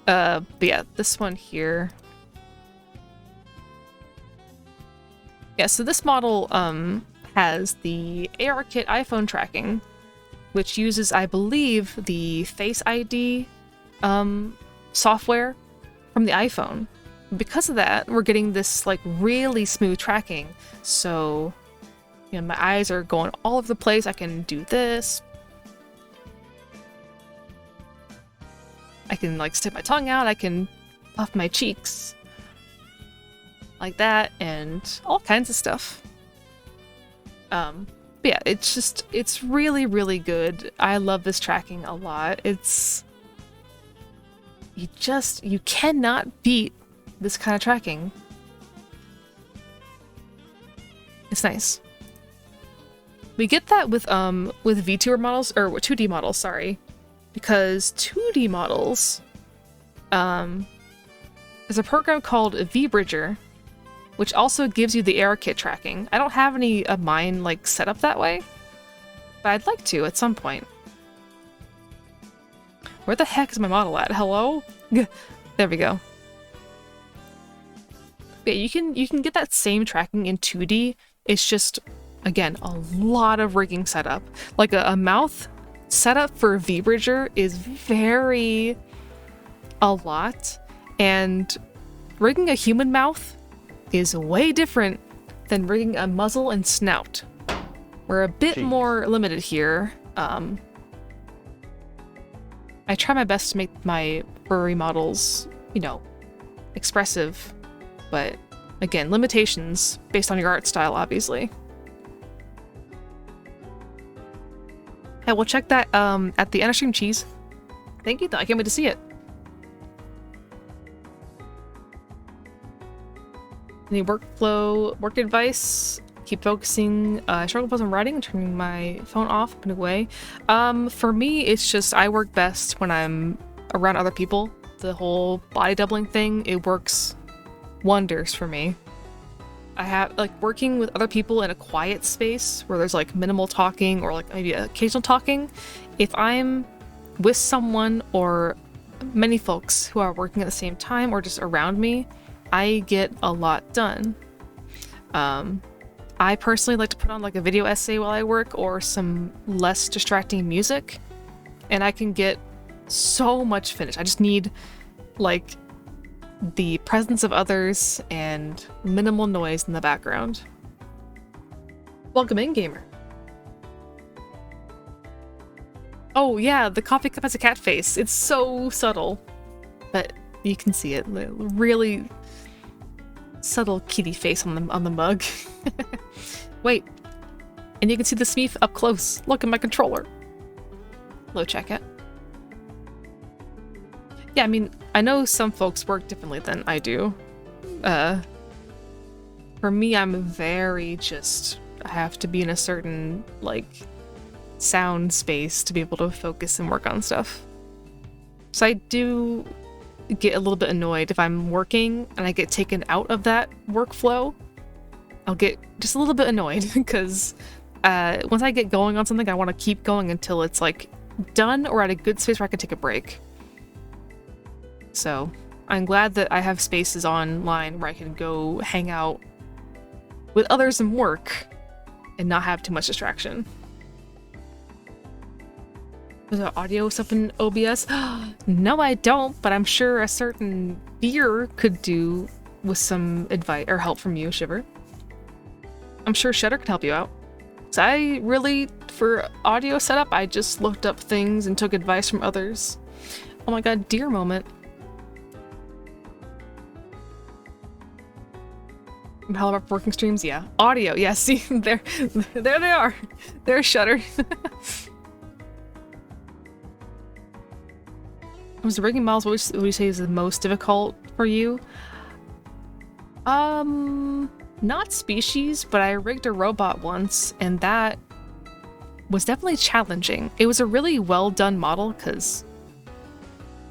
But yeah, this one here. Yeah, so this model has the ARKit iPhone tracking, which uses, I believe, the Face ID software from the iPhone. Because of that, we're getting this like really smooth tracking. So, you know, my eyes are going all over the place. I can do this. I can like stick my tongue out. I can puff my cheeks like that and all kinds of stuff. But yeah, it's really, really good. I love this tracking a lot. You cannot beat this kind of tracking. It's nice. We get that with VTuber models, or 2D models, sorry. Because 2D models, there's a program called VBridger, which also gives you the ARKit tracking. I don't have any of mine like set up that way, but I'd like to at some point. Where the heck is my model at? Hello? There we go. Yeah, you can get that same tracking in 2D. It's just, again, a lot of rigging setup. Like a mouth setup for VBridger is a lot, and rigging a human mouth is way different than rigging a muzzle and snout. We're a bit more limited here. I try my best to make my furry models, you know, expressive, but again, limitations based on your art style, obviously. Yeah, we'll check that at the end of stream, Cheese. Thank you, though. I can't wait to see it. Any work advice? Keep focusing. I struggle with writing and turning my phone off, putting it away. For me, it's just I work best when I'm around other people. The whole body doubling thing, it works wonders for me. I have like working with other people in a quiet space where there's like minimal talking or like maybe occasional talking. If I'm with someone or many folks who are working at the same time or just around me, I get a lot done. I personally like to put on like a video essay while I work or some less distracting music, and I can get so much finished. I just need like the presence of others and minimal noise in the background. Welcome in, gamer. Oh yeah, the coffee cup has a cat face. It's so subtle, but you can see it. Really subtle kitty face on the mug. Wait, and you can see the Smeef up close. Look at my controller. Hello, check it. Yeah, I mean, I know some folks work differently than I do. For me, I'm very I have to be in a certain, like, sound space to be able to focus and work on stuff. So I do get a little bit annoyed if I'm working and I get taken out of that workflow. I'll get just a little bit annoyed because once I get going on something, I want to keep going until it's, like, done or at a good space where I can take a break. So I'm glad that I have spaces online where I can go hang out with others and work and not have too much distraction. Is there audio stuff in OBS? No, I don't, but I'm sure a certain beer could do with some advice or help from you, Shiver. I'm sure Shutter could help you out. So I really, for audio setup, I just looked up things and took advice from others. Oh my god, deer moment. How about working streams? Yeah. Audio, yeah, see, there they are. There's Shutter. Was the rigging models, what would you say is the most difficult for you? Not species, but I rigged a robot once, and that was definitely challenging. It was a really well done model, because,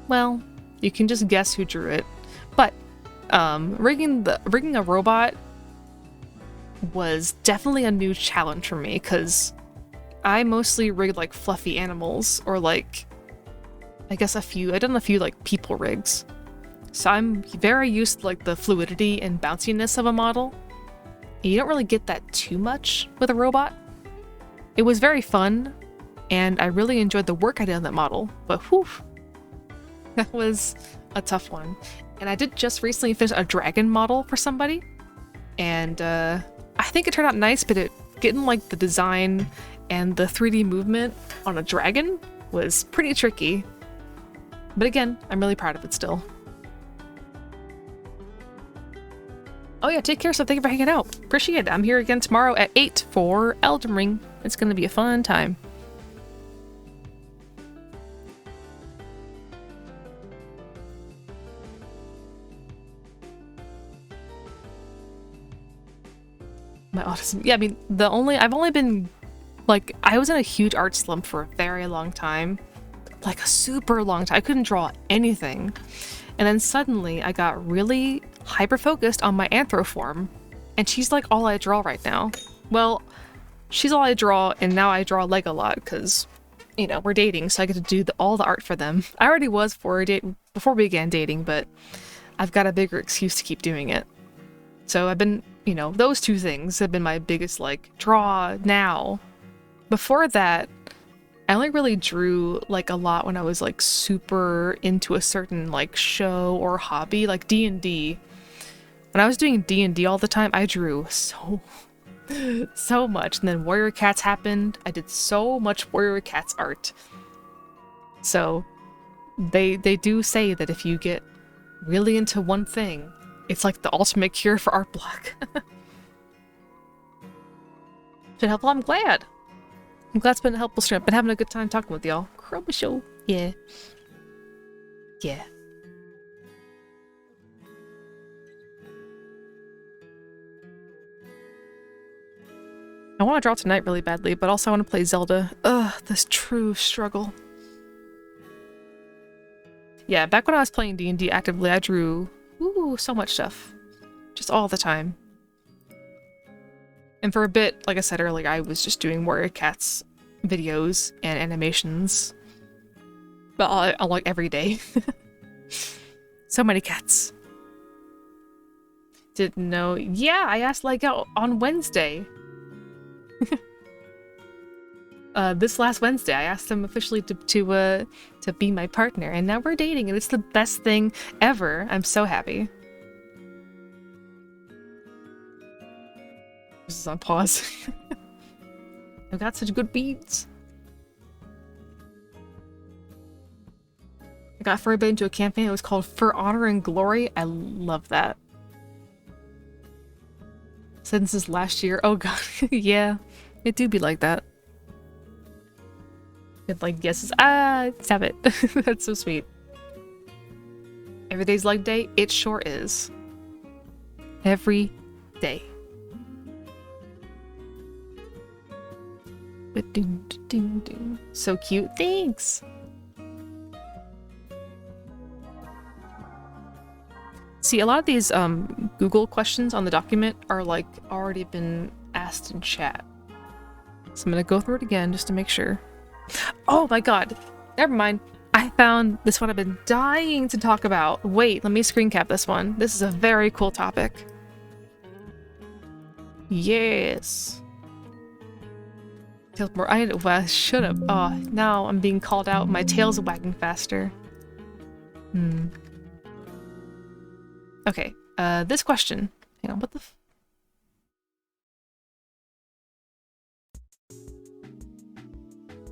well, you can just guess who drew it. But rigging a robot was definitely a new challenge for me, because I mostly rigged like fluffy animals or like I've done a few like people rigs. So I'm very used to like the fluidity and bounciness of a model. You don't really get that too much with a robot. It was very fun, and I really enjoyed the work I did on that model, but whew, that was a tough one. And I did just recently finish a dragon model for somebody, and I think it turned out nice, but getting like the design and the 3D movement on a dragon was pretty tricky. But again, I'm really proud of it still. Oh yeah, take care, so thank you for hanging out. Appreciate it. I'm here again tomorrow at 8 for Elden Ring. It's gonna be a fun time. My autism. Yeah, I mean, I've only been, like, I was in a huge art slump for a very long time. Like a super long time. I couldn't draw anything. And then suddenly I got really hyper-focused on my anthroform. And she's like all I draw right now. Well, she's all I draw, and now I draw Leg a lot because, you know, we're dating, so I get to do all the art for them. I already was before we began dating, but I've got a bigger excuse to keep doing it. So I've been, you know, those two things have been my biggest, like, draw now. Before that, I only really drew, like, a lot when I was, like, super into a certain, like, show or hobby, like D&D. When I was doing D&D all the time, I drew so much. And then Warrior Cats happened. I did so much Warrior Cats art. So they do say that if you get really into one thing, it's like the ultimate cure for art block. Should help. Well, I'm glad. I'm glad it's been a helpful stream. Been having a good time talking with y'all. Chroma Show. Yeah. Yeah. I want to draw tonight really badly, but also I want to play Zelda. Ugh, this true struggle. Yeah, back when I was playing D&D actively, I drew so much stuff. Just all the time. And for a bit, like I said earlier, I was just doing Warrior Cats videos and animations. But I like every day. So many cats. Didn't know. Yeah, I asked like out on Wednesday. This last Wednesday, I asked him officially to be my partner, and now we're dating, and it's the best thing ever. I'm so happy. This is on pause. I've got such good beads. I got Furry Bait into a campaign. It was called For Honor and Glory. I love that. Since this last year. Oh god. Yeah. It do be like that. It like guesses. Stop it. That's so sweet. Every day's leg day. It sure is. Every day. So cute. Thanks. See, a lot of these Google questions on the document are like already been asked in chat. So I'm gonna go through it again just to make sure. Oh my god. Never mind. I found this one I've been dying to talk about. Wait, let me screen cap this one. This is a very cool topic. Yes. More. Well, should have. Oh, now I'm being called out. My tail's wagging faster. Okay. This question. Hang on. What the?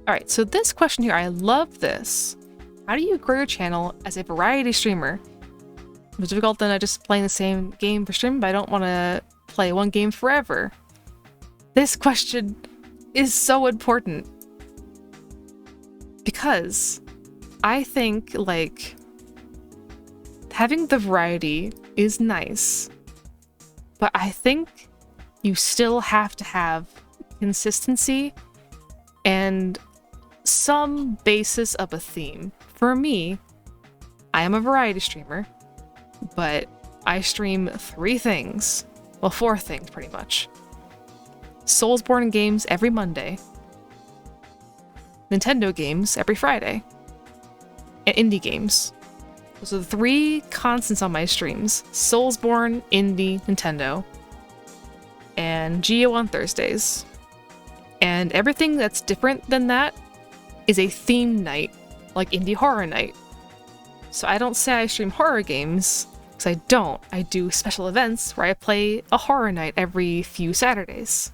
All right. So this question here, I love this. How do you grow your channel as a variety streamer? It was difficult than just playing the same game for stream, but I don't want to play one game forever. This question is so important because I think like having the variety is nice, but I think you still have to have consistency and some basis of a theme. For me, I am a variety streamer, but I stream 3 things. Well, 4 things pretty much. Soulsborne games every Monday, Nintendo games every Friday, and indie games. Those are the 3 constants on my streams. Soulsborne, indie, Nintendo. and Geo on Thursdays. And everything that's different than that is a theme night, like indie horror night. So I don't say I stream horror games, because I don't. I do special events where I play a horror night every few Saturdays.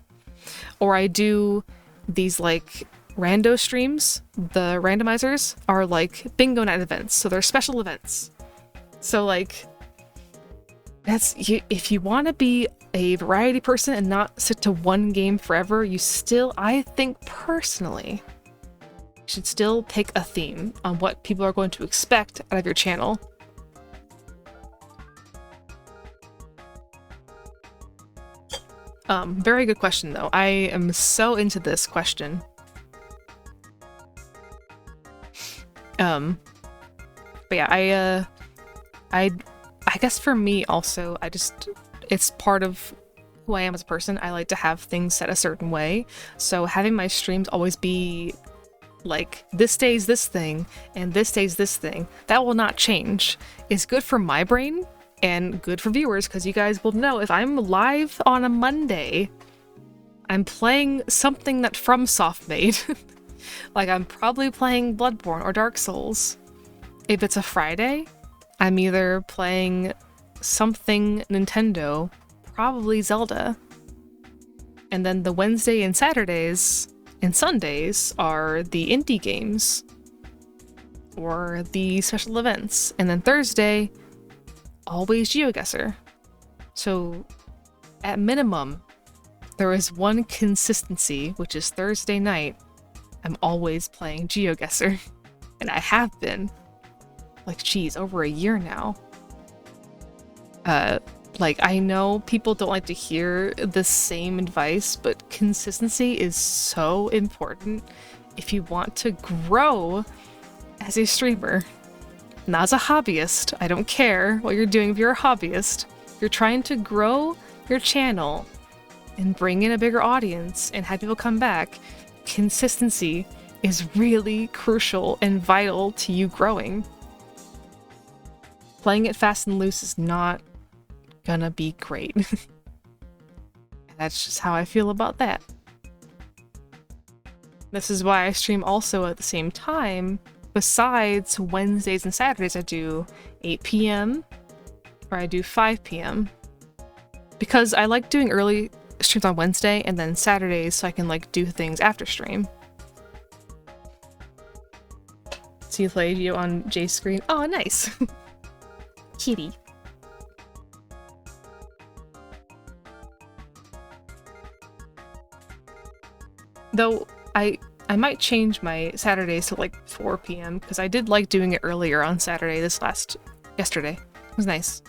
Or I do these like rando streams. The randomizers are like bingo night events, so they're special events. So like, if you want to be a variety person and not stick to one game forever, you still, I think personally, should still pick a theme on what people are going to expect out of your channel. Very good question though. I am so into this question. But yeah, I guess for me also, it's part of who I am as a person. I like to have things set a certain way. So having my streams always be like, this day's this thing, and this day's this thing, that will not change. It's good for my brain, and good for viewers, because you guys will know if I'm live on a Monday, I'm playing something that FromSoft made. Like, I'm probably playing Bloodborne or Dark Souls. If it's a Friday, I'm either playing something Nintendo, probably Zelda. And then the Wednesday and Saturdays and Sundays are the indie games or the special events. And then Thursday, always GeoGuessr. So at minimum, there is one consistency, which is Thursday night. I'm always playing GeoGuessr. And I have been, like, geez, over a year now. Like, I know people don't like to hear the same advice, but consistency is so important if you want to grow as a streamer. Not as a hobbyist. I don't care what you're doing if you're a hobbyist. You're trying to grow your channel and bring in a bigger audience and have people come back. Consistency is really crucial and vital to you growing. Playing it fast and loose is not gonna be great. That's just how I feel about that. This is why I stream also at the same time. Besides Wednesdays and Saturdays, I do 8 p.m. or I do 5 p.m. because I like doing early streams on Wednesday and then Saturdays so I can like do things after stream. So you played you on Jay's screen. Oh, nice. Kitty. Though I might change my Saturdays to like 4 p.m. because I did like doing it earlier on Saturday yesterday. It was nice.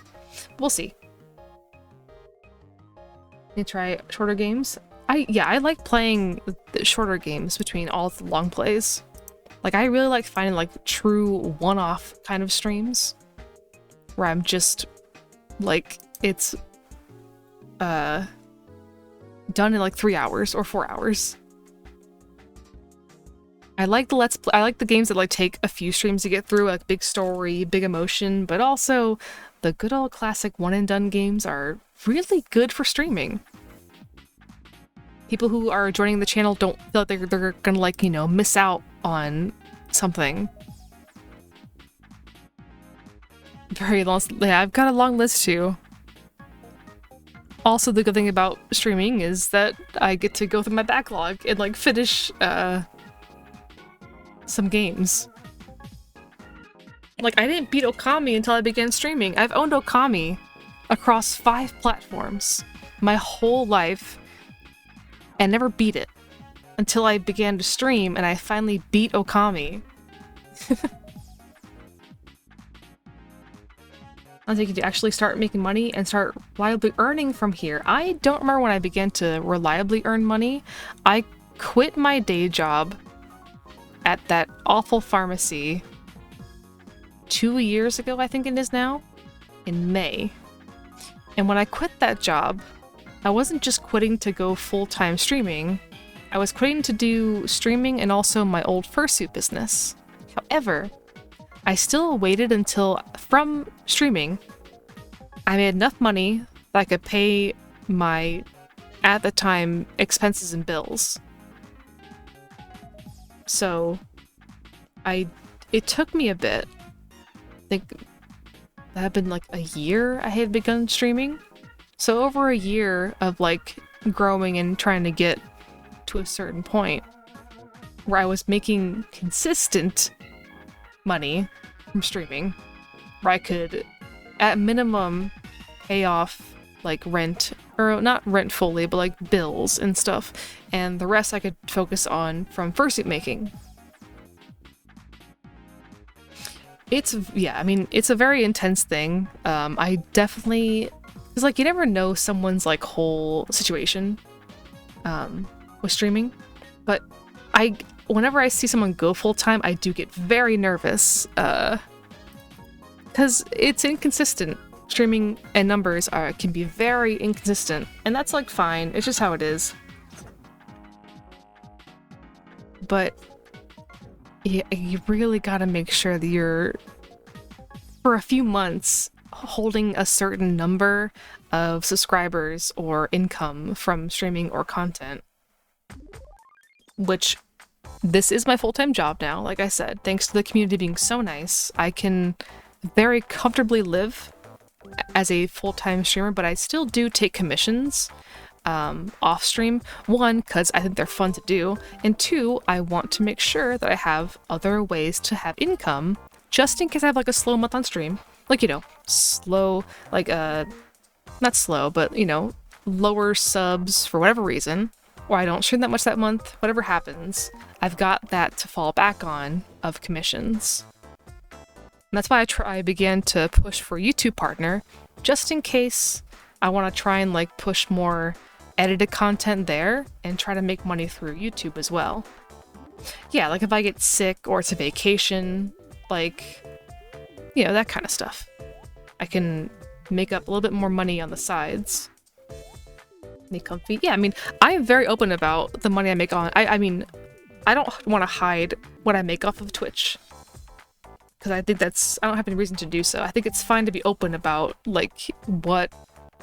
We'll see. You try shorter games? I like playing the shorter games between all the long plays. Like, I really like finding like true one-off kind of streams where I'm just like, it's done in like 3 hours or 4 hours. I like the games that like take a few streams to get through, like big story, big emotion, but also the good old classic one and done games are really good for streaming. People who are joining the channel don't feel like they're gonna like, you know, miss out on something. Very long. Yeah, I've got a long list too. Also, the good thing about streaming is that I get to go through my backlog and like finish some games. Like, I didn't beat Okami until I began streaming. I've owned Okami across 5 platforms my whole life and never beat it until I began to stream and I finally beat Okami. I think you to actually start making money and start reliably earning from here. I don't remember when I began to reliably earn money. I quit my day job at that awful pharmacy 2 years ago, I think it is now, in May. And when I quit that job, I wasn't just quitting to go full-time streaming. I was quitting to do streaming and also my old fursuit business. However, I still waited until, from streaming, I made enough money that I could pay my at the time expenses and bills. So it took me a bit. I think that had been like a year I had begun streaming. So over a year of like growing and trying to get to a certain point where I was making consistent money from streaming, where I could at minimum pay off like rent, or not rent fully, but like bills and stuff, and the rest I could focus on from fursuit making. It's, yeah, I mean, it's a very intense thing. I definitely, it's like you never know someone's like whole situation with streaming, but whenever I see someone go full-time, I do get very nervous because it's inconsistent. Streaming and numbers can be very inconsistent, and that's like fine, it's just how it is. But you really gotta make sure that you're, for a few months, holding a certain number of subscribers or income from streaming or content. Which, this is my full-time job now, like I said. Thanks to the community being so nice, I can very comfortably live as a full-time streamer, but I still do take commissions off stream. One, because I think they're fun to do, and two, I want to make sure that I have other ways to have income, just in case I have like a slow month on stream. Like, you know, slow, like not slow, but you know, lower subs for whatever reason, or I don't stream that much that month, whatever happens, I've got that to fall back on of commissions. And that's why I began to push for a YouTube partner, just in case I want to try and like push more edited content there and try to make money through YouTube as well. Yeah, like if I get sick or it's a vacation, like, you know, that kind of stuff. I can make up a little bit more money on the sides. Need comfy? Yeah, I mean, I am very open about the money I make on. I mean, I don't want to hide what I make off of Twitch, because I think I don't have any reason to do so. I think it's fine to be open about, like, what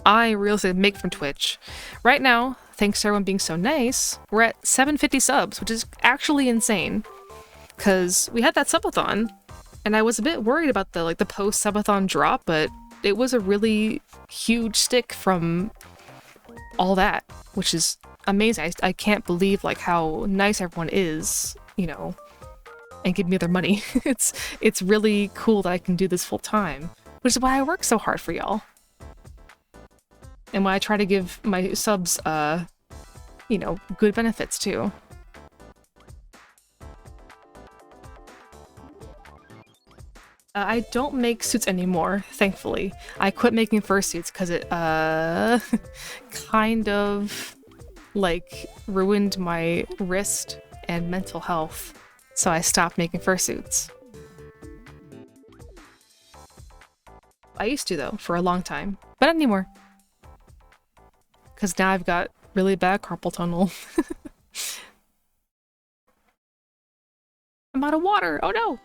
I realistically make from Twitch. Right now, thanks to everyone being so nice, we're at 750 subs, which is actually insane. Because we had that subathon, and I was a bit worried about the post-subathon drop, but it was a really huge stick from all that, which is amazing. I can't believe, like, how nice everyone is, you know, and give me their money. It's really cool that I can do this full time, which is why I work so hard for y'all. And why I try to give my subs, you know, good benefits too. I don't make suits anymore, thankfully. I quit making fursuits because it, kind of, like, ruined my wrist and mental health. So I stopped making fursuits. I used to, though, for a long time. But not anymore. Because now I've got really bad carpal tunnel. I'm out of water! Oh no!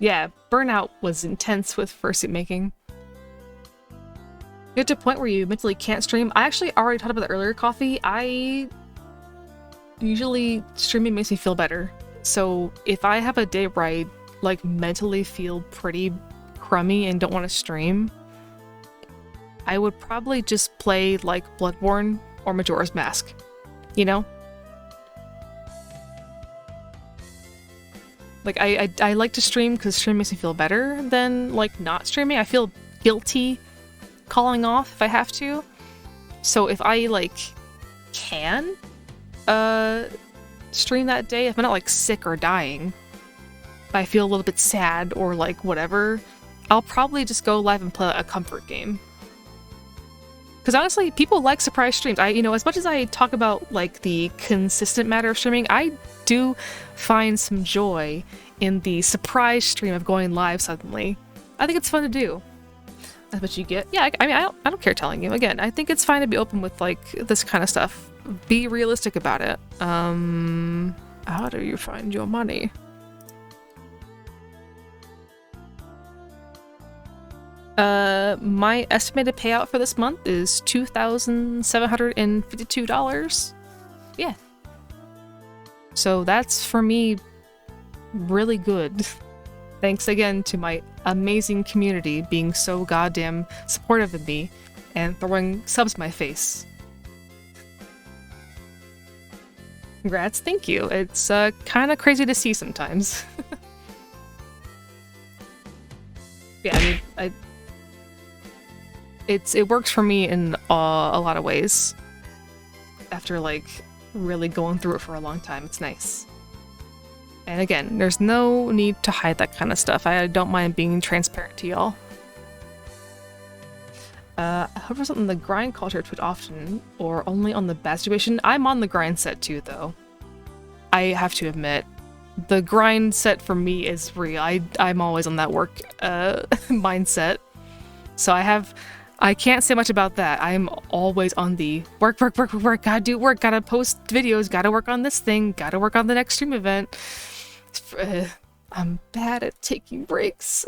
Yeah, burnout was intense with fursuit making. You get to a point where you mentally can't stream. I actually already talked about that earlier, Coffee. Usually streaming makes me feel better. So if I have a day where I, like, mentally feel pretty crummy and don't want to stream, I would probably just play, like, Bloodborne or Majora's Mask, you know? Like, I like to stream because stream makes me feel better than, like, not streaming. I feel guilty calling off if I have to. So if I, like, can stream that day, if I'm not, like, sick or dying, if I feel a little bit sad or, like, whatever, I'll probably just go live and play a comfort game. Because honestly, people like surprise streams. You know, as much as I talk about, like, the consistent matter of streaming, I do find some joy in the surprise stream of going live suddenly. I think it's fun to do. That's what you get. Yeah, I mean, I don't care telling you. Again, I think it's fine to be open with, like, this kind of stuff. Be realistic about it. How do you find your money? My estimated payout for this month is $2,752. Yeah. So that's, for me, really good. Thanks again to my amazing community being so goddamn supportive of me and throwing subs in my face. Congrats, thank you. It's kind of crazy to see sometimes. Yeah, I mean, it works for me in a lot of ways. After like really going through it for a long time, it's nice. And again, there's no need to hide that kind of stuff. I don't mind being transparent to y'all. I hope for something the grind culture Twitch often, or only on the bad situation. I'm on the grind set too, though. I have to admit, the grind set for me is real. I'm always on that work mindset. So I can't say much about that. I'm always on the work, gotta do work, gotta post videos, gotta work on this thing, gotta work on the next stream event. I'm bad at taking breaks.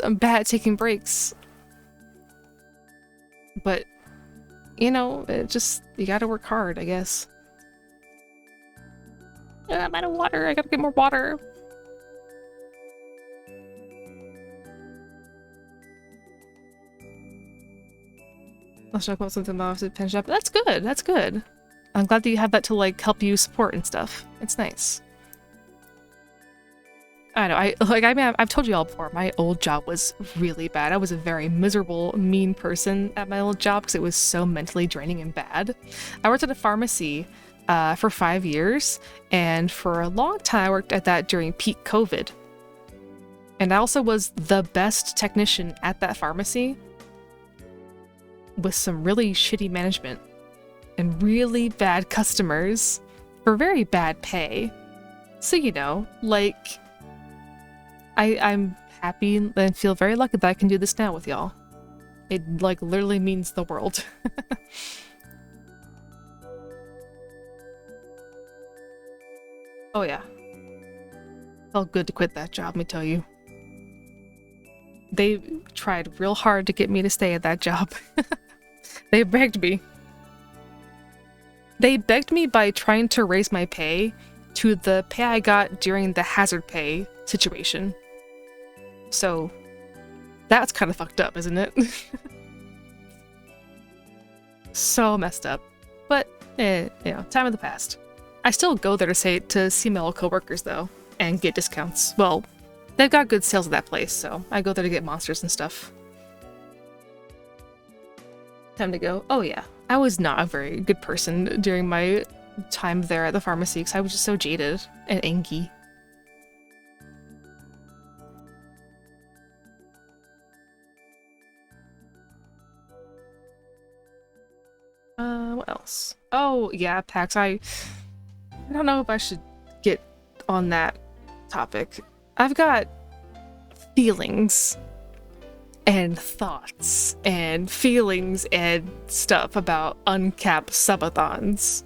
But, you know, you gotta work hard, I guess. I'm out of water. I gotta get more water. Let's talk about something about the pen shop. That's good. That's good. I'm glad that you have that to like help you support and stuff. It's nice. I know. I've told you all before. My old job was really bad. I was a very miserable, mean person at my old job because it was so mentally draining and bad. I worked at a pharmacy for 5 years, and for a long time I worked at that during peak COVID. And I also was the best technician at that pharmacy, with some really shitty management and really bad customers for very bad pay. So, you know, like, I'm happy and feel very lucky that I can do this now with y'all. It, like, literally means the world. Oh yeah. Felt good to quit that job, let me tell you. They tried real hard to get me to stay at that job. They begged me. They begged me by trying to raise my pay to the pay I got during the hazard pay situation. So, that's kind of fucked up, isn't it? So messed up. But, you know, time of the past. I still go there to see my old coworkers, though, and get discounts. Well, they've got good sales at that place, so I go there to get monsters and stuff. Time to go. Oh yeah, I was not a very good person during my time there at the pharmacy because I was just so jaded and angry. What else? Oh yeah, PAX. I don't know if I should get on that topic. I've got feelings and thoughts and feelings and stuff about uncapped subathons.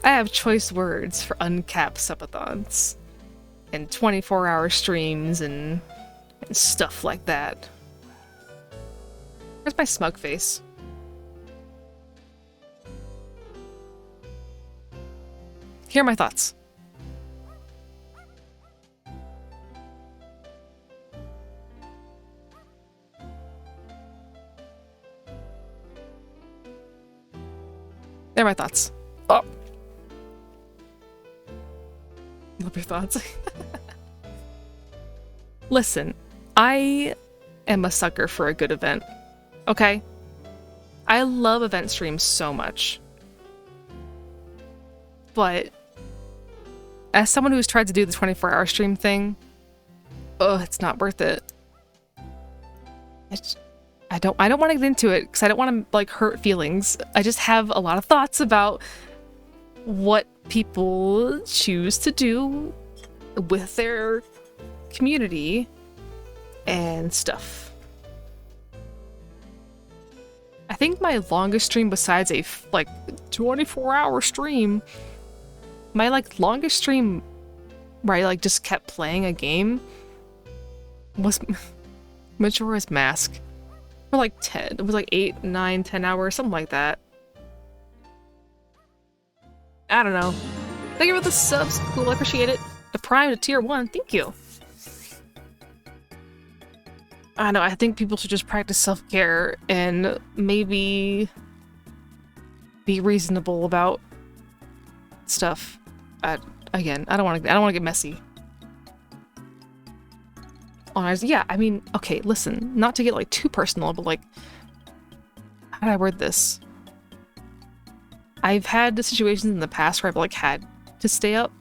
I have choice words for uncapped subathons and 24-hour streams and stuff like that. Where's my smug face? Here are my thoughts. They're my thoughts. Oh. Love your thoughts. Listen, I am a sucker for a good event. Okay? I love event streams so much. But as someone who's tried to do the 24-hour stream thing, it's not worth it. I don't want to get into it because I don't want to like hurt feelings. I just have a lot of thoughts about what people choose to do with their community and stuff. I think my longest stream besides a like 24-hour stream, my like longest stream where I like just kept playing a game was Majora's Mask. For like 10. It was like 8, 9, 10 hours, something like that. I don't know. Thank you for the subs. Cool, I appreciate it. The Prime to Tier 1, thank you. I don't know, I think people should just practice self-care and maybe be reasonable about stuff. Again, I don't want to get messy. Yeah, I mean, okay, listen, not to get like too personal, but like, how do I word this? I've had situations in the past where I've like had to stay up,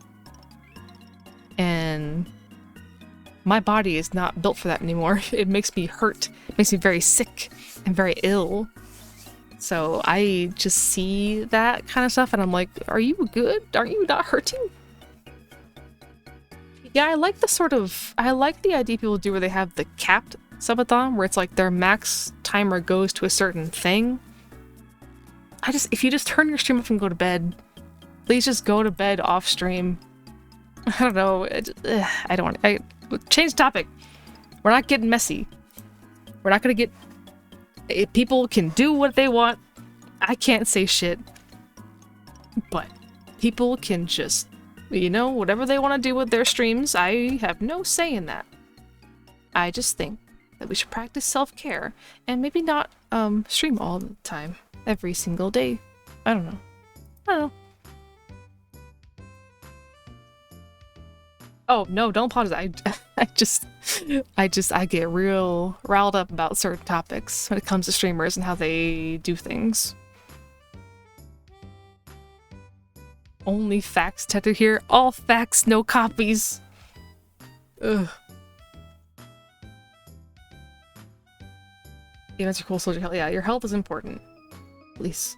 and my body is not built for that anymore. It makes me hurt. It makes me very sick and very ill. So I just see that kind of stuff and I'm like, are you good? Aren't you not hurting? Yeah, I like the idea people do where they have the capped subathon, where it's like their max timer goes to a certain thing. If you just turn your stream off and go to bed, please just go to bed off stream. I don't know. I don't want to change topic. We're not getting messy. We're not gonna get. People can do what they want. I can't say shit. But people can just, you know, whatever they want to do with their streams. I have no say in that. I just think that we should practice self-care and maybe not stream all the time, every single day. I don't know. Oh, no, don't apologize. I get real riled up about certain topics when it comes to streamers and how they do things. Only facts tattooed here. All facts, no copies. Ugh. Events are cool, soldier health. Yeah, your health is important. Please.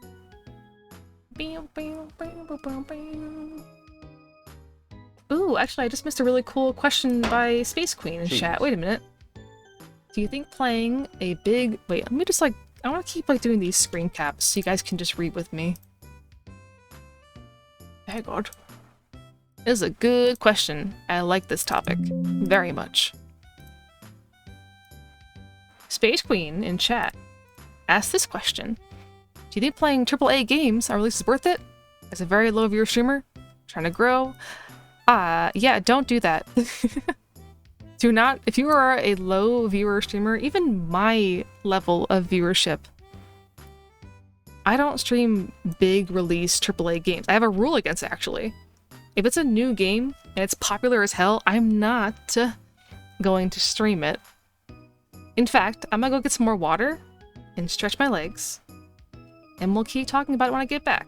Ooh, actually, I just missed a really cool question by Space Queen in chat. Wait a minute. Do you think playing a big... Wait, let me just like... I want to keep like doing these screen caps so you guys can just read with me. Hey God. This is a good question. I like this topic very much. Space Queen in chat asked this question. Do you think playing AAA games on release is worth it? As a very low viewer streamer, trying to grow... yeah, don't do that. Do not, if you are a low viewer streamer, even my level of viewership, I don't stream big release AAA games. I have a rule against it, actually. If it's a new game and it's popular as hell, I'm not going to stream it. In fact, I'm gonna go get some more water and stretch my legs, and we'll keep talking about it when I get back.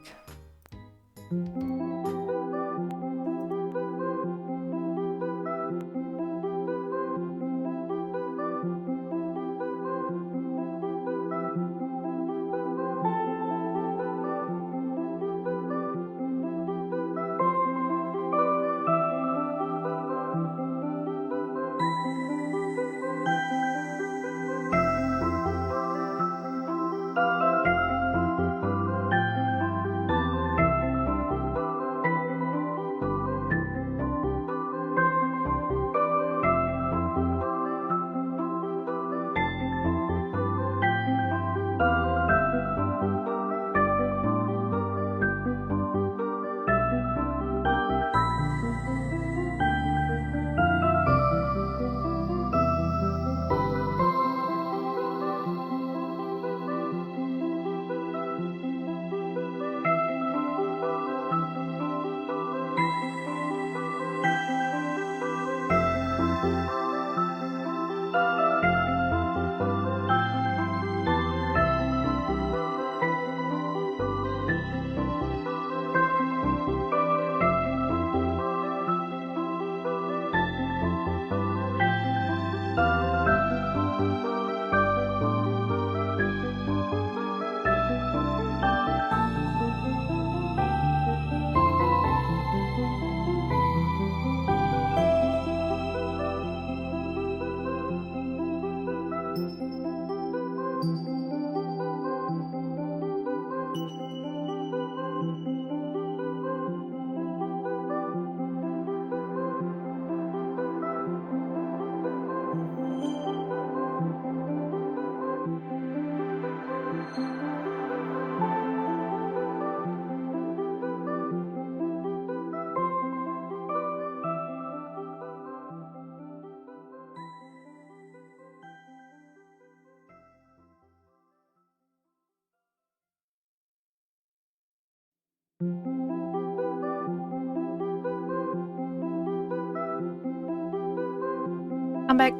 I'm back.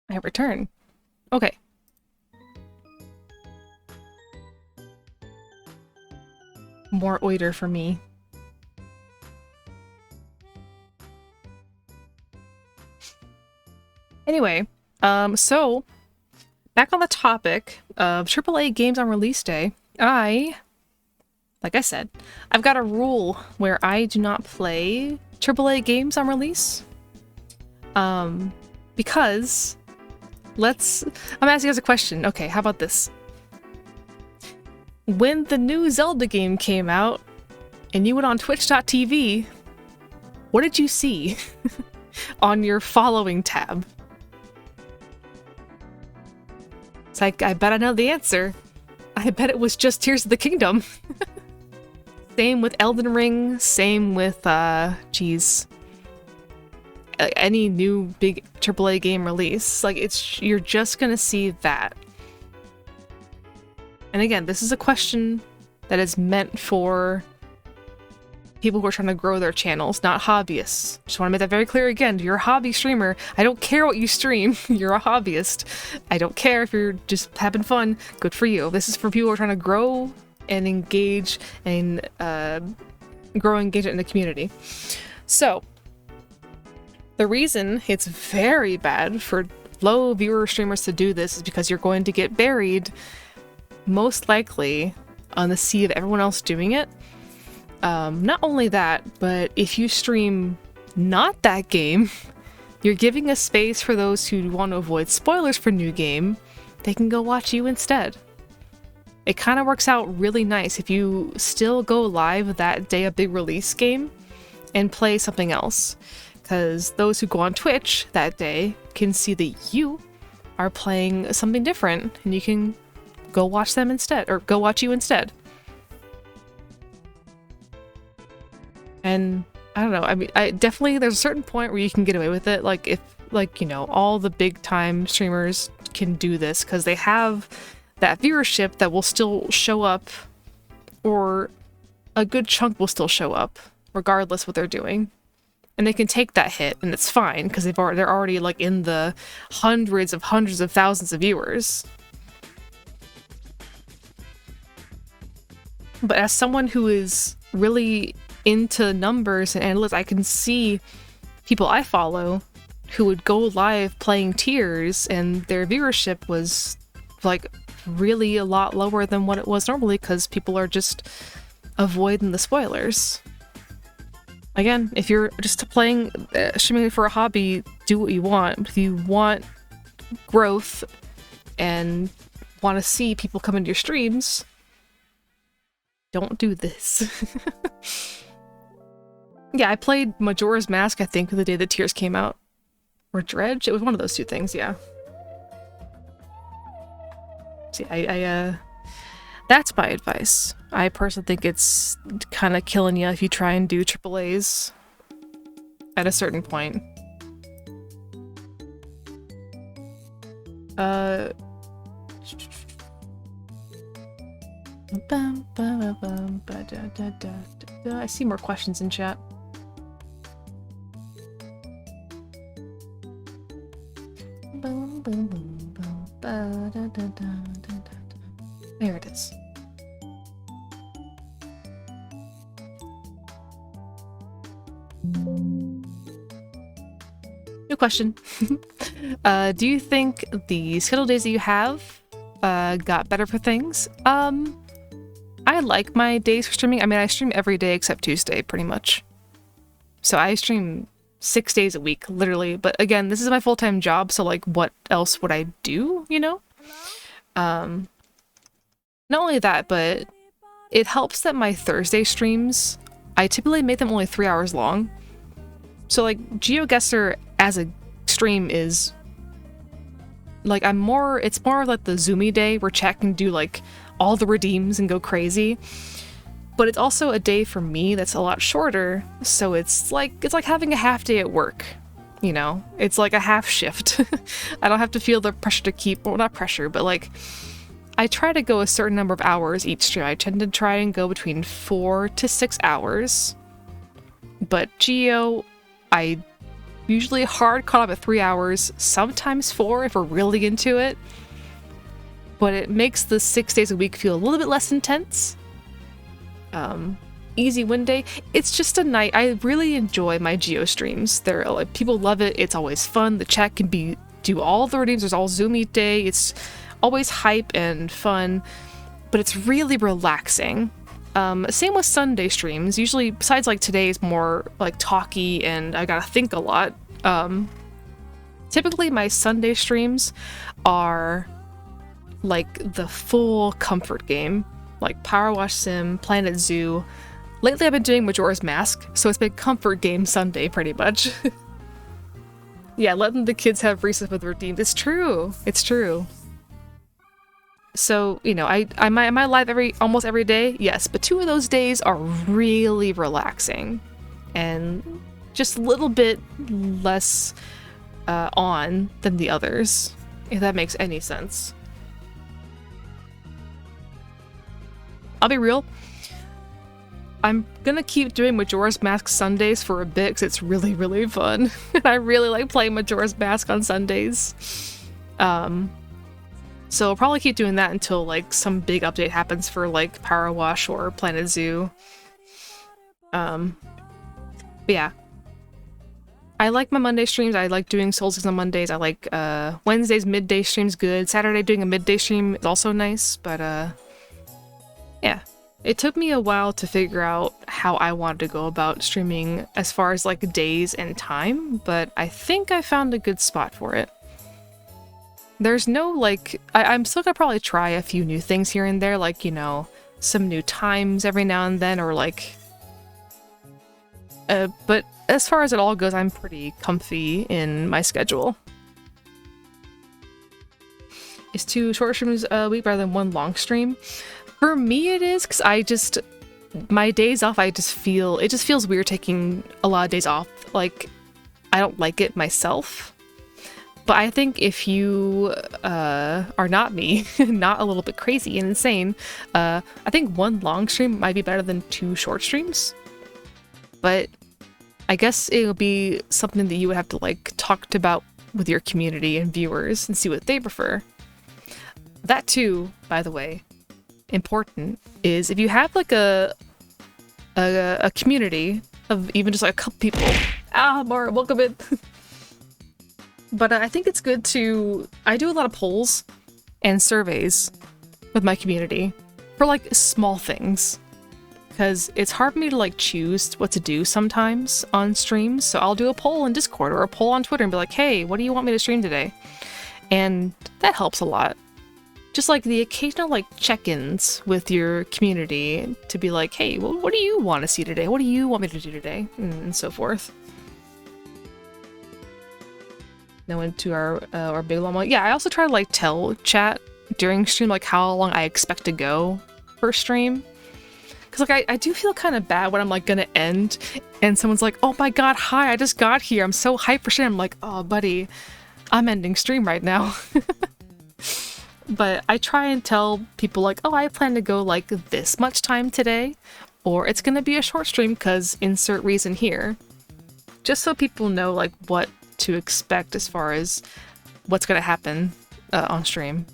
I return. Okay. More oiter for me. Anyway, so back on the topic of AAA games on release day, like I said, I've got a rule where I do not play AAA games on release. Because I'm asking you guys a question. Okay, how about this? When the new Zelda game came out and you went on twitch.tv, what did you see on your following tab? It's like, I bet I know the answer. I bet it was just Tears of the Kingdom. Same with Elden Ring, same with, any new big AAA game release. Like, you're just gonna see that. And again, this is a question that is meant for people who are trying to grow their channels, not hobbyists. Just want to make that very clear again. You're a hobby streamer. I don't care what you stream. You're a hobbyist. I don't care if you're just having fun. Good for you. This is for people who are trying to grow and engage and grow engagement in the community. So, the reason it's very bad for low viewer streamers to do this is because you're going to get buried, most likely, on the sea of everyone else doing it. Not only that, but if you stream not that game, you're giving a space for those who want to avoid spoilers for new game. They can go watch you instead. It kind of works out really nice if you still go live that day of big release game and play something else. Because those who go on Twitch that day can see that you are playing something different and you can go watch them instead, or go watch you instead. And I don't know, I mean, definitely there's a certain point where you can get away with it. Like if, all the big time streamers can do this because they have that viewership that will still show up, or a good chunk will still show up regardless what they're doing. And they can take that hit, and it's fine, because they're already, like, in the hundreds of thousands of viewers. But as someone who is really into numbers and analytics, I can see people I follow who would go live playing Tears, and their viewership was, like, really a lot lower than what it was normally, because people are just avoiding the spoilers. Again, if you're just playing, streaming for a hobby, do what you want. If you want growth and want to see people come into your streams, don't do this. Yeah, I played Majora's Mask, I think, the day that Tears came out. Or Dredge? It was one of those two things, yeah. See, that's my advice. I personally think it's kind of killing you if you try and do AAAs at a certain point. I see more questions in chat. There it is. New question. Do you think the schedule days that you have got better for things? I like my days for streaming. I mean, I stream every day except Tuesday, pretty much. So I stream 6 days a week, literally. But again, this is my full-time job, so like, what else would I do, you know? Not only that, but it helps that my Thursday streams, I typically make them only 3 hours long. So like, GeoGuessr as a stream is like, it's more like the Zoomy day where chat can do like all the redeems and go crazy. But it's also a day for me that's a lot shorter, so it's like having a half day at work, you know? It's like a half shift. I don't have to feel the pressure to keep, well, not pressure, but like, I try to go a certain number of hours each stream. I tend to try and go between 4 to 6 hours. But Geo, I usually hard caught up at 3 hours, sometimes 4 if we're really into it. But it makes the 6 days a week feel a little bit less intense. Easy win day. It's just a night. I really enjoy my Geo streams. They're like, people love it. It's always fun. The chat can do all the redeems. There's all Zoom Eat Day. It's always hype and fun, but it's really relaxing. Same with Sunday streams. Usually, besides like today is more like talky and I gotta think a lot. Typically my Sunday streams are like the full comfort game, like Power Wash Sim, Planet Zoo. Lately I've been doing Majora's Mask, so it's been comfort game Sunday pretty much. Yeah, letting the kids have recess with redeemed. It's true. It's true. So, you know, am I live almost every day? Yes, but 2 of those days are really relaxing and just a little bit less on than the others, if that makes any sense. I'll be real. I'm gonna keep doing Majora's Mask Sundays for a bit because it's really, really fun. And I really like playing Majora's Mask on Sundays. So I'll probably keep doing that until like some big update happens for like Power Wash or Planet Zoo. But yeah. I like my Monday streams. I like doing Souls on Mondays. I like Wednesday's midday streams good. Saturday doing a midday stream is also nice, but yeah. It took me a while to figure out how I wanted to go about streaming as far as like days and time, but I think I found a good spot for it. There's no like, I'm still gonna probably try a few new things here and there, like, you know, some new times every now and then, or like, but as far as it all goes, I'm pretty comfy in my schedule. Is 2 short streams a week rather than 1 long stream? For me it is, because my days off, it just feels weird taking a lot of days off. Like, I don't like it myself. But I think if you are not me, not a little bit crazy and insane, I think 1 long stream might be better than 2 short streams. But I guess it would be something that you would have to like talk about with your community and viewers and see what they prefer. That too, by the way, important, is if you have like a community of even just like a couple people. Mara, welcome in. But I think it's good I do a lot of polls and surveys with my community for like small things, because it's hard for me to like choose what to do sometimes on streams. So I'll do a poll in Discord or a poll on Twitter and be like, hey, what do you want me to stream today? And that helps a lot. Just like the occasional like check-ins with your community to be like, hey, well, what do you want to see today? What do you want me to do today? And so forth. Now into our big long one. Yeah, I also try to like tell chat during stream like how long I expect to go per stream. Cause like I do feel kind of bad when I'm like gonna end and someone's like, oh my god, hi, I just got here. I'm so hyped for stream. I'm like, oh buddy, I'm ending stream right now. But I try and tell people like, oh, I plan to go like this much time today, or it's gonna be a short stream because insert reason here. Just so people know like what to expect as far as what's gonna happen on stream.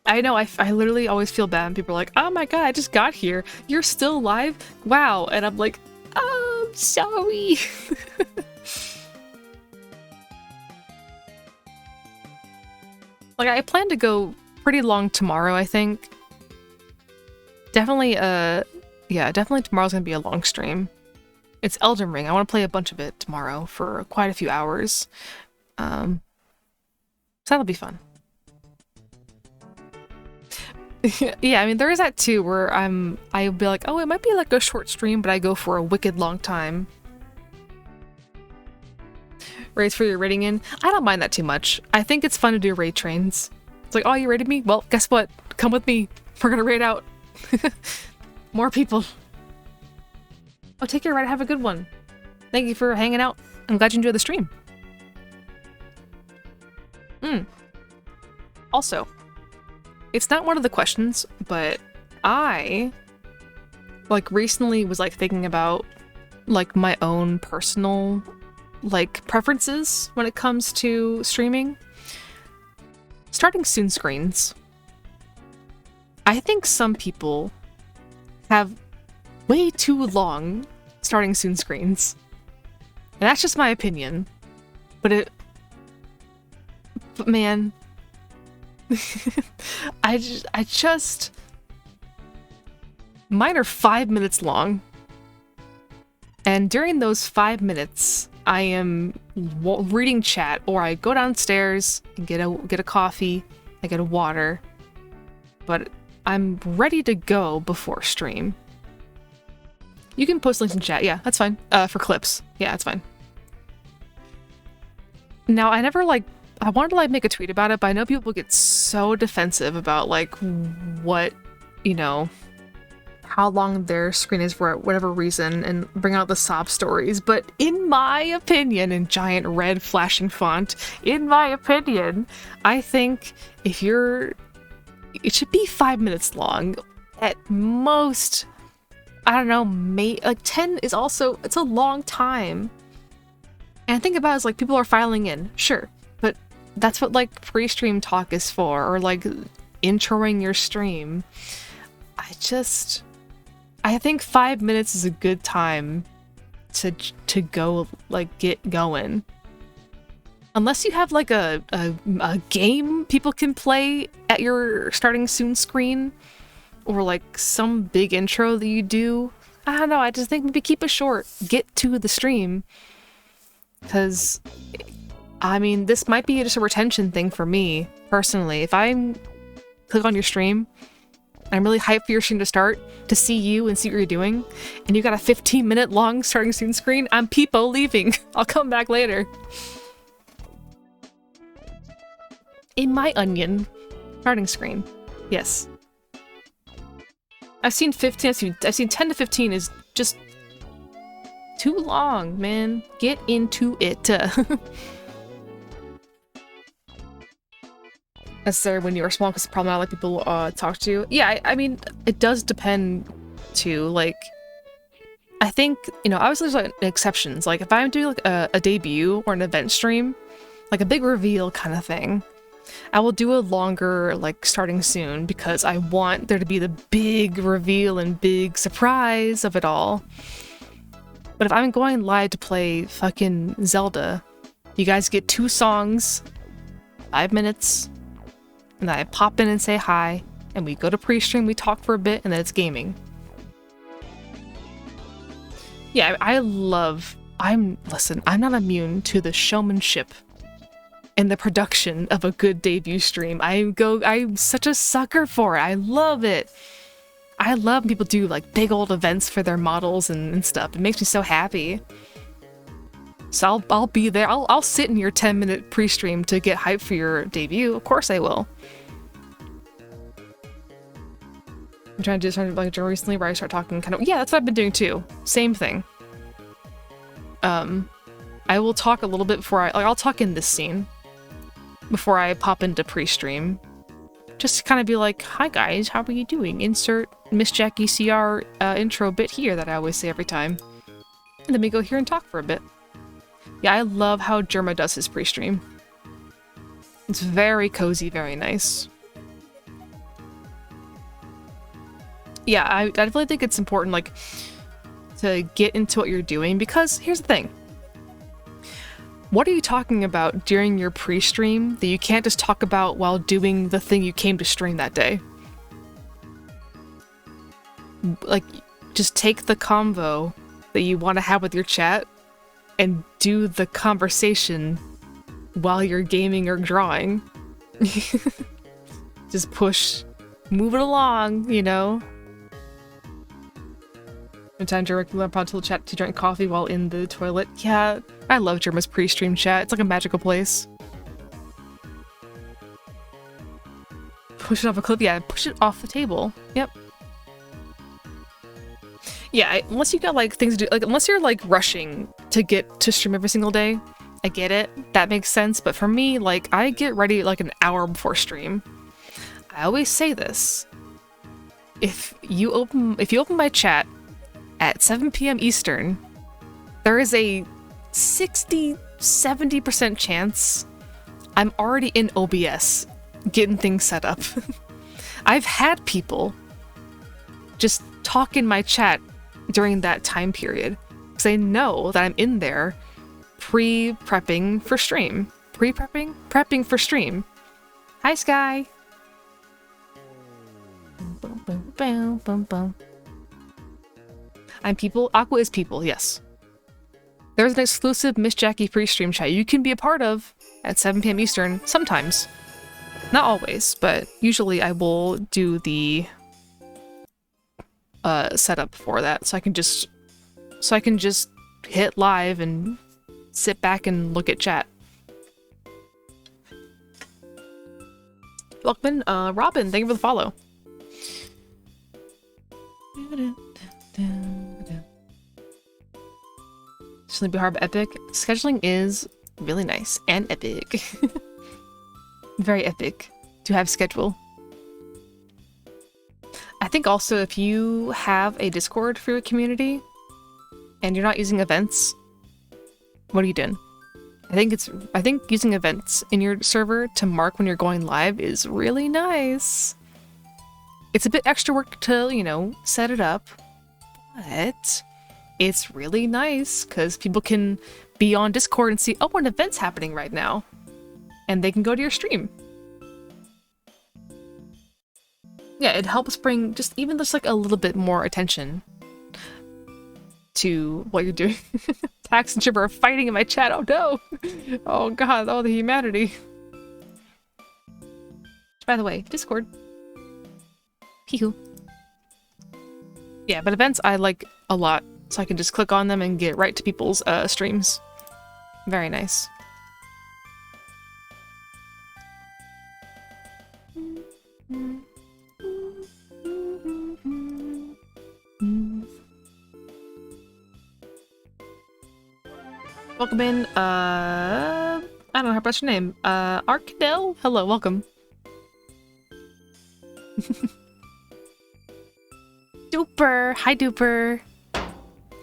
I know, I literally always feel bad when people are like, oh my god, I just got here. You're still live? Wow. And I'm like, oh, I'm sorry. Like, I plan to go pretty long tomorrow, I think. Definitely, yeah, definitely tomorrow's gonna be a long stream. It's Elden Ring. I want to play a bunch of it tomorrow for quite a few hours. So that'll be fun. Yeah, I mean, there is that too, where I'll be like, oh, it might be like a short stream, but I go for a wicked long time. Raids for your raiding in? I don't mind that too much. I think it's fun to do raid trains. It's like, oh, you raided me? Well, guess what? Come with me. We're gonna raid out. More people. Oh, take care, right? Have a good one. Thank you for hanging out. I'm glad you enjoyed the stream. Also, it's not one of the questions, but I like recently was like thinking about like my own personal like preferences when it comes to streaming. Starting soon screens. I think some people have way too long starting soon screens. And that's just my opinion. But man, I just mine are 5 minutes long. And during those 5 minutes, I am reading chat, or I go downstairs and get a coffee, I get a water, but I'm ready to go before stream. You can post links in chat, yeah, that's fine. For clips, yeah, that's fine. Now, I wanted to like make a tweet about it, but I know people get so defensive about like what, you know, how long their screen is for whatever reason and bring out the sob stories. But in my opinion, in giant red flashing font, in my opinion, I think it should be 5 minutes long at most. I don't know, like 10 is also, it's a long time. And think about it as like people are filing in, sure, but that's what like pre-stream talk is for, or like introing your stream. I think 5 minutes is a good time to go like get going. Unless you have like a game people can play at your starting soon screen, or like some big intro that you do. I don't know, I just think maybe keep it short, get to the stream. Because, I mean, this might be just a retention thing for me, personally. If I click on your stream, I'm really hyped for your stream to start, to see you and see what you're doing, and you got a 15-minute long starting soon screen, I'm peepo leaving. I'll come back later. In my onion, starting screen, yes. I've seen 15, I've seen 10 to 15 is just too long, man. Get into it. Necessary when you are small because it's probably not like people talk to you. Yeah, I mean, it does depend too. Like, I think, you know, obviously there's like exceptions. Like if I'm doing like a debut or an event stream, like a big reveal kind of thing, I will do a longer like starting soon because I want there to be the big reveal and big surprise of it all. But if I'm going live to play fucking Zelda, you guys get 2 songs, 5 minutes, and then I pop in and say hi, and we go to pre-stream, we talk for a bit, and then it's gaming. Yeah, listen, I'm not immune to the showmanship and the production of a good debut stream. I'm such a sucker for it. I love it. I love when people do like big old events for their models and stuff. It makes me so happy. So I'll be there. I'll sit in your 10-minute pre-stream to get hyped for your debut. Of course I will. I'm trying to do something like recently where I start talking kind of, yeah, that's what I've been doing too. Same thing. I will talk a little bit before I'll talk in this scene before I pop into pre-stream. Just to kind of be like, hi guys, how are you doing? Insert MissJackieCR intro bit here that I always say every time. And then we go here and talk for a bit. Yeah, I love how Jerma does his pre-stream. It's very cozy, very nice. Yeah, I definitely think it's important, like, to get into what you're doing, because here's the thing. What are you talking about during your pre-stream that you can't just talk about while doing the thing you came to stream that day? Like, just take the convo that you want to have with your chat and do the conversation while you're gaming or drawing. Just move it along, you know? Time directly on to the chat to drink coffee while in the toilet. Yeah, I love Jerma's pre-stream chat. It's like a magical place. Push it off a clip. Yeah, push it off the table. Yep. Yeah, unless you got like things to do, like unless you're like rushing to get to stream every single day, I get it. That makes sense. But for me, like, I get ready like an hour before stream. I always say this. If you open my chat at 7 p.m. Eastern, there is a 60-70% chance I'm already in OBS getting things set up. I've had people just talk in my chat during that time period because they know that I'm in there pre-prepping for stream. Pre-prepping? Prepping for stream. Hi, Sky! Boom, boom, boom, boom, boom. I'm people. Aqua is people, yes. There's an exclusive Miss Jackie pre-stream chat you can be a part of at 7 p.m. Eastern sometimes. Not always, but usually I will do the setup for that, so I can just hit live and sit back and look at chat. Welcome, Robin. Thank you for the follow. Shouldn't be hard but epic. Scheduling is really nice and epic. Very epic to have schedule. I think also if you have a Discord for your community and you're not using events, what are you doing? I think using events in your server to mark when you're going live is really nice. It's a bit extra work to, you know, set it up, but it's really nice because people can be on Discord and see, oh, an event's happening right now, and they can go to your stream. Yeah, it helps bring just like a little bit more attention to what you're doing. Tax and Chipper are fighting in my chat. Oh no! Oh god! Oh, the humanity. By the way, Discord. Peehoo. Yeah, but events I like a lot, so I can just click on them and get right to people's streams. Very nice. Welcome in, I don't know how to pronounce your name. Arkadel? Hello, welcome. Duper! Hi, Duper!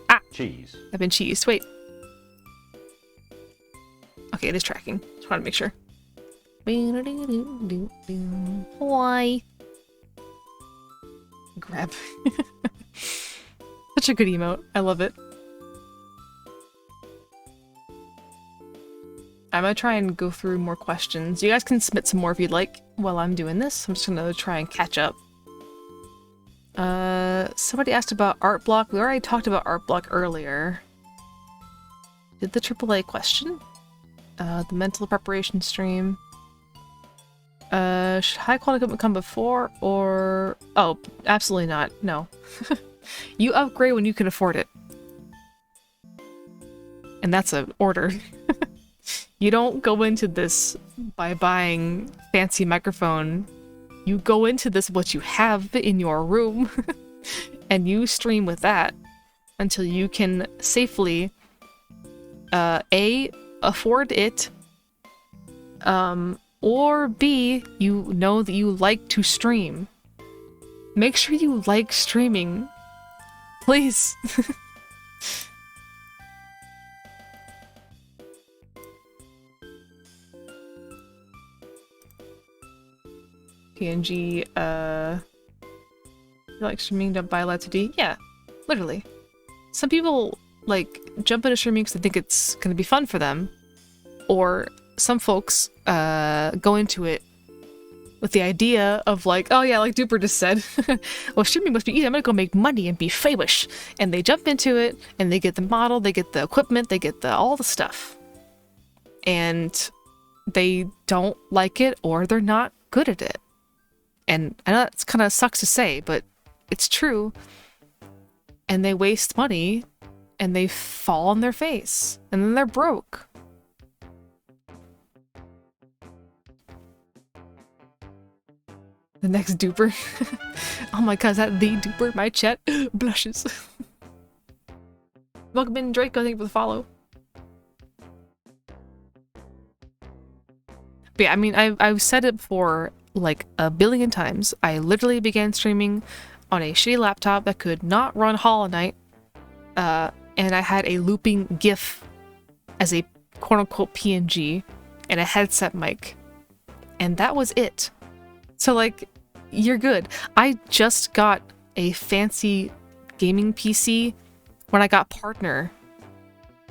Ah! Cheese. I've been cheesed. Wait. Okay, it is tracking. Just want to make sure. Why? Grab. Such a good emote. I love it. I'm gonna try and go through more questions. You guys can submit some more if you'd like while I'm doing this. I'm just gonna try and catch up. Somebody asked about art block. We already talked about art block earlier. Did the AAA question? The mental preparation stream. Should high quality equipment come before or... Oh, absolutely not. No. You upgrade when you can afford it. And that's an order. You don't go into this by buying fancy microphone. You go into this what you have in your room and you stream with that until you can safely A, afford it, or B, you know that you like to stream. Make sure you like streaming. Please. PNG, you like streaming, don't buy lots of D? Yeah, literally. Some people, like, jump into streaming because they think it's gonna be fun for them. Or some folks, go into it with the idea of like, oh yeah, like Duper just said, well, streaming must be easy, I'm gonna go make money and be famous. And they jump into it, and they get the model, they get the equipment, they get all the stuff. And they don't like it, or they're not good at it. And I know that's kind of sucks to say, but it's true. And they waste money, and they fall on their face, and then they're broke. The next Duper. Oh my god, is that the Duper? My chat blushes. Welcome in, Draco. Thank you for the follow. But yeah, I mean, I've said it before like a billion times. I literally began streaming on a shitty laptop that could not run Hollow Knight, and I had a looping GIF as a quote-unquote PNG and a headset mic, and that was it. So like, you're good. I just got a fancy gaming PC when I got Partner,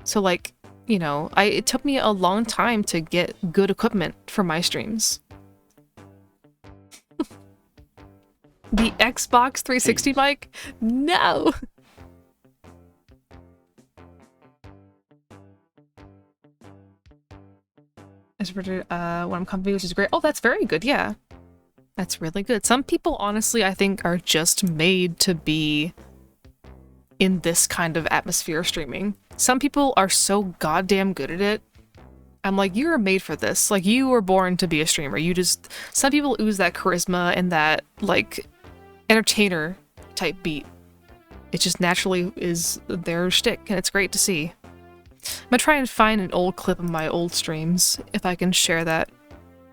so like, you know, it took me a long time to get good equipment for my streams. The Xbox 360 mic? No! When I'm comfy, which is great. Oh, that's very good, yeah. That's really good. Some people, honestly, I think are just made to be in this kind of atmosphere streaming. Some people are so goddamn good at it. I'm like, you are made for this. Like, you were born to be a streamer. Some people ooze that charisma and that, like, entertainer type beat. It just naturally is their shtick, and it's great to see. I'm gonna try and find an old clip of my old streams, if I can share that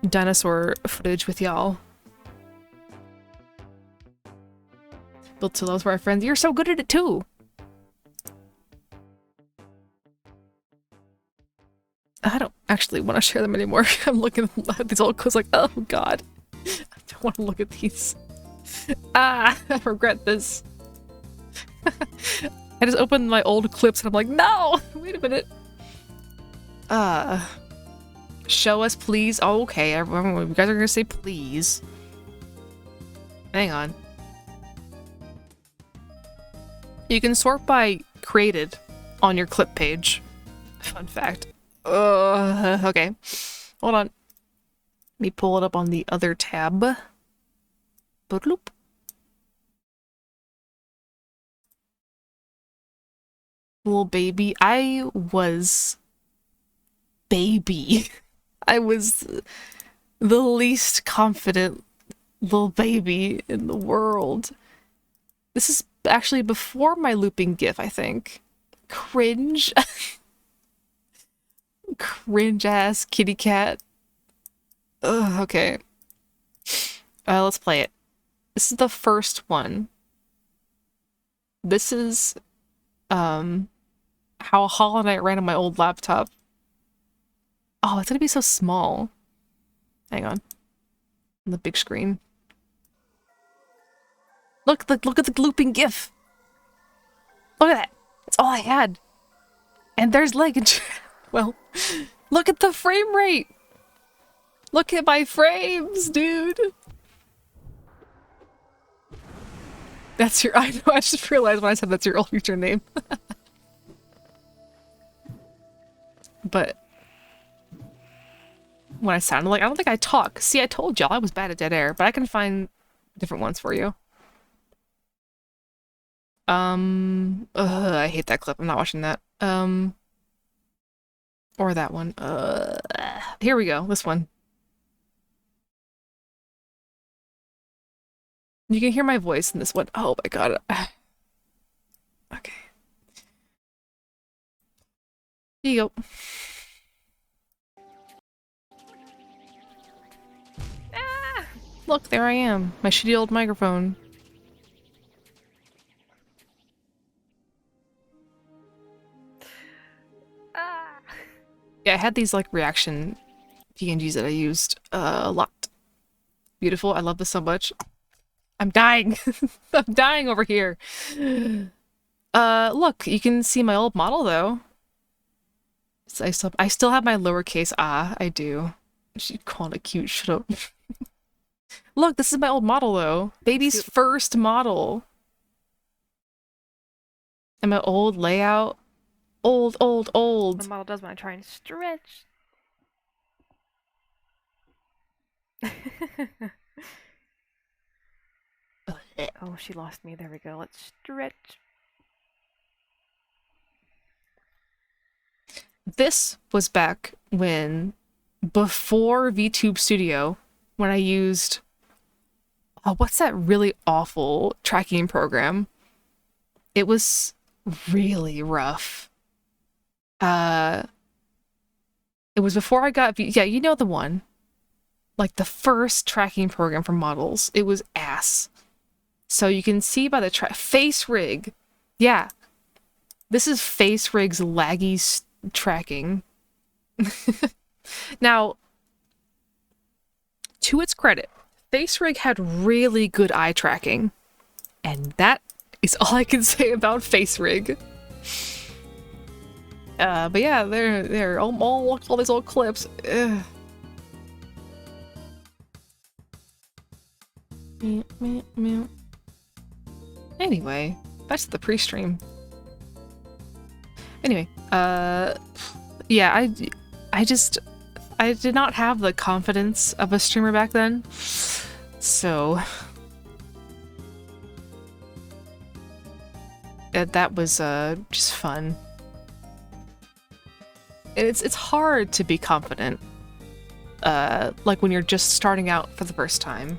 dinosaur footage with y'all. Built to those were our friends. You're so good at it too! I don't actually want to share them anymore. I'm looking at these old clips like, oh god. I don't want to look at these. Ah, I regret this. I just opened my old clips and I'm like, no! Wait a minute. Show us, please. Oh, okay, everyone, you guys are gonna say please. Hang on. You can sort by created on your clip page. Fun fact. Okay. Hold on. Let me pull it up on the other tab. Bootloop. Little baby. I was baby. I was the least confident little baby in the world. This is actually before my looping GIF, I think. Cringe. Cringe ass kitty cat. Ugh, okay. Let's play it. This is the first one. This is how Hollow Knight ran on my old laptop. Oh, it's gonna be so small. Hang on. On the big screen. Look at the looping GIF. Look at that. That's all I had. And there's leg and well, look at the frame rate. Look at my frames, dude. That's your, I know, I just realized when I said that's your old username. But when I sounded like, I don't think I talk. See, I told y'all I was bad at dead air, but I can find different ones for you. I hate that clip. I'm not watching that. Or that one. Here we go. This one. You can hear my voice in this one. Oh my god. Okay. Here you go. Ah! Look, there I am. My shitty old microphone. Yeah, I had these like reaction PNGs that I used a lot. Beautiful. I love this so much. I'm dying. I'm dying over here. Look, you can see my old model though. So I still have my lowercase I do. She called it cute. Shut up. Look, this is my old model though. Baby's first model. And my old layout. Old. My model does when I try and stretch. Oh, she lost me. There we go. Let's stretch. This was back when, before VTube Studio, when I used, oh, what's that really awful tracking program? It was really rough. It was before I got, yeah, you know the one. like the first tracking program for models, it was ass. So you can see by the face rig. Yeah. This is face rig's laggy tracking. Now, to its credit, face rig had really good eye tracking. And that is all I can say about face rig. But yeah, they're all these old clips. Ugh. Anyway, that's the pre-stream. Anyway, yeah, I did not have the confidence of a streamer back then, so that was just fun. It's hard to be confident, like when you're just starting out for the first time.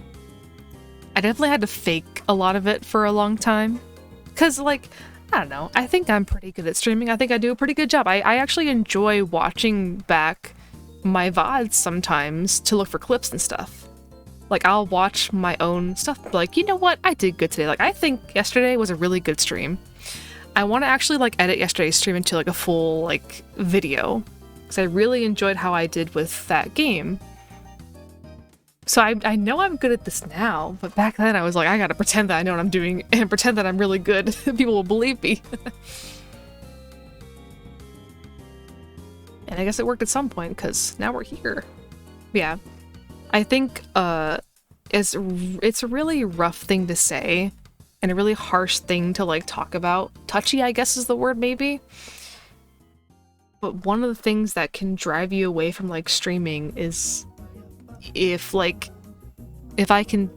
I definitely had to fake a lot of it for a long time, because, like, I don't know, I think I'm pretty good at streaming. I think I do a pretty good job. I actually enjoy watching back my VODs sometimes to look for clips and stuff. Like, I'll watch my own stuff, like, you know what, I did good today. Like, I think yesterday was a really good stream. I want to actually, like, edit yesterday's stream into, like, a full, like, video, because I really enjoyed how I did with that game. So I know I'm good at this now, but back then I was like, I gotta pretend that I know what I'm doing and pretend that I'm really good. People will believe me. And I guess it worked at some point, because now we're here. Yeah. I think it's a really rough thing to say, and a really harsh thing to, like, talk about. Touchy, I guess is the word, maybe. But one of the things that can drive you away from, like, streaming is if I can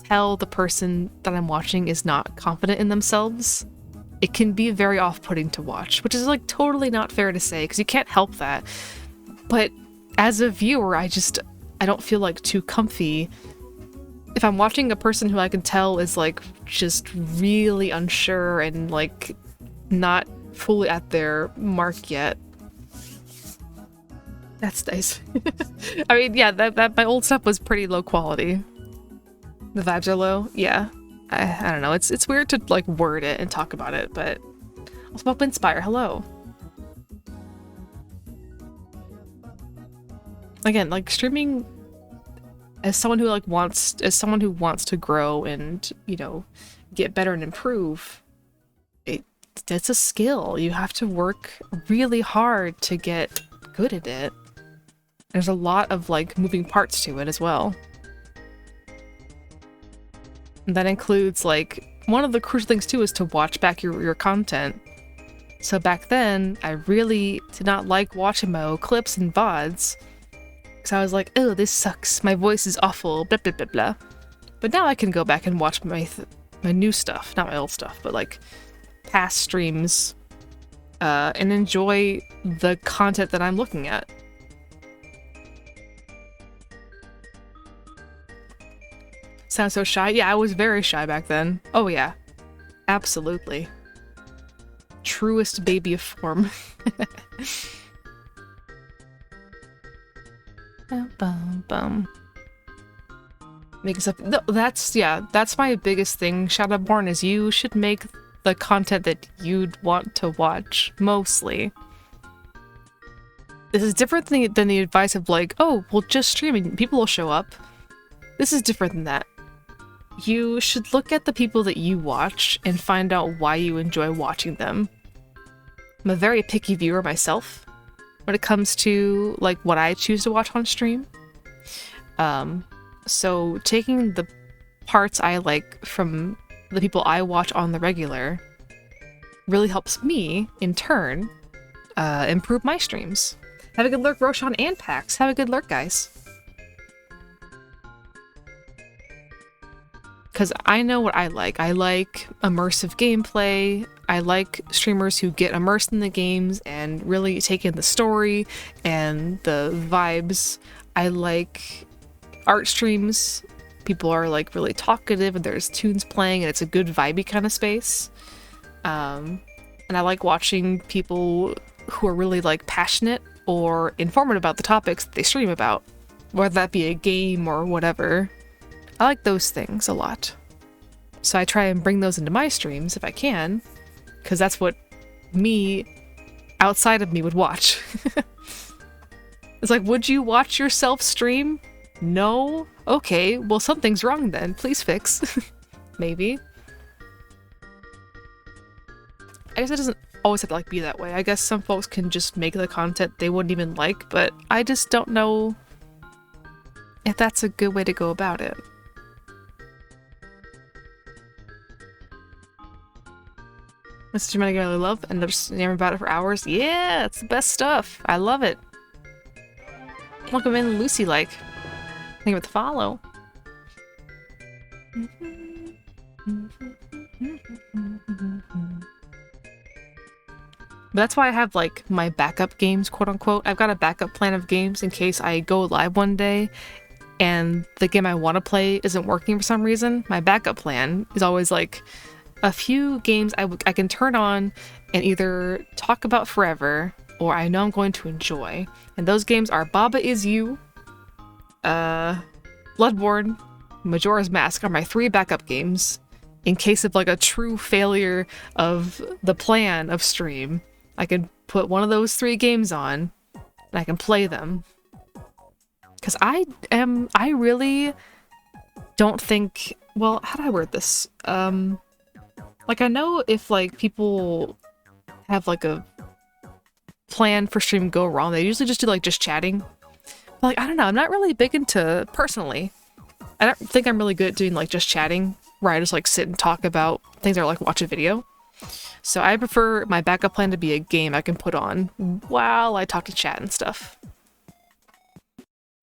tell the person that I'm watching is not confident in themselves, it can be very off-putting to watch, which is, like, totally not fair to say, because you can't help that. But as a viewer, I don't feel, like, too comfy if I'm watching a person who I can tell is, like, just really unsure and, like, not fully at their mark yet. That's nice. I mean, yeah, that my old stuff was pretty low quality. The vibes are low. Yeah. I don't know. It's weird to, like, word it and talk about it, but also up Inspire. Hello. Again, like, streaming as someone who wants to grow and, you know, get better and improve, it's a skill. You have to work really hard to get good at it. There's a lot of, like, moving parts to it as well. And that includes, like, one of the crucial things too is to watch back your content. So back then, I really did not like watching my old clips and VODs. Because I was like, oh, this sucks. My voice is awful, blah, blah, blah, blah. But now I can go back and watch my new stuff. Not my old stuff, but, like, past streams. And enjoy the content that I'm looking at. Sound so shy? Yeah, I was very shy back then. Oh yeah. Absolutely. Truest baby of form. Bum. Make stuff. No, that's my biggest thing, Shadowborn, is you should make the content that you'd want to watch, mostly. This is different than the advice of, like, oh, well, just streaming, people will show up. This is different than that. You should look at the people that you watch and find out why you enjoy watching them. I'm a very picky viewer myself when it comes to, like, what I choose to watch on stream. So taking the parts I like from the people I watch on the regular really helps me, in turn, improve my streams. Have a good lurk, Roshan and Pax. Have a good lurk, guys. Because I know what I like. I like immersive gameplay. I like streamers who get immersed in the games and really take in the story and the vibes. I like art streams. People are, like, really talkative and there's tunes playing and it's a good vibey kind of space. And I like watching people who are really, like, passionate or informative about the topics that they stream about. whether that be a game or whatever. I like those things a lot. So I try and bring those into my streams if I can, because that's what me outside of me would watch. It's like, would you watch yourself stream? No? Okay, well something's wrong then. Please fix. Maybe. I guess it doesn't always have to like be that way. I guess some folks can just make the content they wouldn't even like, but I just don't know if that's a good way to go about it. This is I really love, and I'm just yammering about it for hours. Yeah, it's the best stuff. I love it. Welcome in, Lucy-like. Thank you for the follow. But that's why I have like my backup games, quote unquote. I've got a backup plan of games in case I go live one day and the game I want to play isn't working for some reason. My backup plan is always like a few games I can turn on and either talk about forever or I know I'm going to enjoy. And those games are Baba Is You, Bloodborne, Majora's Mask are my 3 backup games in case of like a true failure of the plan of stream. I can put one of those 3 games on and I can play them. Because I really don't think, well, how do I word this? Like I know if like people have like a plan for stream go wrong, they usually just do like just chatting. But like, I don't know, I'm not really big into, personally, I don't think I'm really good at doing like just chatting, where I just like sit and talk about things or like watch a video. So I prefer my backup plan to be a game I can put on while I talk to chat and stuff.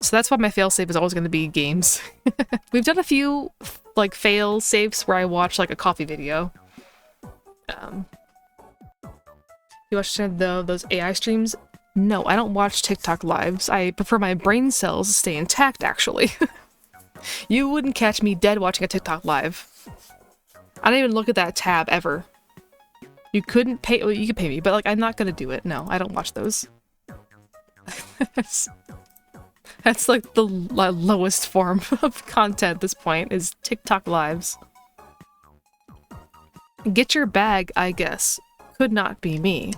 So that's why my failsafe is always going to be games. We've done a few like fail safes where I watch like a coffee video. You watch those AI streams? No, I don't watch TikTok lives. I prefer my brain cells to stay intact, actually. You wouldn't catch me dead watching a TikTok live. I don't even look at that tab ever. You couldn't pay, well, you could pay me, but like I'm not gonna do it. No, I don't watch those. That's like the lowest form of content at this point, is TikTok lives. Get your bag, I guess. Could not be me.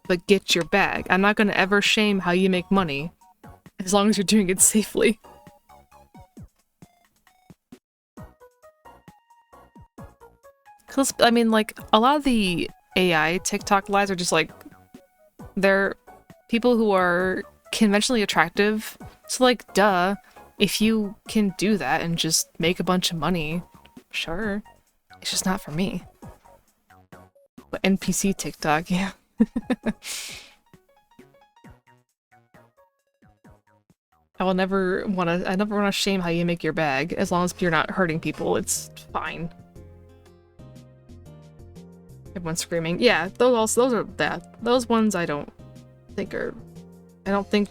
But get your bag. I'm not gonna ever shame how you make money, as long as you're doing it safely. Cause, I mean, like, a lot of the AI TikTok lives are just like, they're people who are conventionally attractive. So like, duh, if you can do that and just make a bunch of money, sure. It's just not for me. But NPC TikTok, yeah. I never wanna shame how you make your bag. As long as you're not hurting people, it's fine. Everyone's screaming. Yeah, those are that. Those ones I don't think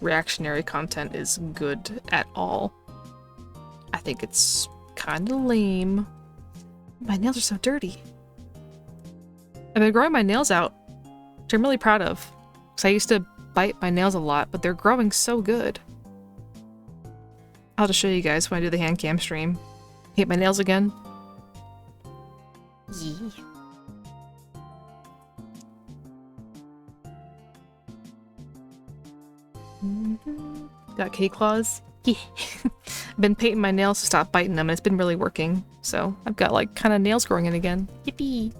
reactionary content is good at all. I think it's kind of lame. My nails are so dirty. I've been growing my nails out, which I'm really proud of. Because I used to bite my nails a lot, but they're growing so good. I'll just show you guys when I do the hand cam stream. Hate my nails again. Yeah. Got kitty claws. Yeah. I've been painting my nails to stop biting them, and it's been really working. So I've got like kind of nails growing in again. Yippee!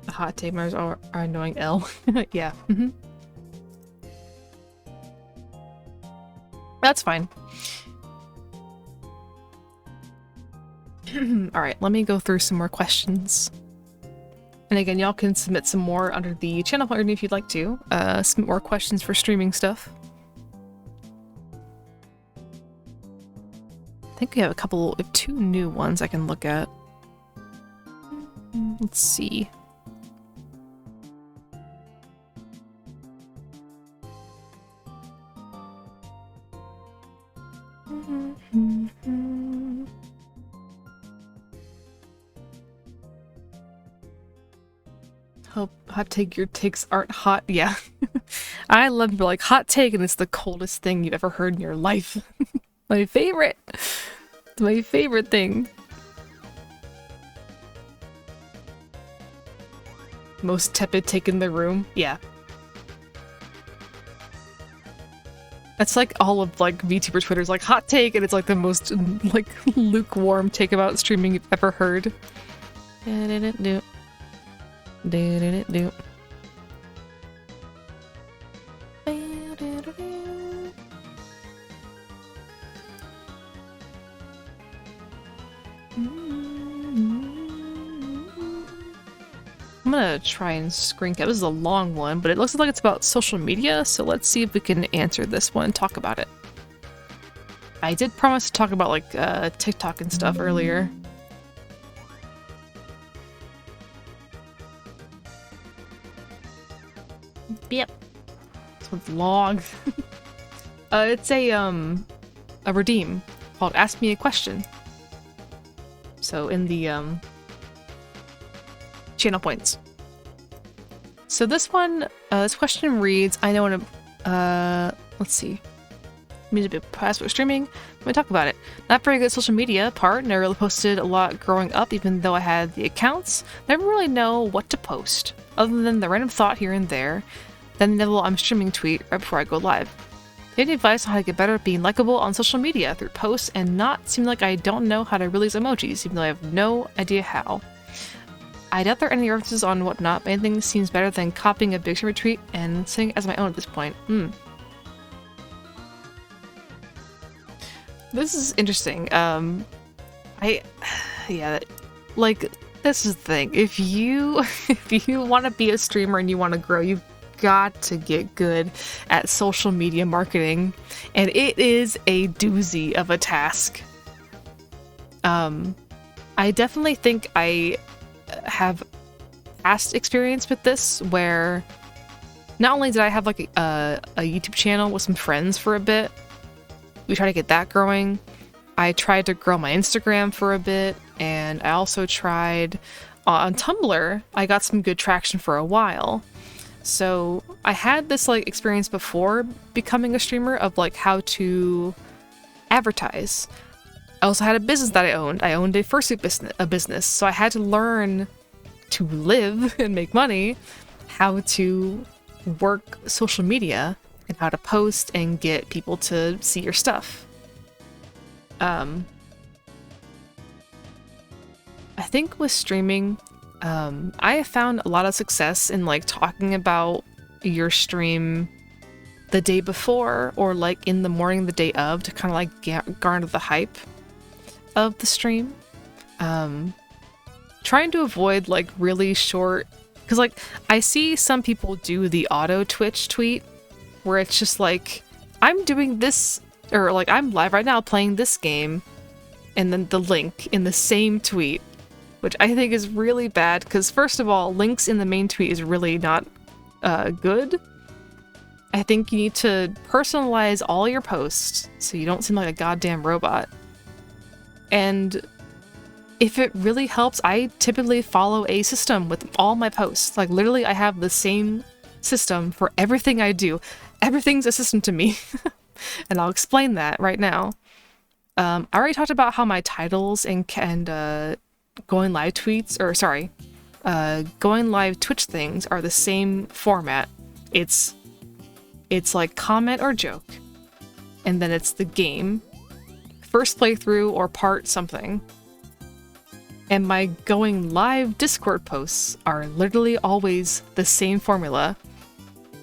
The hot tamers are annoying. L. Yeah. That's fine. Alright, let me go through some more questions. And again, y'all can submit some more under the channel button if you'd like to. Submit more questions for streaming stuff. I think we have two new ones I can look at. Let's see. Hope hot take your takes aren't hot. Yeah. I love like hot take, and it's the coldest thing you've ever heard in your life. My favorite. It's my favorite thing. Most tepid take in the room. Yeah. That's like all of like VTuber Twitter's like hot take, and it's like the most like lukewarm take about streaming you've ever heard. Do. I'm gonna try and screen cap. This is a long one, but it looks like it's about social media, so let's see if we can answer this one and talk about it. I did promise to talk about like TikTok and stuff earlier. Yep. This one's long. It's a redeem called Ask Me a Question. So in the channel points. So this one, this question reads, I know when let's see. Music bit past for streaming. I'm gonna talk about it. Not very good social media part. Never really posted a lot growing up, even though I had the accounts. Never really know what to post, other than the random thought here and there. Then the little I'm streaming tweet right before I go live. Do you have any advice on how to get better at being likable on social media through posts and not seem like I don't know how to release emojis, even though I have no idea how? I doubt there are any references on whatnot, but anything seems better than copying a big streamer tweet and saying it as my own at this point. This is interesting. Yeah, like, this is the thing. If you want to be a streamer and you want to grow, you've got to get good at social media marketing, and it is a doozy of a task. I definitely think I have past experience with this, where not only did I have like a YouTube channel with some friends for a bit, we tried to get that growing. I tried to grow my Instagram for a bit, and I also tried on Tumblr. I got some good traction for a while. So I had this like experience before becoming a streamer of like how to advertise. I also had a business that I owned. I owned a fursuit business, so I had to learn to live and make money, how to work social media, and how to post and get people to see your stuff. I think with streaming, I have found a lot of success in like talking about your stream the day before or like in the morning the day of to kind of like garner the hype of the stream. Trying to avoid like really short, because like I see some people do the auto Twitch tweet where it's just like, I'm doing this, or like I'm live right now playing this game, and then the link in the same tweet, which I think is really bad, because first of all, links in the main tweet is really not good. I think you need to personalize all your posts so you don't seem like a goddamn robot. And if it really helps, I typically follow a system with all my posts. Like literally I have the same system for everything I do. Everything's a system to me. And I'll explain that right now. I already talked about how my titles and going live tweets, or sorry, going live Twitch things are the same format. It's like comment or joke, and then it's the game, first playthrough or part something. And my going live Discord posts are literally always the same formula.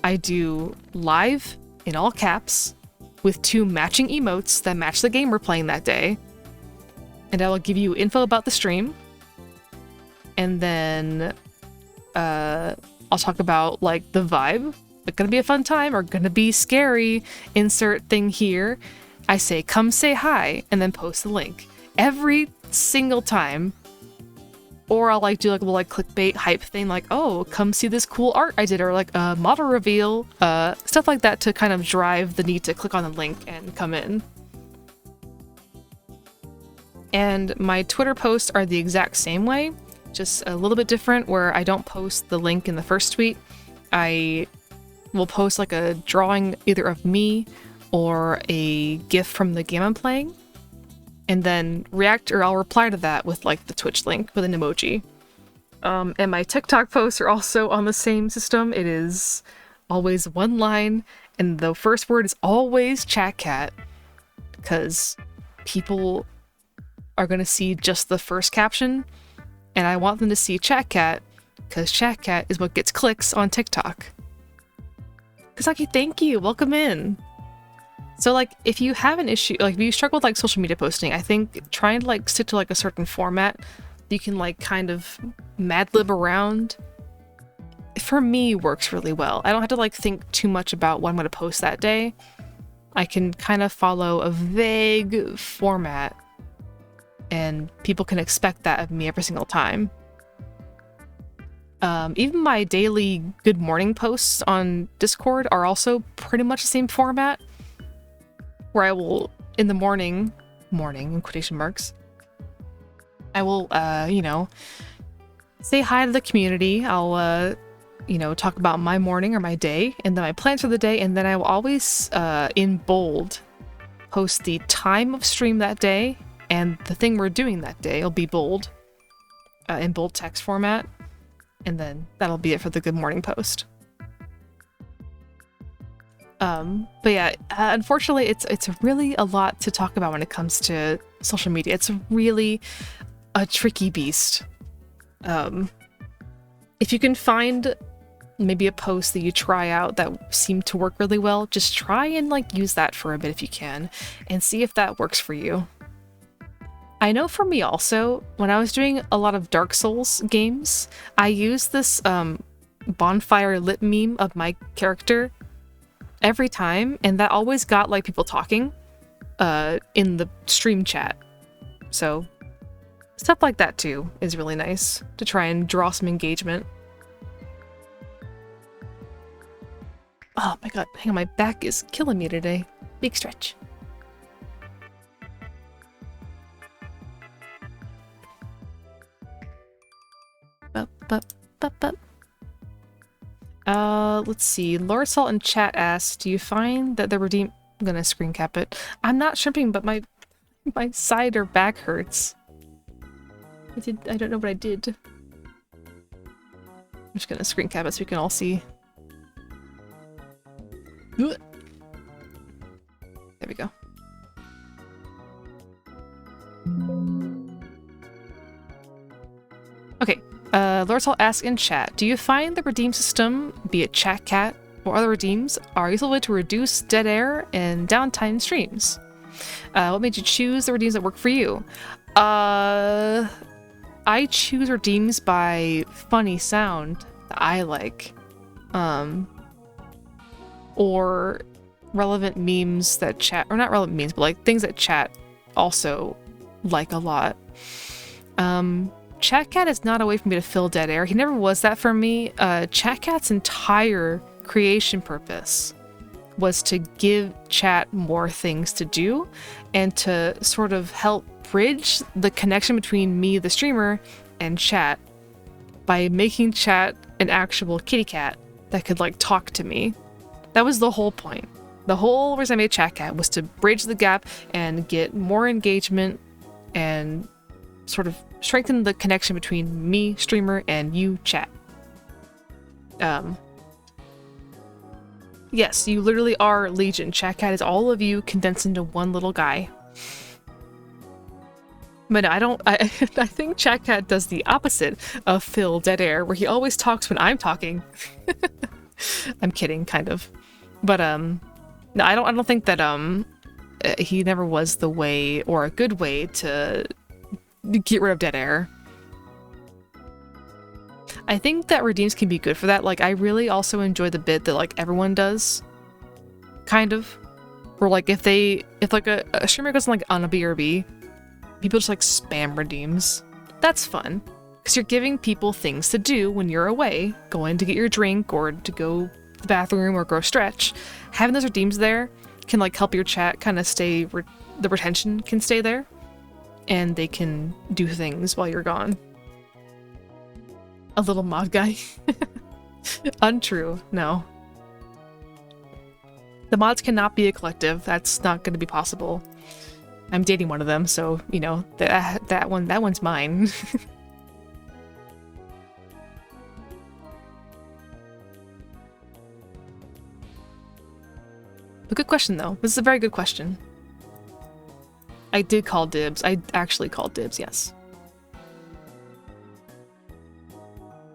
I do live in all caps with 2 matching emotes that match the game we're playing that day. And I will give you info about the stream. And then I'll talk about like the vibe. It's gonna be a fun time or gonna be scary. Insert thing here. I say, come say hi, and then post the link. Every single time. Or I'll like do like a little like clickbait hype thing, like, oh, come see this cool art I did, or like a model reveal, stuff like that to kind of drive the need to click on the link and come in. And my Twitter posts are the exact same way, just a little bit different, where I don't post the link in the first tweet. I will post like a drawing either of me or a GIF from the game I'm playing, and then I'll reply to that with like the Twitch link with an emoji. And my TikTok posts are also on the same system. It is always one line, and the first word is always chat cat, because people are gonna see just the first caption, and I want them to see chat cat, because chat cat is what gets clicks on TikTok. Kasaki, thank you, welcome in. So like, if you have an issue, like if you struggle with like social media posting, I think trying to like stick to like a certain format you can like kind of mad lib around, for me works really well. I don't have to like think too much about what I'm going to post that day. I can kind of follow a vague format and people can expect that of me every single time. Even my daily good morning posts on Discord are also pretty much the same format, where I will, in the morning in quotation marks, I will, you know, say hi to the community. I'll, you know, talk about my morning or my day, and then my plans for the day, and then I will always, in bold, post the time of stream that day, and the thing we're doing that day will be bold, in bold text format, and then that'll be it for the good morning post. But yeah, unfortunately, it's really a lot to talk about when it comes to social media. It's really a tricky beast. If you can find maybe a post that you try out that seemed to work really well, just try and like use that for a bit if you can, and see if that works for you. I know for me also, when I was doing a lot of Dark Souls games, I used this bonfire lit meme of my character every time, and that always got like people talking in the stream chat. So stuff like that too is really nice to try and draw some engagement. Oh my god, hang on, my back is killing me today. Big stretch. Let's see. Lord Salt in chat asks, do you find that the redeem... I'm gonna screen cap it. I'm not shrimping, but my side or back hurts. I don't know what I did. I'm just gonna screen cap it so we can all see. There we go. Okay. Lord Salt asks in chat, do you find the redeem system, be it chat cat or other redeems, are a useful way to reduce dead air and downtime in streams? What made you choose the redeems that work for you? I choose redeems by funny sound that I like. Or relevant memes that chat, or not relevant memes, but like things that chat also like a lot. Chat cat is not a way for me to fill dead air. He never was that for me. Chat cat's entire creation purpose was to give chat more things to do and to sort of help bridge the connection between me, the streamer, and chat by making chat an actual kitty cat that could like talk to me. That was the whole point. The whole reason I made chat cat was to bridge the gap and get more engagement and sort of strengthen the connection between me, streamer, and you, chat. Yes, you literally are Legion. Chat cat is all of you condensed into one little guy. But I think chat cat does the opposite of fill dead air, where he always talks when I'm talking. I'm kidding, kind of. But no, I don't think that he never was the way or a good way to get rid of dead air. I think that redeems can be good for that. Like, I really also enjoy the bit that like everyone does, kind of, where like if like a streamer goes like on a BRB, people just like spam redeems. That's fun because you're giving people things to do when you're away, going to get your drink or to go to the bathroom or go stretch. Having those redeems there can like help your chat kind of stay, the retention can stay there, and they can do things while you're gone. A little mod guy. Untrue. No. The mods cannot be a collective. That's not going to be possible. I'm dating one of them, so, you know, that one's mine. But good question, though. This is a very good question. I did call dibs. I actually called dibs, yes.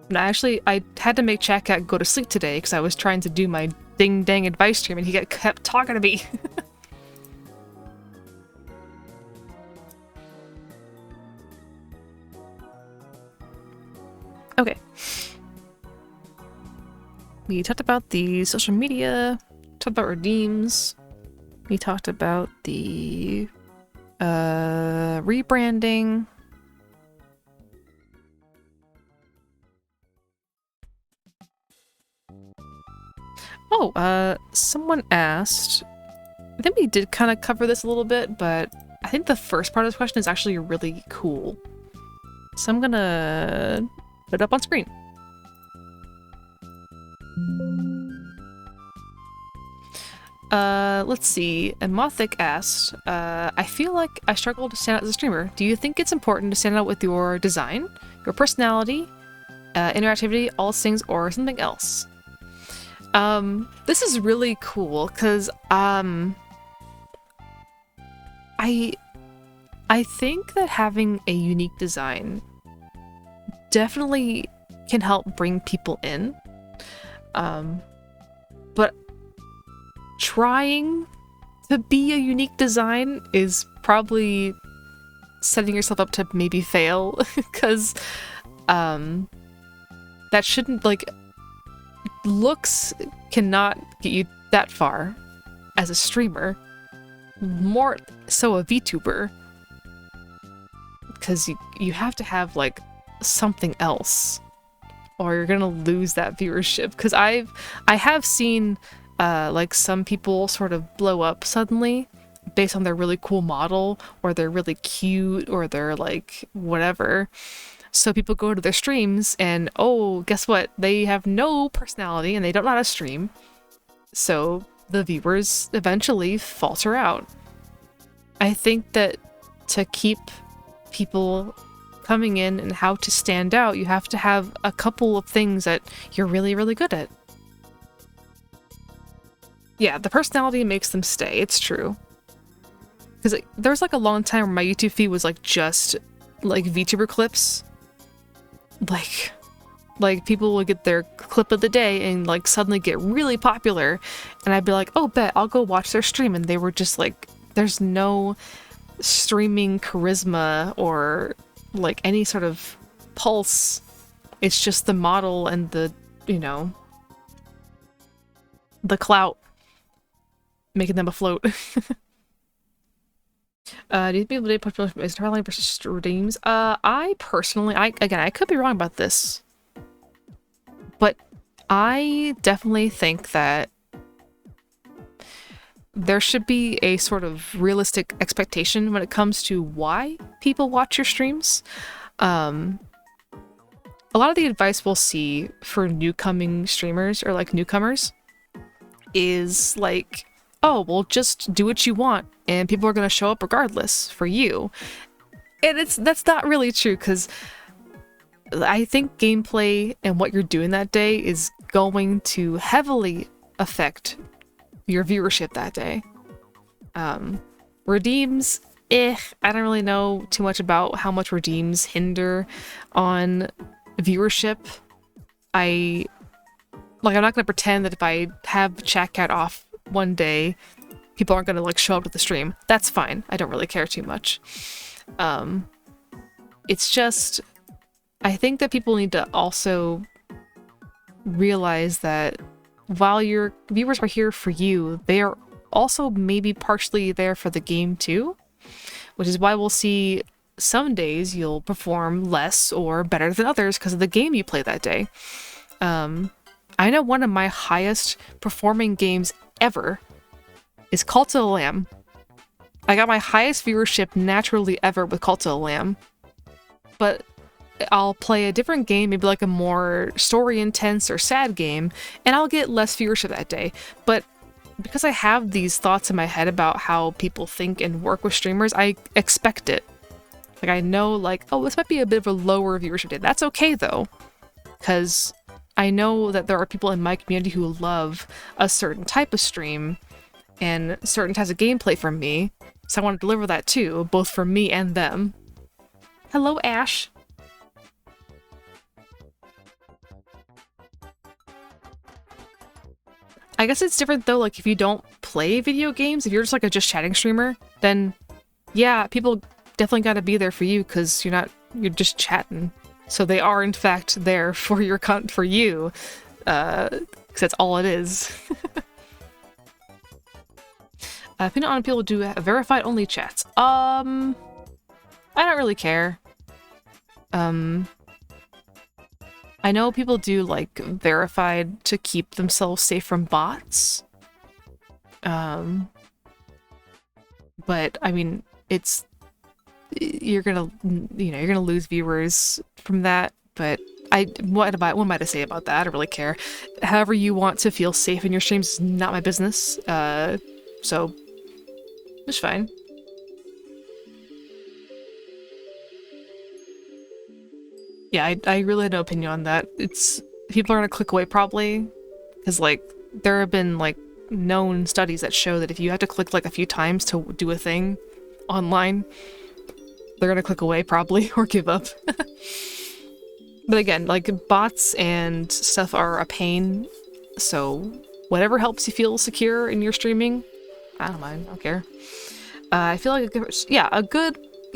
And I had to make Chat Cat go to sleep today because I was trying to do my ding-dang advice stream and he kept talking to me. Okay. We talked about the social media, talked about redeems, we talked about the rebranding. Oh, someone asked, I think we did kind of cover this a little bit, but I think the first part of this question is actually really cool. So I'm gonna put it up on screen. Let's see. And Mothic asked, I feel like I struggle to stand out as a streamer. Do you think it's important to stand out with your design, your personality, interactivity, all these things, or something else? This is really cool, because, I think that having a unique design definitely can help bring people in. But trying to be a unique design is probably setting yourself up to maybe fail, because that shouldn't, like, looks cannot get you that far as a streamer, more so a VTuber, because you have to have like something else or you're gonna lose that viewership. Because I have seen like some people sort of blow up suddenly based on their really cool model, or they're really cute, or they're like whatever. So people go to their streams and, oh, guess what? They have no personality and they don't know how to stream. So the viewers eventually falter out. I think that to keep people coming in and how to stand out, you have to have a couple of things that you're really, really good at. Yeah, the personality makes them stay. It's true. Because there was like a long time where my YouTube feed was like just like VTuber clips. Like people would get their clip of the day and like suddenly get really popular, and I'd be like, oh, bet I'll go watch their stream, and they were just like, there's no streaming charisma or like any sort of pulse. It's just the model and the, you know, the making them afloat. Do you think they put entirely versus redeems? I personally, I could be wrong about this, but I definitely think that there should be a sort of realistic expectation when it comes to why people watch your streams. A lot of the advice we'll see for newcoming streamers or like newcomers is like, oh, well, just do what you want and people are going to show up regardless for you. And that's not really true, because I think gameplay and what you're doing that day is going to heavily affect your viewership that day. Redeems, I don't really know too much about how much redeems hinder on viewership. I'm not going to pretend that if I have Chat Cat off one day, people aren't going to like show up to the stream. That's fine. I don't really care too much. It's just, I think that people need to also realize that while your viewers are here for you, they are also maybe partially there for the game too, which is why we'll see some days you'll perform less or better than others because of the game you play that day. I know one of my highest performing games ever is Cult of the Lamb. I got my highest viewership naturally ever with Cult of the Lamb, but I'll play a different game, maybe like a more story intense or sad game, and I'll get less viewership that day. But because I have these thoughts in my head about how people think and work with streamers, I expect it. Like, I know, like, oh, this might be a bit of a lower viewership day. That's okay, though, because I know that there are people in my community who love a certain type of stream and certain types of gameplay from me, so I want to deliver that too, both for me and them. Hello, Ash. I guess it's different though, like if you don't play video games, if you're just like a just chatting streamer, then yeah, people definitely gotta be there for you because you're just chatting. So they are in fact there for your for you, because that's all it is. Opinion on people do verified only chats. I don't really care. I know people do like verified to keep themselves safe from bots. But I mean, you're gonna lose viewers from that. But what am I to say about that? I don't really care. However you want to feel safe in your streams is not my business. So it's fine. Yeah, I really had no opinion on that. People are gonna click away probably, because like there have been like known studies that show that if you have to click like a few times to do a thing online, they're gonna click away probably or give up. But again, like bots and stuff are a pain, so whatever helps you feel secure in your streaming, I don't mind. I don't care. I feel like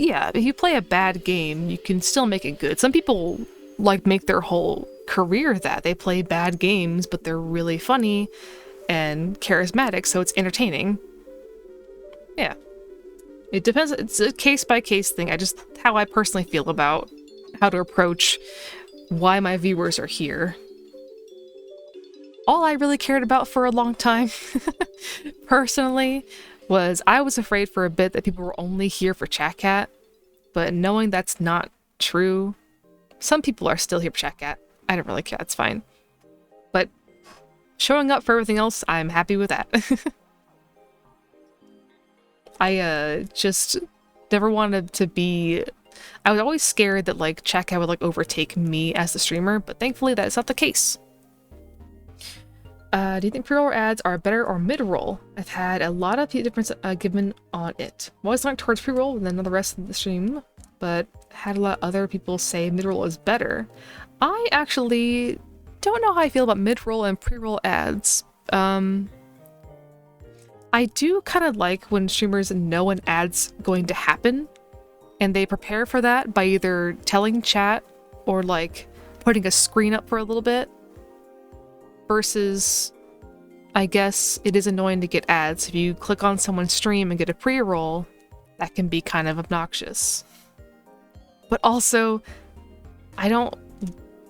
if you play a bad game, you can still make it good. Some people like make their whole career that they play bad games, but they're really funny and charismatic, so it's entertaining. Yeah. It depends. It's a case-by-case thing. How I personally feel about how to approach why my viewers are here. All I really cared about for a long time, personally, was I was afraid for a bit that people were only here for Chat Cat, but knowing that's not true, some people are still here for Chat Cat. I don't really care, that's fine. But showing up for everything else, I'm happy with that. I just never wanted to be... I was always scared that like Chat Cat would like overtake me as the streamer, but thankfully that is not the case. Do you think pre-roll ads are better or mid-roll? I've had a lot of difference given on it. I'm always leaning towards pre-roll and then the rest of the stream, but had a lot of other people say mid-roll is better. I actually don't know how I feel about mid-roll and pre-roll ads. I do kind of like when streamers know an ad's going to happen, and they prepare for that by either telling chat or like putting a screen up for a little bit. Versus, I guess it is annoying to get ads. If you click on someone's stream and get a pre-roll, that can be kind of obnoxious. But also, I don't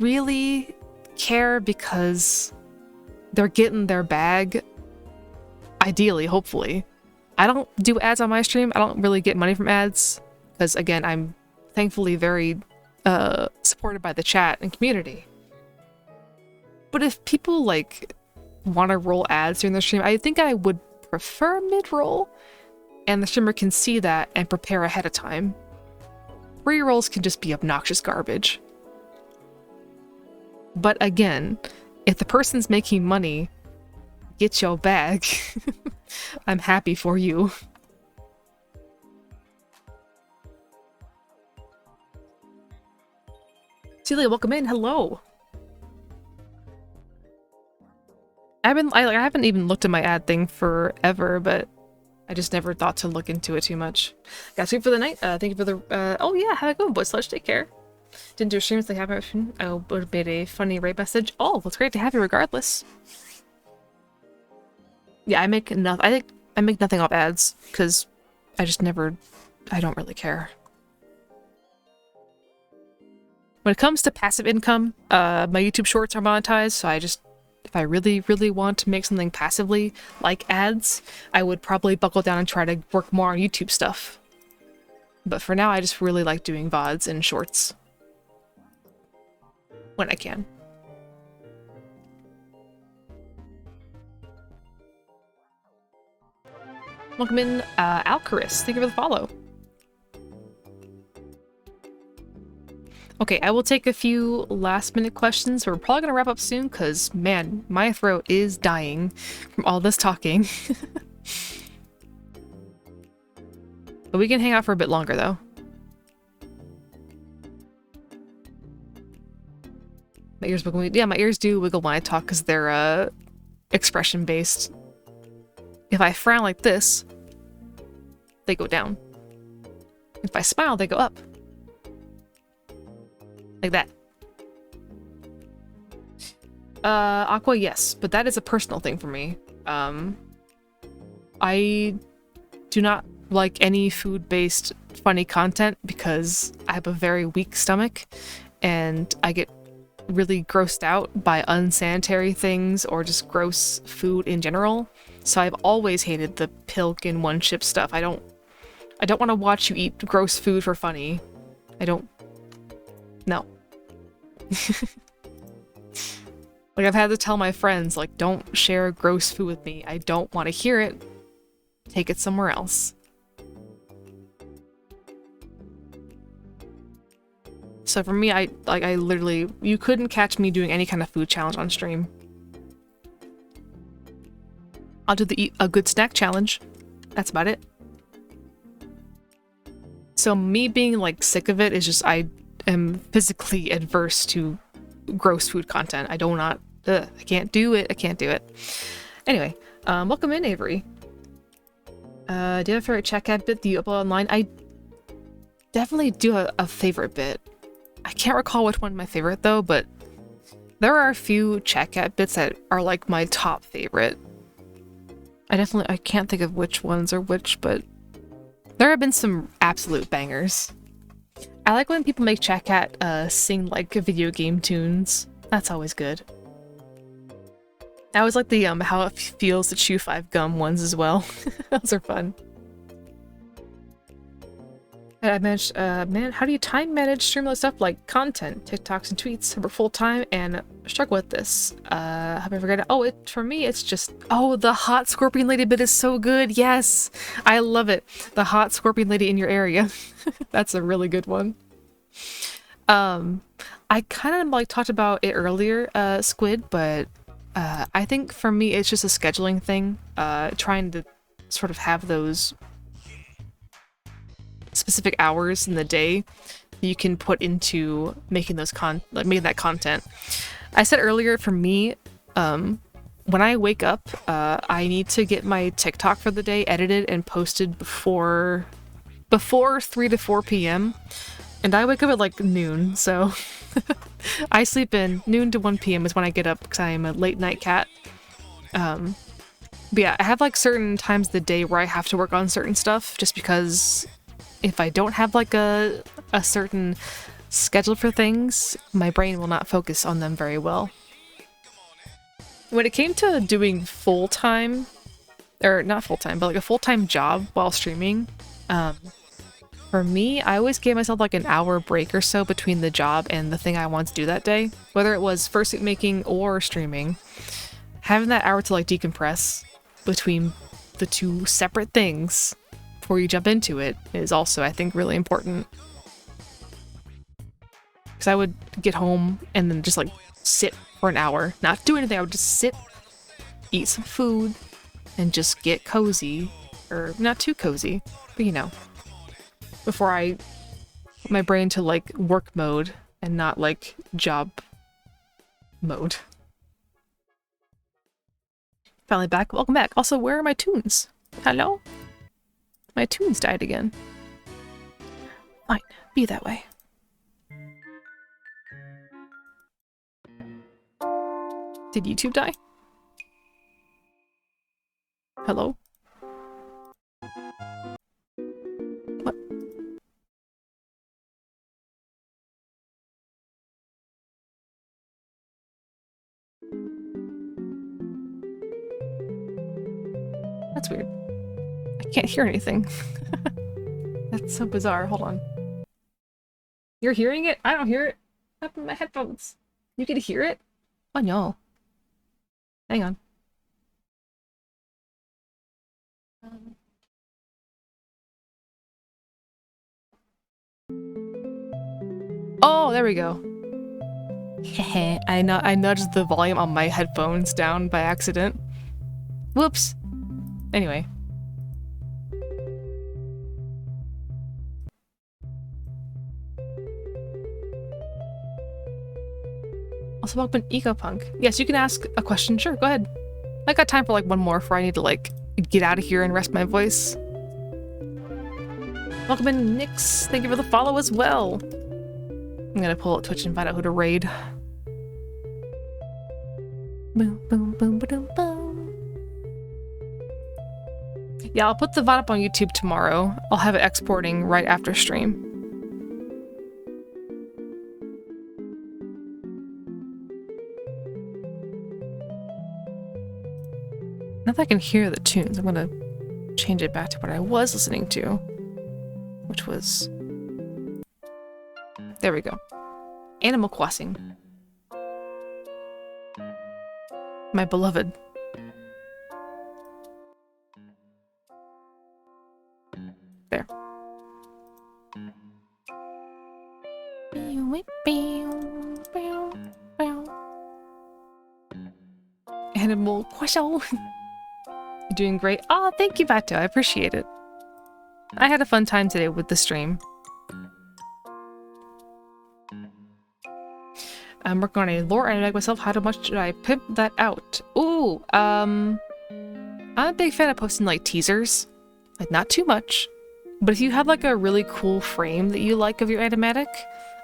really care because they're getting their bag. Ideally, hopefully. I don't do ads on my stream. I don't really get money from ads. Because again, I'm thankfully very supported by the chat and community. But if people like want to roll ads during the stream, I think I would prefer mid-roll, and the streamer can see that and prepare ahead of time. Pre-rolls can just be obnoxious garbage. But again, if the person's making money, get your bag. I'm happy for you. Celia, welcome in. Hello. I haven't even looked at my ad thing forever, but I just never thought to look into it too much. Got sleep for the night. Thank you for the oh yeah, how'd it go, boy slush? Take care. Didn't do a stream, so I haven't. I would have made a funny raid message. Oh, well, it's great to have you regardless. Yeah, I make nothing. I think I make nothing off ads because I don't really care. When it comes to passive income, my YouTube shorts are monetized, so if I really, really want to make something passively, like ads, I would probably buckle down and try to work more on YouTube stuff. But for now, I just really like doing VODs and shorts. When I can. Welcome in, Alcaris. Thank you for the follow. Okay, I will take a few last-minute questions. We're probably gonna wrap up soon, because, man, my throat is dying from all this talking. But we can hang out for a bit longer, though. My ears wiggle. Yeah, my ears do wiggle when I talk because they're expression based. If I frown like this, they go down. If I smile, they go up. Like that. Aqua, yes, but that is a personal thing for me. I do not like any food-based funny content because I have a very weak stomach and I get really grossed out by unsanitary things or just gross food in general. So I've always hated the pilk and one chip stuff. I don't want to watch you eat gross food for funny. No. Like, I've had to tell my friends, like, don't share gross food with me. I don't want to hear it. Take it somewhere else. So for me, I literally, you couldn't catch me doing any kind of food challenge on stream. I'll do the eat a good snack challenge. That's about it. So me being like sick of it is just, I am physically adverse to gross food content. I can't do it. I can't do it. Anyway, welcome in, Avery. Do you have a favorite chat cat bit that you upload online? I definitely do a favorite bit. I can't recall which one's my favorite though, but there are a few chat cat bits that are like my top favorite. I can't think of which ones are which, but there have been some absolute bangers. I like when people make chat cat sing like video game tunes. That's always good. I always like the how it feels to chew 5 gum ones as well. Those are fun. I managed, man, how do you time manage streamless stuff like content, TikToks and tweets for full time and struggle with this? Have I forgotten? Oh, for me, it's just, oh, the hot scorpion lady bit is so good. Yes, I love it. The hot scorpion lady in your area. That's a really good one. I kind of like talked about it earlier, Squid, but I think for me, it's just a scheduling thing. Trying to sort of have those specific hours in the day you can put into making those making that content. I said earlier, for me, when I wake up, I need to get my TikTok for the day edited and posted before 3 to 4 p.m. and I wake up at like noon, so I sleep in. Noon to 1 p.m. is when I get up because I am a late night cat. But yeah, I have like certain times of the day where I have to work on certain stuff just because if I don't have like a certain schedule for things, my brain will not focus on them very well. When it came to doing full-time, or not full-time, but like a full-time job while streaming, for me, I always gave myself like an hour break or so between the job and the thing I want to do that day, whether it was fursuit making or streaming. Having that hour to like decompress between the two separate things before you jump into it is also, I think, really important. Because I would get home and then just like sit for an hour, not do anything. I would just sit, eat some food, and just get cozy, or not too cozy, but you know, before I put my brain to like work mode and not like job mode. Finally back. Welcome back. Also, where are my tunes? Hello? My tunes died again. Fine. Be that way. Did YouTube die? Hello? What? That's weird. I can't hear anything. That's so bizarre. Hold on. You're hearing it? I don't hear it. Up in my headphones. You can hear it? Oh no. Hang on. Oh, there we go. I nudged the volume on my headphones down by accident. Whoops. Anyway. Also, welcome in EcoPunk. Yes, you can ask a question. Sure, go ahead. I got time for like one more before I need to like get out of here and rest my voice. Welcome in, Nyx. Thank you for the follow as well. I'm gonna pull up Twitch and find out who to raid. Boom, boom, boom, boom, boom. Yeah, I'll put the VOD up on YouTube tomorrow. I'll have it exporting right after stream. Now that I can hear the tunes, I'm gonna change it back to what I was listening to, which was... There we go. Animal Crossing. My beloved. There. Animal Crossing. You're doing great. Oh, thank you, Bato. I appreciate it. I had a fun time today with the stream. I'm working on a lore anime myself. How much should I pimp that out? Ooh, I'm a big fan of posting like teasers. Like not too much. But if you have like a really cool frame that you like of your animatic,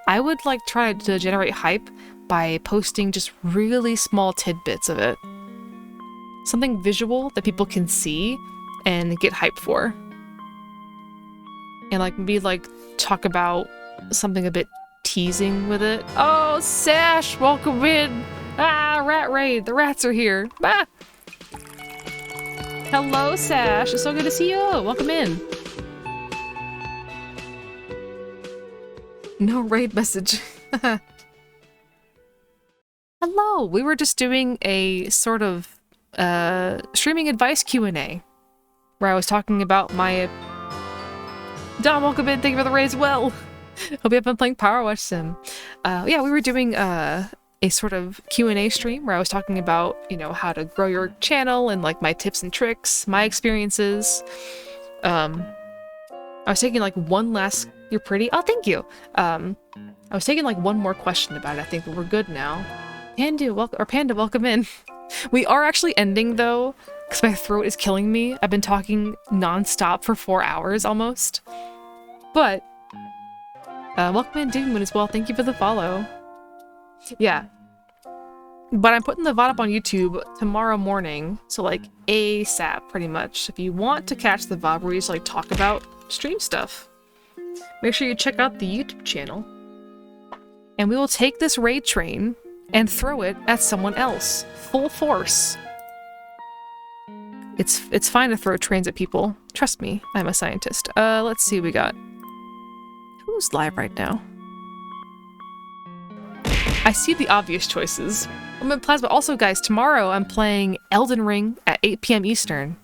I would like try to generate hype by posting just really small tidbits of it. Something visual that people can see and get hype for. And like maybe like talk about something a bit teasing with it. Oh, Sash, welcome in. Ah, rat raid. The rats are here. Ah. Hello, Sash. It's so good to see you. Welcome in. No raid message. Hello. We were just doing a sort of streaming advice Q&A where I was talking about my... Dom, welcome in. Thank you for the raid as well. Hope you have been playing Power Wash Sim. Yeah, we were doing a sort of Q&A stream where I was talking about, you know, how to grow your channel and like my tips and tricks, my experiences. I was taking like one last... You're pretty? Oh, thank you. I was taking like one more question about it, I think, but we're good now. Panda, welcome in. We are actually ending though, because my throat is killing me. I've been talking non-stop for 4 hours almost. But welcome in, Doom as well. Thank you for the follow. Yeah. But I'm putting the VOD up on YouTube tomorrow morning, so like ASAP pretty much. If you want to catch the VOD where we just like talk about stream stuff, make sure you check out the YouTube channel. And we will take this raid train and throw it at someone else. Full force. It's fine to throw trains at people. Trust me, I'm a scientist. Let's see what we got. Who's live right now? I see the obvious choices. I'm in Plasma. Also, guys, tomorrow I'm playing Elden Ring at 8 PM Eastern.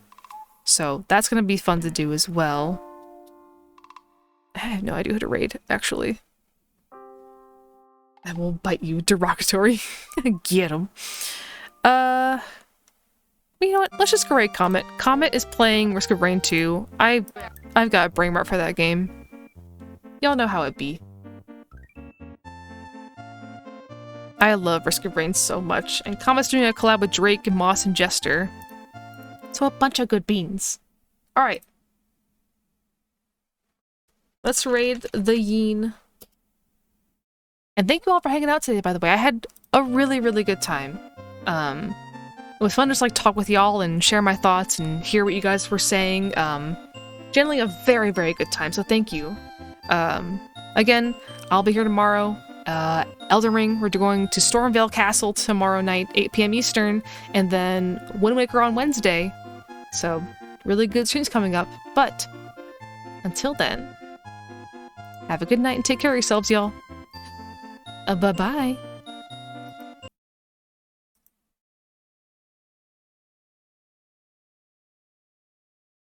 So that's gonna be fun to do as well. I have no idea who to raid, actually. I will bite you, derogatory. Get him. You know what? Let's just go raid Comet. Comet is playing Risk of Rain 2. I've got a brain mark for that game. Y'all know how it be. I love Risk of Rain so much, and Comet's doing a collab with Drake and Moss and Jester. So a bunch of good beans. Alright. Let's raid the Yeen. And thank you all for hanging out today, by the way. I had a really, really good time. It was fun to just like talk with y'all and share my thoughts and hear what you guys were saying. Generally a very, very good time, so thank you. Again, I'll be here tomorrow. Elden Ring, we're going to Stormvale Castle tomorrow night, 8 PM Eastern, and then Wind Waker on Wednesday. So, really good streams coming up. But, until then, have a good night and take care of yourselves, y'all. Bye-bye.